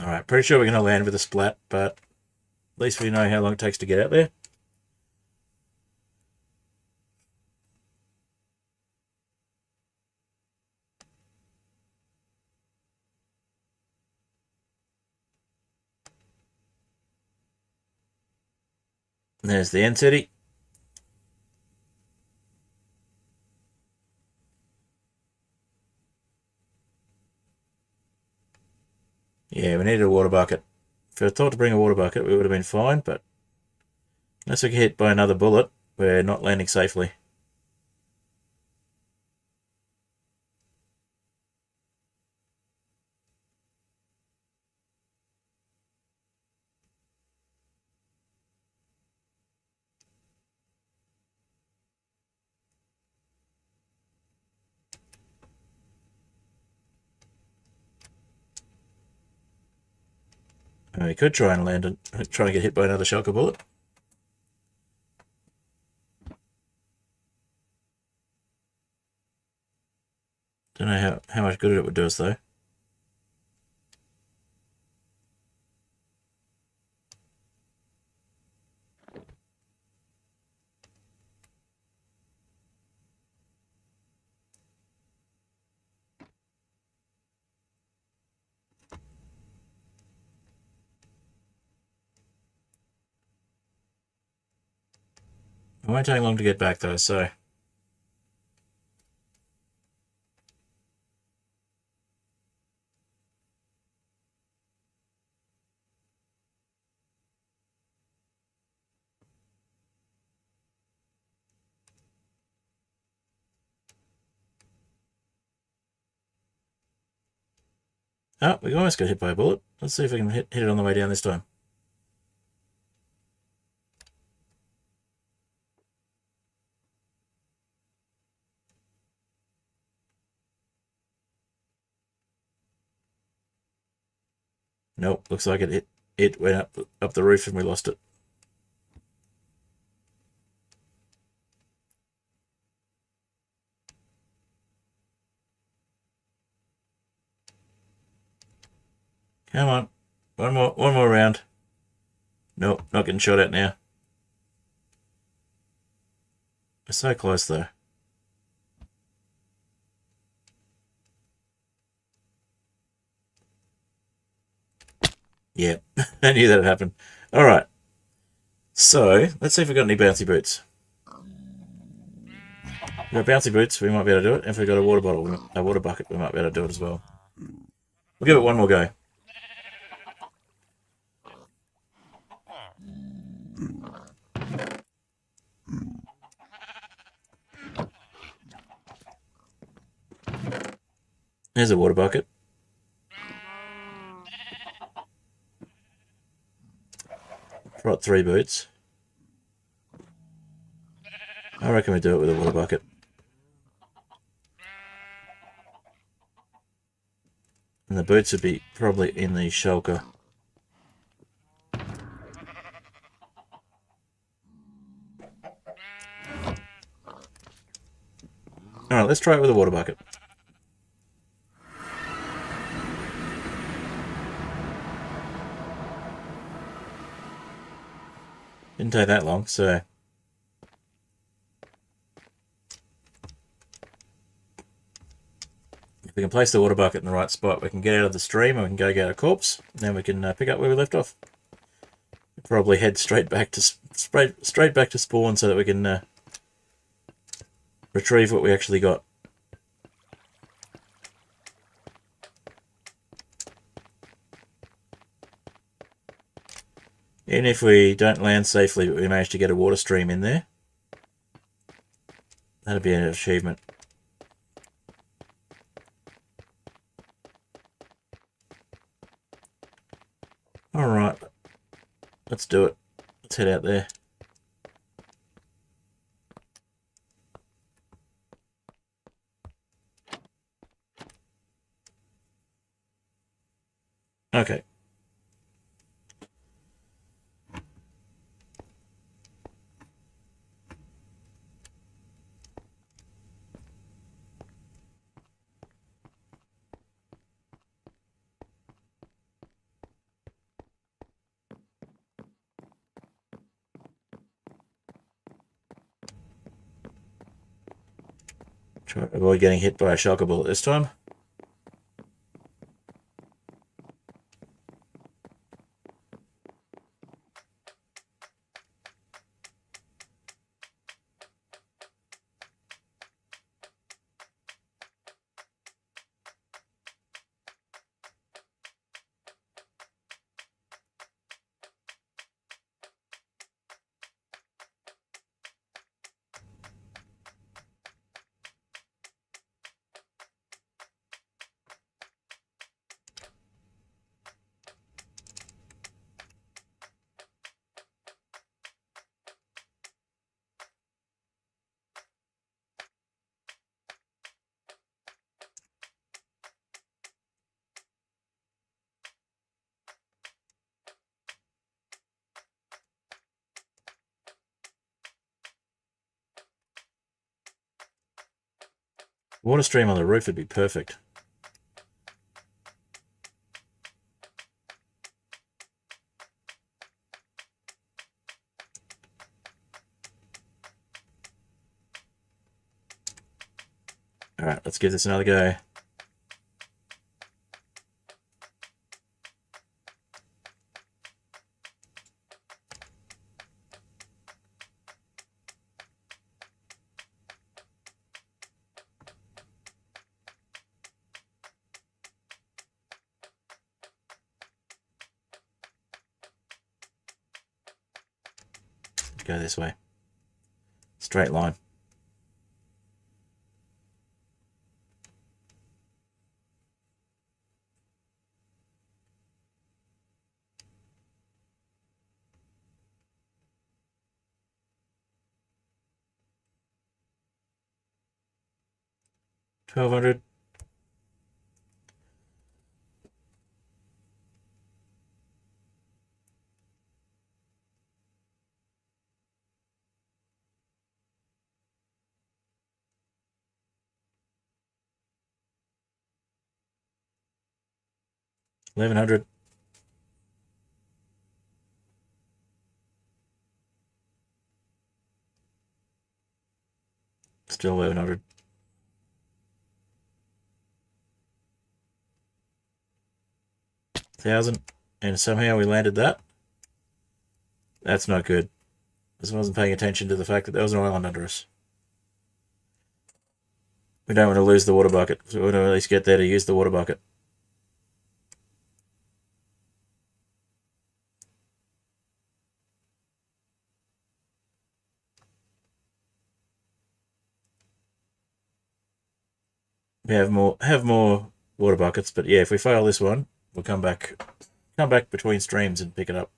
Alright, pretty sure we're going to land with a splat, but at least we know how long it takes to get out there. And there's the end city. Yeah, we needed a water bucket. If I thought to bring a water bucket, we would have been fine, but unless we get hit by another bullet, we're not landing safely. We could try and land and try and get hit by another shulker bullet. Don't know how much good it would do us though. It won't take long to get back though, so oh, we almost got hit by a bullet. Let's see if we can hit it on the way down this time. Nope, looks like it went up the roof and we lost it. Come on. One more round. Nope, not getting shot at now. We're so close though. Yeah, I knew that'd happen. Alright. So, let's see if we've got any bouncy boots. If we've got bouncy boots, we might be able to do it. If we've got a water bottle, a water bucket, we might be able to do it as well. We'll give it one more go. There's a water bucket. Got 3 boots. I reckon we do it with a water bucket. And the boots would be probably in the shulker. Alright, let's try it with a water bucket. Didn't take that long, so... If we can place the water bucket in the right spot, we can get out of the stream and we can go get a corpse. And then we can pick up where we left off. Probably head straight back to spawn so that we can retrieve what we actually got. Even if we don't land safely, but we manage to get a water stream in there, that'd be an achievement. Alright, let's do it. Let's head out there. Okay. Try to avoid getting hit by a shulker bullet this time. Water stream on the roof would be perfect. Alright, let's give this another go. Go this way. Straight line. $1,200. $1,100. Still 1100. $1,000, and somehow we landed that. That's not good. I wasn't paying attention to the fact that there was an island under us. We don't want to lose the water bucket, so we want to at least get there to use the water bucket. We have more water buckets, but yeah, if we fail this one, we'll come back between streams and pick it up.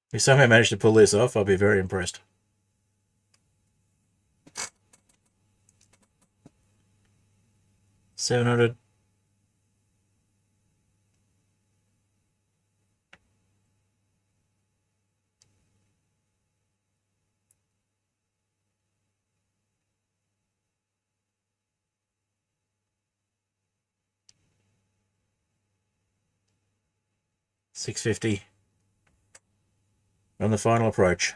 If we somehow manage to pull this off, I'll be very impressed. $700. $650. On the final approach.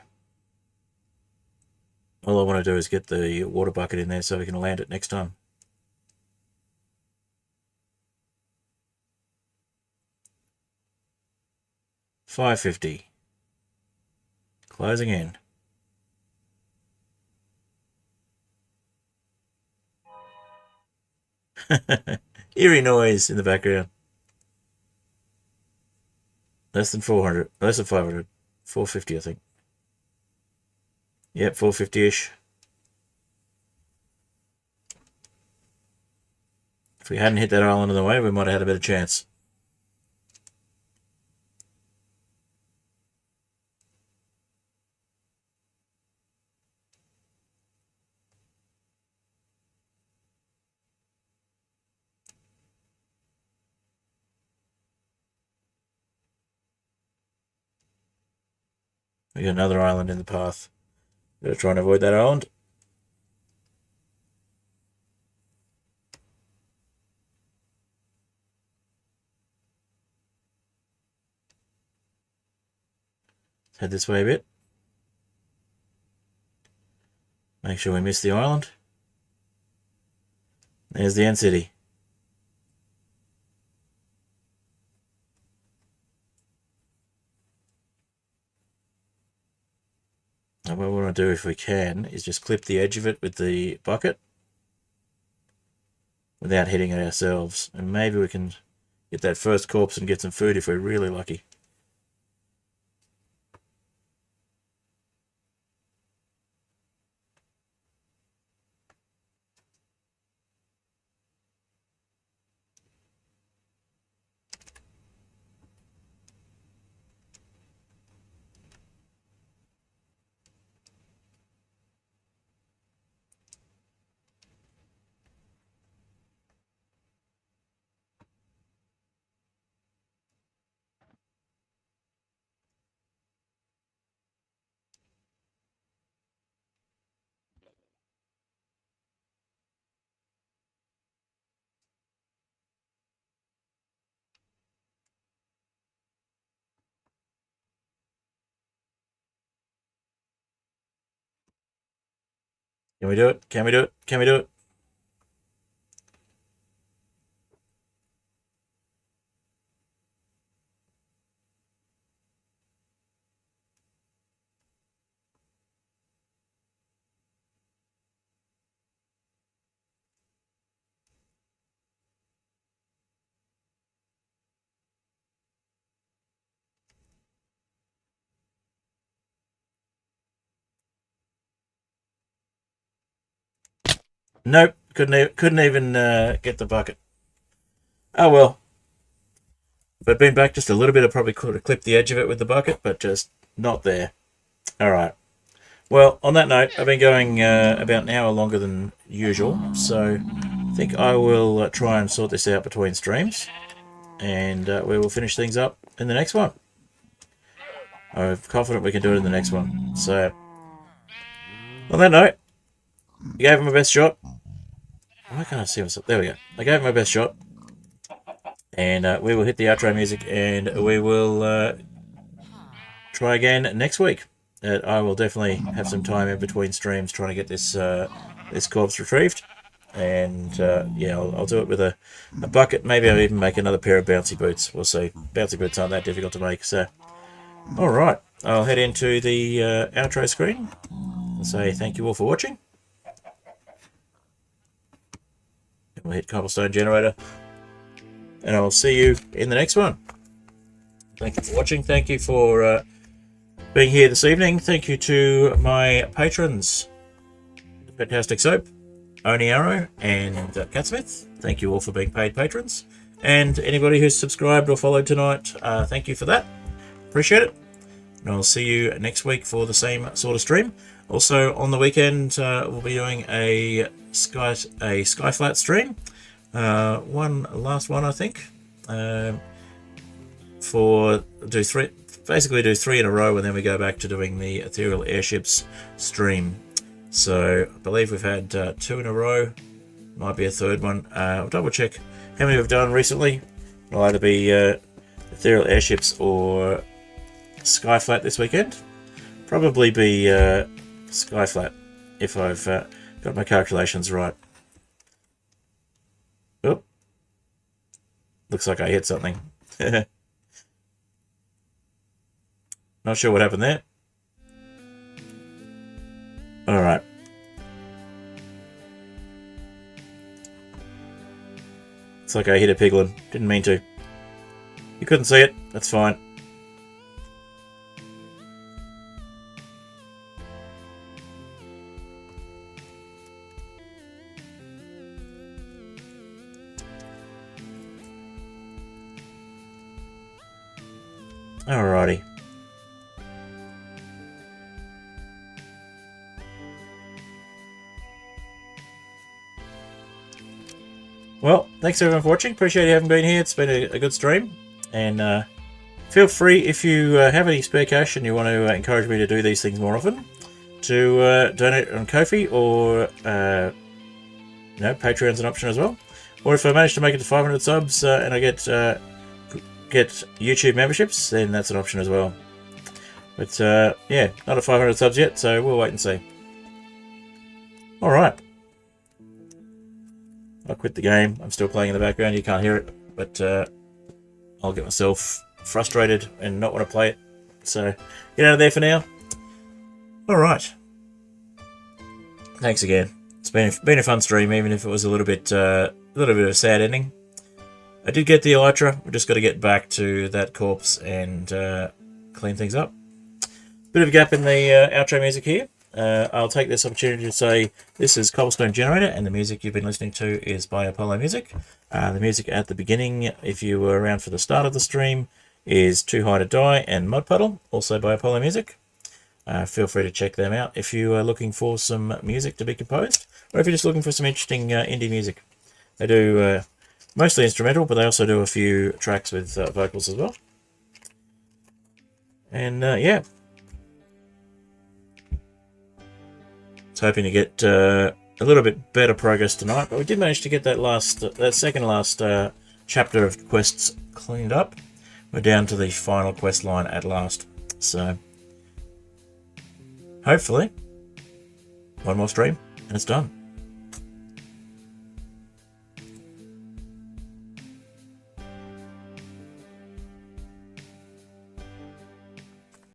All I want to do is get the water bucket in there so we can land it next time. $550. Closing in. Eerie noise in the background. Less than 400. Less than 500. 450, I think. Yep, 450-ish. If we hadn't hit that island on the way, we might have had a better chance. We got another island in the path. Gotta try and avoid that island. Let's head this way a bit. Make sure we miss the island. There's the end city. Now what we want to do, if we can, is just clip the edge of it with the bucket without hitting it ourselves. And maybe we can get that first corpse and get some food if we're really lucky. Can we do it? Can we do it? Can we do it? Nope, couldn't even get the bucket. Oh well. If I'd been back just a little bit, I probably could have clipped the edge of it with the bucket, but just not there. Alright. Well, on that note, I've been going about an hour longer than usual, so I think I will try and sort this out between streams, and we will finish things up in the next one. I'm confident we can do it in the next one. So, on that note, I gave it my best shot. Why can't I see myself? There we go. I gave it my best shot, and we will hit the outro music, and we will try again next week. I will definitely have some time in between streams trying to get this this corpse retrieved, and yeah, I'll do it with a bucket. Maybe I'll even make another pair of bouncy boots. We'll see. Bouncy boots aren't that difficult to make. So, all right, I'll head into the outro screen and say thank you all for watching. We'll hit cobblestone generator, and I'll see you in the next one. Thank you for watching. Thank you for being here this evening. Thank you to my patrons, Fantastic Soap, Oni Arrow, and Catsmith. Thank you all for being paid patrons. And anybody who's subscribed or followed tonight, thank you for that. Appreciate it. And I'll see you next week for the same sort of stream. Also, on the weekend, we'll be doing a Skyflat stream. Last one, I think. Basically do three in a row, and then we go back to doing the Ethereal Airships stream. So I believe we've had 2 in a row. Might be a third one. I'll double check how many we've done recently. It'll either be Ethereal Airships or Skyflat this weekend. Probably be Skyflat if I've got my calculations right. Oh, looks like I hit something. Not sure what happened there. Alright. Looks like I hit a piglin. Didn't mean to. You couldn't see it. That's fine. Alrighty. Well, thanks everyone for watching. Appreciate you having been here. It's been a good stream. And feel free, if you have any spare cash and you want to encourage me to do these things more often, to donate on Ko-fi, or Patreon's an option as well. Or if I manage to make it to 500 subs and I get YouTube memberships, then that's an option as well. But yeah, not at 500 subs yet, so we'll wait and see. Alright. I quit the game. I'm still playing in the background. You can't hear it, but I'll get myself frustrated and not want to play it. So get out of there for now. All right. Thanks again. It's been a fun stream, even if it was a little bit of a sad ending. I did get the Elytra. We just got to get back to that corpse and clean things up. Bit of a gap in the outro music here. I'll take this opportunity to say this is Cobblestone Generator, and the music you've been listening to is by Apollo Music. The music at the beginning, if you were around for the start of the stream, is Too High to Die and Mud Puddle, also by Apollo Music. Feel free to check them out if you are looking for some music to be composed, or if you're just looking for some interesting indie music. They do mostly instrumental, but they also do a few tracks with vocals as well. And yeah. Hoping to get a little bit better progress tonight, but we did manage to get that second last chapter of quests cleaned up. We're down to the final quest line at last, so hopefully one more stream and it's done.